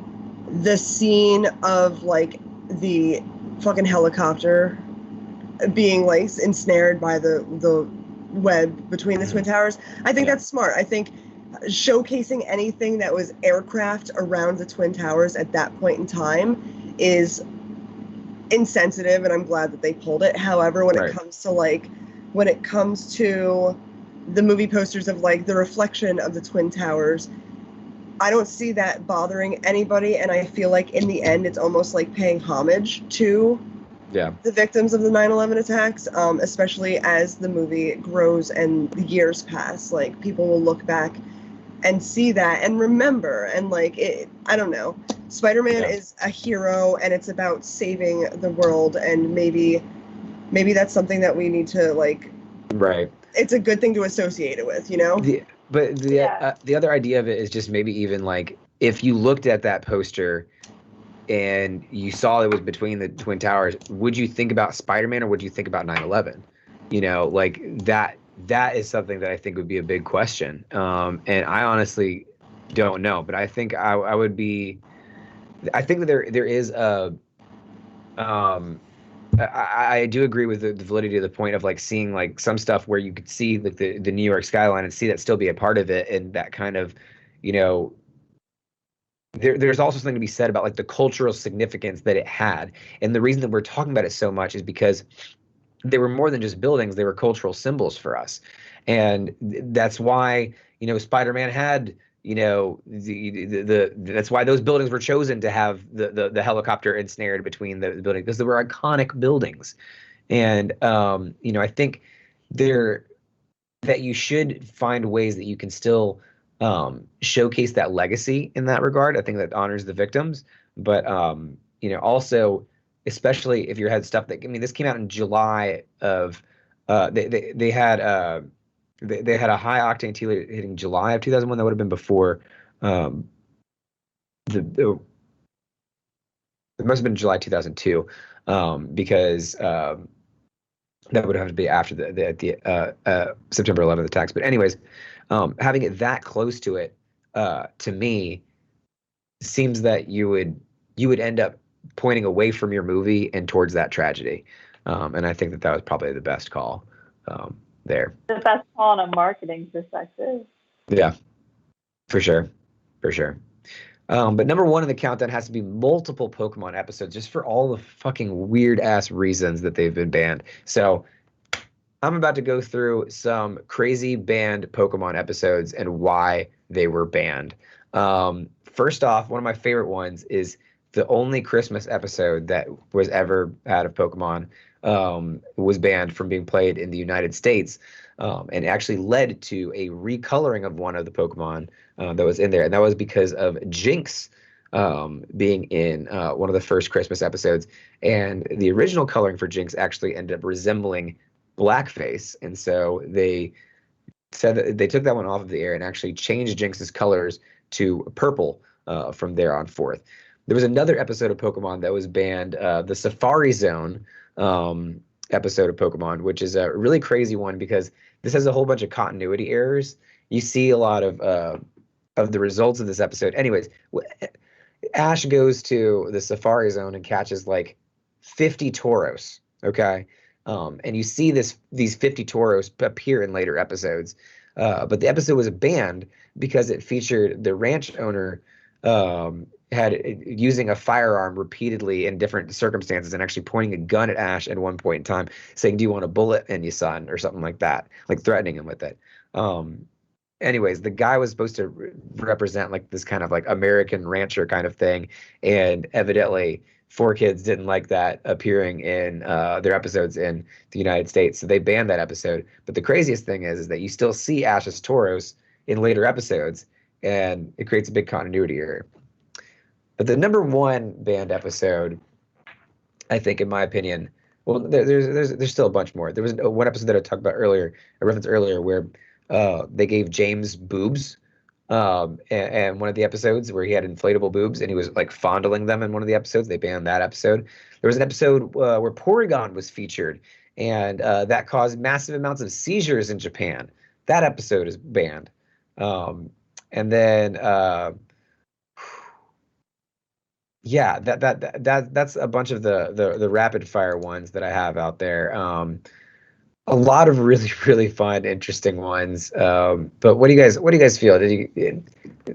the scene of like the fucking helicopter being like ensnared by the web between the Twin Towers. I think that's smart. I think showcasing anything that was aircraft around the Twin Towers at that point in time is insensitive, and I'm glad that they pulled it. However, when it comes to the movie posters of like the reflection of the Twin Towers, I don't see that bothering anybody, and I feel like in the end it's almost like paying homage to the victims of the 9/11 attacks, especially as the movie grows and the years pass. Like, people will look back and see that and remember, and like I don't know. Spider-Man is a hero, and it's about saving the world, and maybe that's something that we need to like. Right. It's a good thing to associate it with, the other idea of it is just maybe even like if you looked at that poster and you saw it was between the Twin Towers, would you think about Spider-Man or would you think about 9/11? Like that is something that I think would be a big question. And I honestly don't know, but I think I would be. I think that there is a. I do agree with the validity of the point of like seeing like some stuff where you could see like the New York skyline and see that still be a part of it, and that kind of, there's also something to be said about like the cultural significance that it had. And the reason that we're talking about it so much is because they were more than just buildings, they were cultural symbols for us. And that's why, Spider-Man had, that's why those buildings were chosen to have the helicopter ensnared between the buildings, because they were iconic buildings. And I think that you should find ways that you can still showcase that legacy in that regard. I think that honors the victims, but also, especially if you had stuff that, I mean, this came out in July of they had they had a high octane teaser hitting July of 2001. That would have been before the it must have been July 2002, because that would have to be after the September 11th attacks. But anyways, having it that close to it, to me, seems that you would end up pointing away from your movie and towards that tragedy. And I think that was probably the best call there. The best call on a marketing perspective. Yeah, for sure. But number one in the countdown has to be multiple Pokemon episodes, just for all the fucking weird ass reasons that they've been banned. So I'm about to go through some crazy banned Pokemon episodes and why they were banned. First off, one of my favorite ones is the only Christmas episode that was ever had of Pokemon was banned from being played in the United States, and actually led to a recoloring of one of the Pokemon that was in there. And that was because of Jinx being in one of the first Christmas episodes. And the original coloring for Jinx actually ended up resembling blackface. And so they said that they took that one off of the air and actually changed Jinx's colors to purple from there on forth. There was another episode of Pokemon that was banned, the Safari Zone episode of Pokemon, which is a really crazy one because this has a whole bunch of continuity errors. You see a lot of the results of this episode. Anyways, Ash goes to the Safari Zone and catches like 50 Tauros, okay? And you see these 50 Tauros appear in later episodes. But the episode was banned because it featured the ranch owner using a firearm repeatedly in different circumstances and actually pointing a gun at Ash at one point in time, saying, "Do you want a bullet in you, son?" or something like that, like threatening him with it. Anyways, the guy was supposed to represent like this kind of like American rancher kind of thing, and evidently 4Kids didn't like that appearing in their episodes in the United States, so they banned that episode. But the craziest thing is that you still see Ash's Tauros in later episodes, and it creates a big continuity error. But the number one banned episode, I think, in my opinion, well, there's still a bunch more. There was one episode that I talked about earlier, I referenced earlier, where they gave James boobs, and one of the episodes where he had inflatable boobs and he was like fondling them in one of the episodes. They banned that episode. There was an episode where Porygon was featured, and that caused massive amounts of seizures in Japan. That episode is banned. And then yeah, that's a bunch of the rapid fire ones that I have out there. A lot of really, really fun, interesting ones. But what do you guys feel?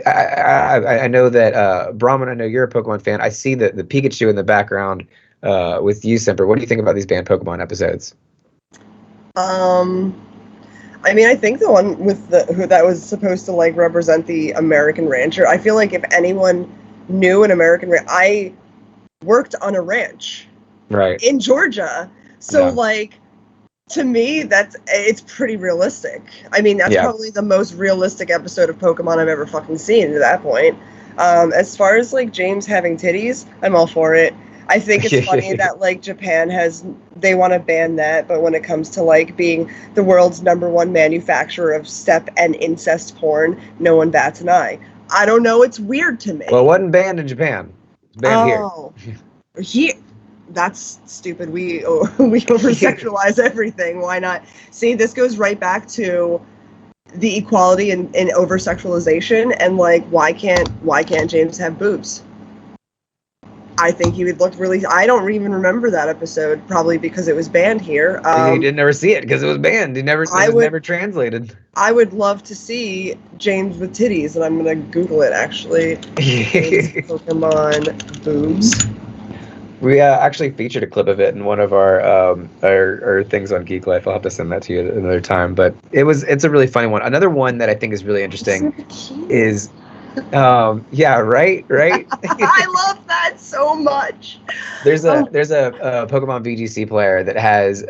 I know that Brahman, I know you're a Pokemon fan. I see the Pikachu in the background with you, Semper. What do you think about these banned Pokemon episodes? I mean, I think the one with who that was supposed to like represent the American rancher. I feel like if anyone knew an American rancher, I worked on a ranch, right, in Georgia. So like, to me, it's pretty realistic. I mean, that's probably the most realistic episode of Pokemon I've ever fucking seen to that point. As far as like James having titties, I'm all for it. I think it's funny that like Japan they want to ban that, but when it comes to like being the world's #1 manufacturer of step and incest porn, no one bats an eye. I don't know, it's weird to me. Well, it wasn't banned in Japan. It's banned here. That's stupid. We over-sexualize everything. Why not? See, this goes right back to the equality in over-sexualization, and like, why can't James have boobs? I think he would look really. I don't even remember that episode, probably because it was banned here. You didn't never see it because it was banned. It was never translated. I would love to see James with titties, and I'm gonna Google it actually. Pokemon boobs. We actually featured a clip of it in one of our things on Geeklife. I'll have to send that to you another time. But it's a really funny one. Another one that I think is really interesting is. Yeah, right. I love that so much. There's a Pokemon VGC player that has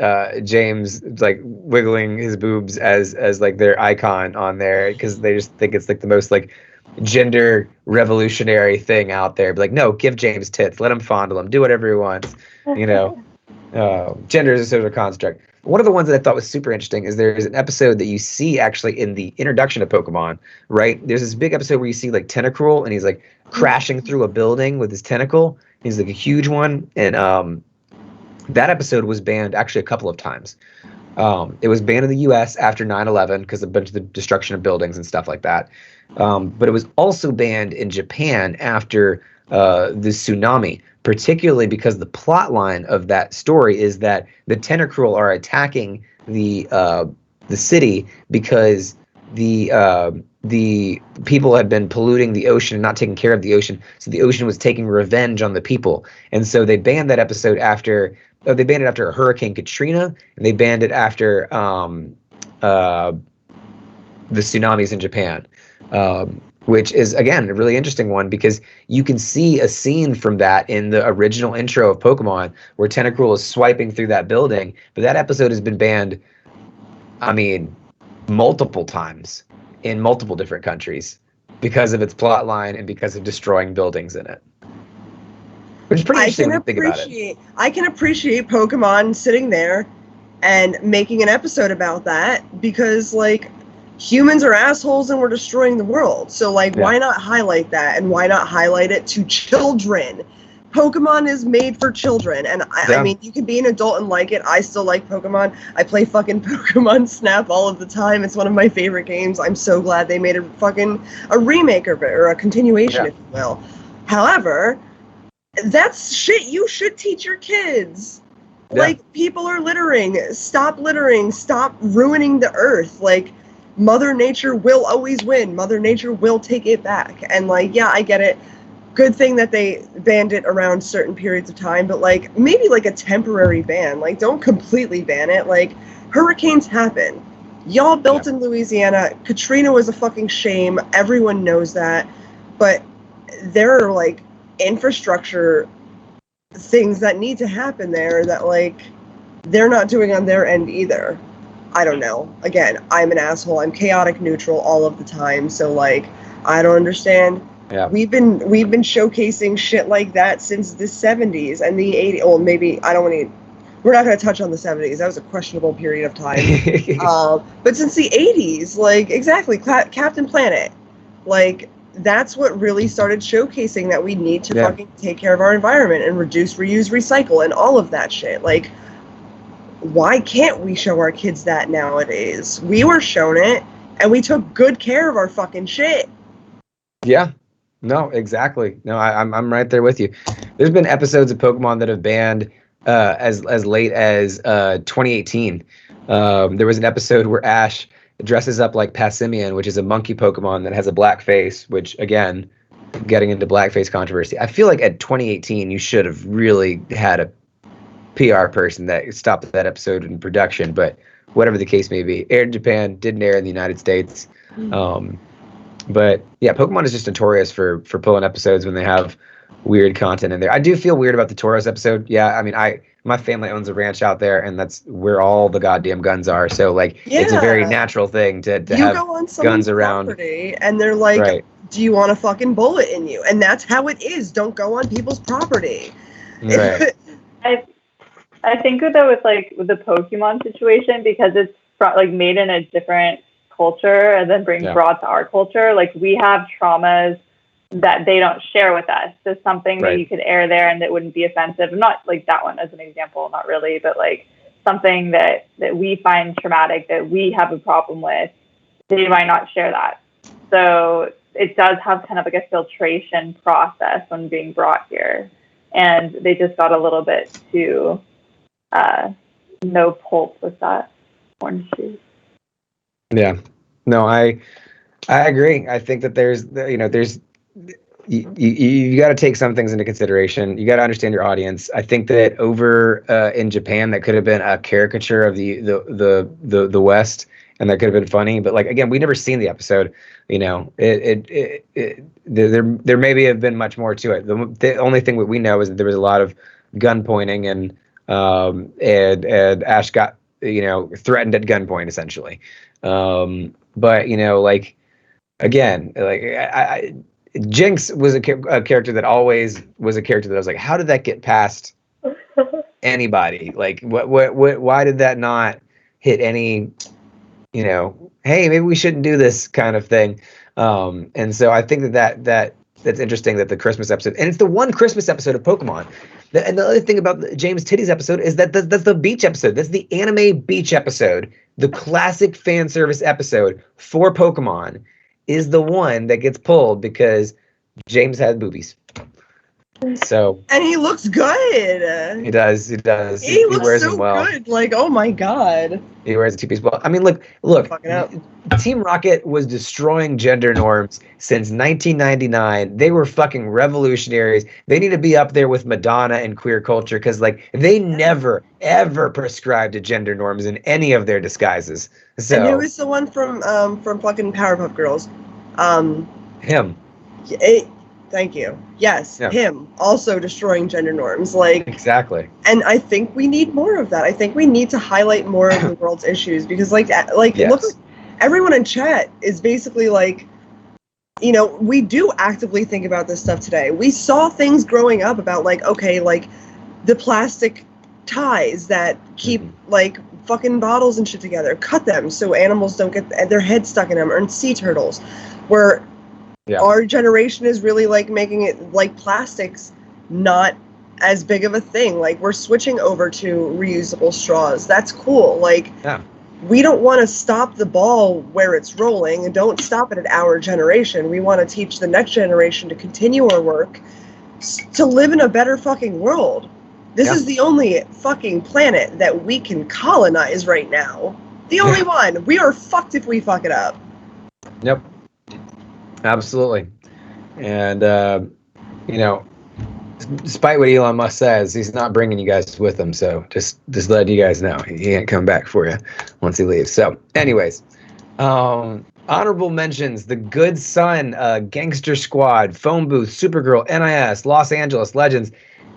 James like wiggling his boobs as like their icon on there because they just think it's like the most like gender revolutionary thing out there. But like, no, give James tits, let him fondle him, do whatever he wants. You know, gender is a social construct. One of the ones that I thought was super interesting is there's an episode that you see actually in the introduction of Pokemon, right? There's this big episode where you see like Tentacruel and he's like crashing through a building with his tentacle. He's like a huge one. And that episode was banned actually a couple of times. It was banned in the US after 9/11 because of a bunch of the destruction of buildings and stuff like that. But it was also banned in Japan after the tsunami, particularly because the plot line of that story is that the Tentacruel are attacking the city because the people had been polluting the ocean and not taking care of the ocean, so the ocean was taking revenge on the people, and so they banned that episode after. They banned it after Hurricane Katrina, and they banned it after the tsunamis in Japan. Which is, again, a really interesting one because you can see a scene from that in the original intro of Pokemon where Tentacruel is swiping through that building. But that episode has been banned, I mean, multiple times in multiple different countries because of its plot line and because of destroying buildings in it. Which is pretty interesting when you think about it. I can appreciate Pokemon sitting there and making an episode about that because, like, humans are assholes and we're destroying the world. So, like, why not highlight that? And why not highlight it to children? Pokemon is made for children. And I mean, you can be an adult and like it. I still like Pokemon. I play fucking Pokemon Snap all of the time. It's one of my favorite games. I'm so glad they made a remake of it, or a continuation, if you will. However, that's shit you should teach your kids. Like, people are littering. Stop littering. Stop ruining the earth. Like, Mother Nature will always win. Mother Nature will take it back. And, like, yeah, I get it. Good thing that they banned it around certain periods of time, but, like, maybe, like, a temporary ban. Like, don't completely ban it. Like, hurricanes happen. Y'all built in Louisiana. Katrina was a fucking shame. Everyone knows that. But there are, like, infrastructure things that need to happen there that, like, they're not doing on their end either. I don't know. Again, I'm an asshole. I'm chaotic neutral all of the time. So, like, I don't understand. Yeah. We've been showcasing shit like that since the 70s and the 80s. Well, maybe I don't want to. We're not going to touch on the 70s. That was a questionable period of time. But since the 80s, like, exactly, Captain Planet, like, that's what really started showcasing that we need to fucking take care of our environment and reduce, reuse, recycle, and all of that shit. Like, why can't we show our kids that nowadays? We were shown it, and we took good care of our fucking shit. Yeah. No, exactly. No, I'm right there with you. There's been episodes of Pokemon that have banned as late as 2018. There was an episode where Ash dresses up like Passimian, which is a monkey Pokemon that has a black face, which, again, getting into blackface controversy. I feel like at 2018, you should have really had a PR person that stopped that episode in production, but whatever the case may be. Aired in Japan, didn't air in the United States. But yeah, Pokemon is just notorious for pulling episodes when they have weird content in there. I do feel weird about the Tauros episode. Yeah, I mean, my family owns a ranch out there, and that's where all the goddamn guns are. So, like, it's a very natural thing to have go on guns around. Property and they're like, do you want a fucking bullet in you? And that's how it is. Don't go on people's property. Right. I think that with the Pokemon situation, because it's like made in a different culture and then brought to our culture, like, we have traumas that they don't share with us. So something that you could air there and that wouldn't be offensive. Not like that one as an example, not really, but like something that we find traumatic, that we have a problem with, they might not share that. So it does have kind of like a filtration process when being brought here. And they just got a little bit too no pulp with that orange juice. Yeah, no, I agree. I think that there's you got to take some things into consideration. You got to understand your audience. I think that over in Japan, that could have been a caricature of the West, and that could have been funny. But, like, again, we never seen the episode. You know, there maybe have been much more to it. The only thing that we know is that there was a lot of gun pointing, and Ash got threatened at gunpoint essentially. But like again, like Jinx was a character that always was a character that I was like, how did that get past anybody? Like, why did that not hit any, hey, maybe we shouldn't do this kind of thing. And so I think that's interesting that the Christmas episode, and it's the one Christmas episode of Pokemon. And the other thing about the James Titty's episode is that's the beach episode. That's the anime beach episode. The classic fan service episode for Pokemon is the one that gets pulled because James had boobies. So, and he looks good. He does. He looks wears so them well. Good. Like, oh my god. He wears a two-piece well. I mean, look. Team Rocket was destroying gender norms since 1999. They were fucking revolutionaries. They need to be up there with Madonna and queer culture because, like, they never ever prescribed to gender norms in any of their disguises. So. And who is the one from fucking Powerpuff Girls? Him. Thank you. Yes, yeah. Him also destroying gender norms. Like exactly. And I think we need more of that. I think we need to highlight more of the world's issues because, yes. Look, everyone in chat is basically like, we do actively think about this stuff today. We saw things growing up about the plastic ties that keep fucking bottles and shit together. Cut them so animals don't get their heads stuck in them, or in sea turtles, where. Yeah. Our generation is really making it plastics not as big of a thing. We're switching over to reusable straws. That's cool. We don't want to stop the ball where it's rolling, and don't stop it at our generation. We want to teach the next generation to continue our work to live in a better fucking world. This is the only fucking planet that we can colonize right now. The only one. We are fucked if we fuck it up. Yep. Absolutely. And, despite what Elon Musk says, he's not bringing you guys with him. So just let you guys know he ain't come back for you once he leaves. So anyways, honorable mentions: The Good Son, Gangster Squad, Phone Booth, Supergirl, NIS, Los Angeles Legends.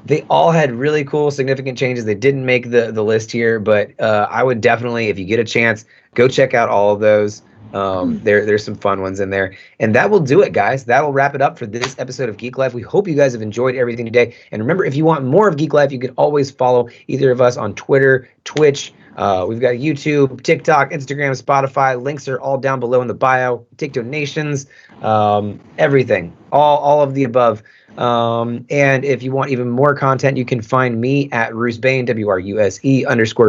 They all had really cool, significant changes. They didn't make the list here, but I would definitely, if you get a chance, go check out all of those. There's some fun ones in there. And that will do it, guys. That will wrap it up for this episode of Geek Life. We hope you guys have enjoyed everything today. And remember, if you want more of Geek Life, you can always follow either of us on Twitter, Twitch. We've got YouTube, TikTok, Instagram, Spotify. Links are all down below in the bio. Take donations, everything, all of the above. And if you want even more content, you can find me at Rusebane, WRUSE_BANE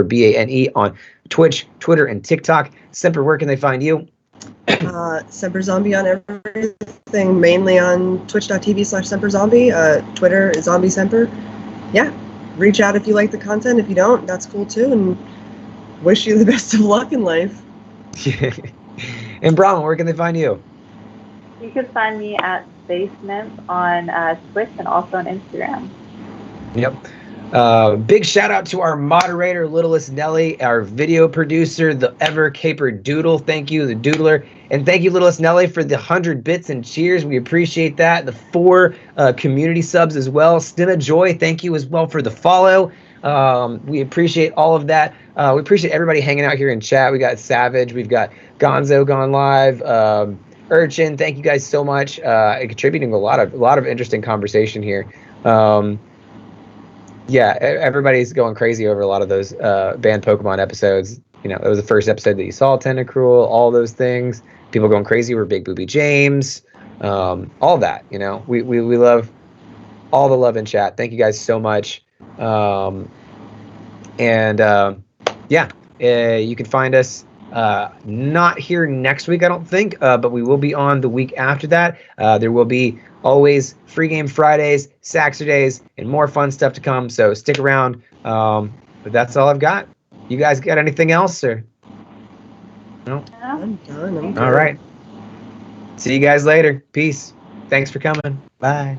on Twitch, Twitter, and TikTok. Semper, where can they find you? Semperzombie on everything, mainly on twitch.tv/Semperzombie. Twitter is Zombie Semper. Yeah, reach out if you like the content. If you don't, that's cool too. And wish you the best of luck in life. And Brahma, where can they find you? You can find me at Basement on Twitch and also on Instagram. Yep. Big shout out to our moderator, Littlest Nelly, our video producer, the ever caper Doodle. Thank you, the Doodler. And thank you, Littlest Nelly, for the 100 bits and cheers. We appreciate that. The 4 community subs as well. Stima Joy, thank you as well for the follow. We appreciate all of that. We appreciate everybody hanging out here in chat. We got Savage. We've got Gonzo gone live. Urchin, thank you guys so much. Contributing a lot of interesting conversation here. Yeah, everybody's going crazy over a lot of those banned Pokemon episodes. It was the first episode that you saw, Tentacruel, all those things. People going crazy over Big Booby James, all that. We love all the love in chat. Thank you guys so much. You can find us not here next week, I don't think, but we will be on the week after that. There will be always free game Fridays, Saturdays, and more fun stuff to come. So stick around. But that's all I've got. You guys got anything else, or no? I'm done. All right. See you guys later. Peace. Thanks for coming. Bye.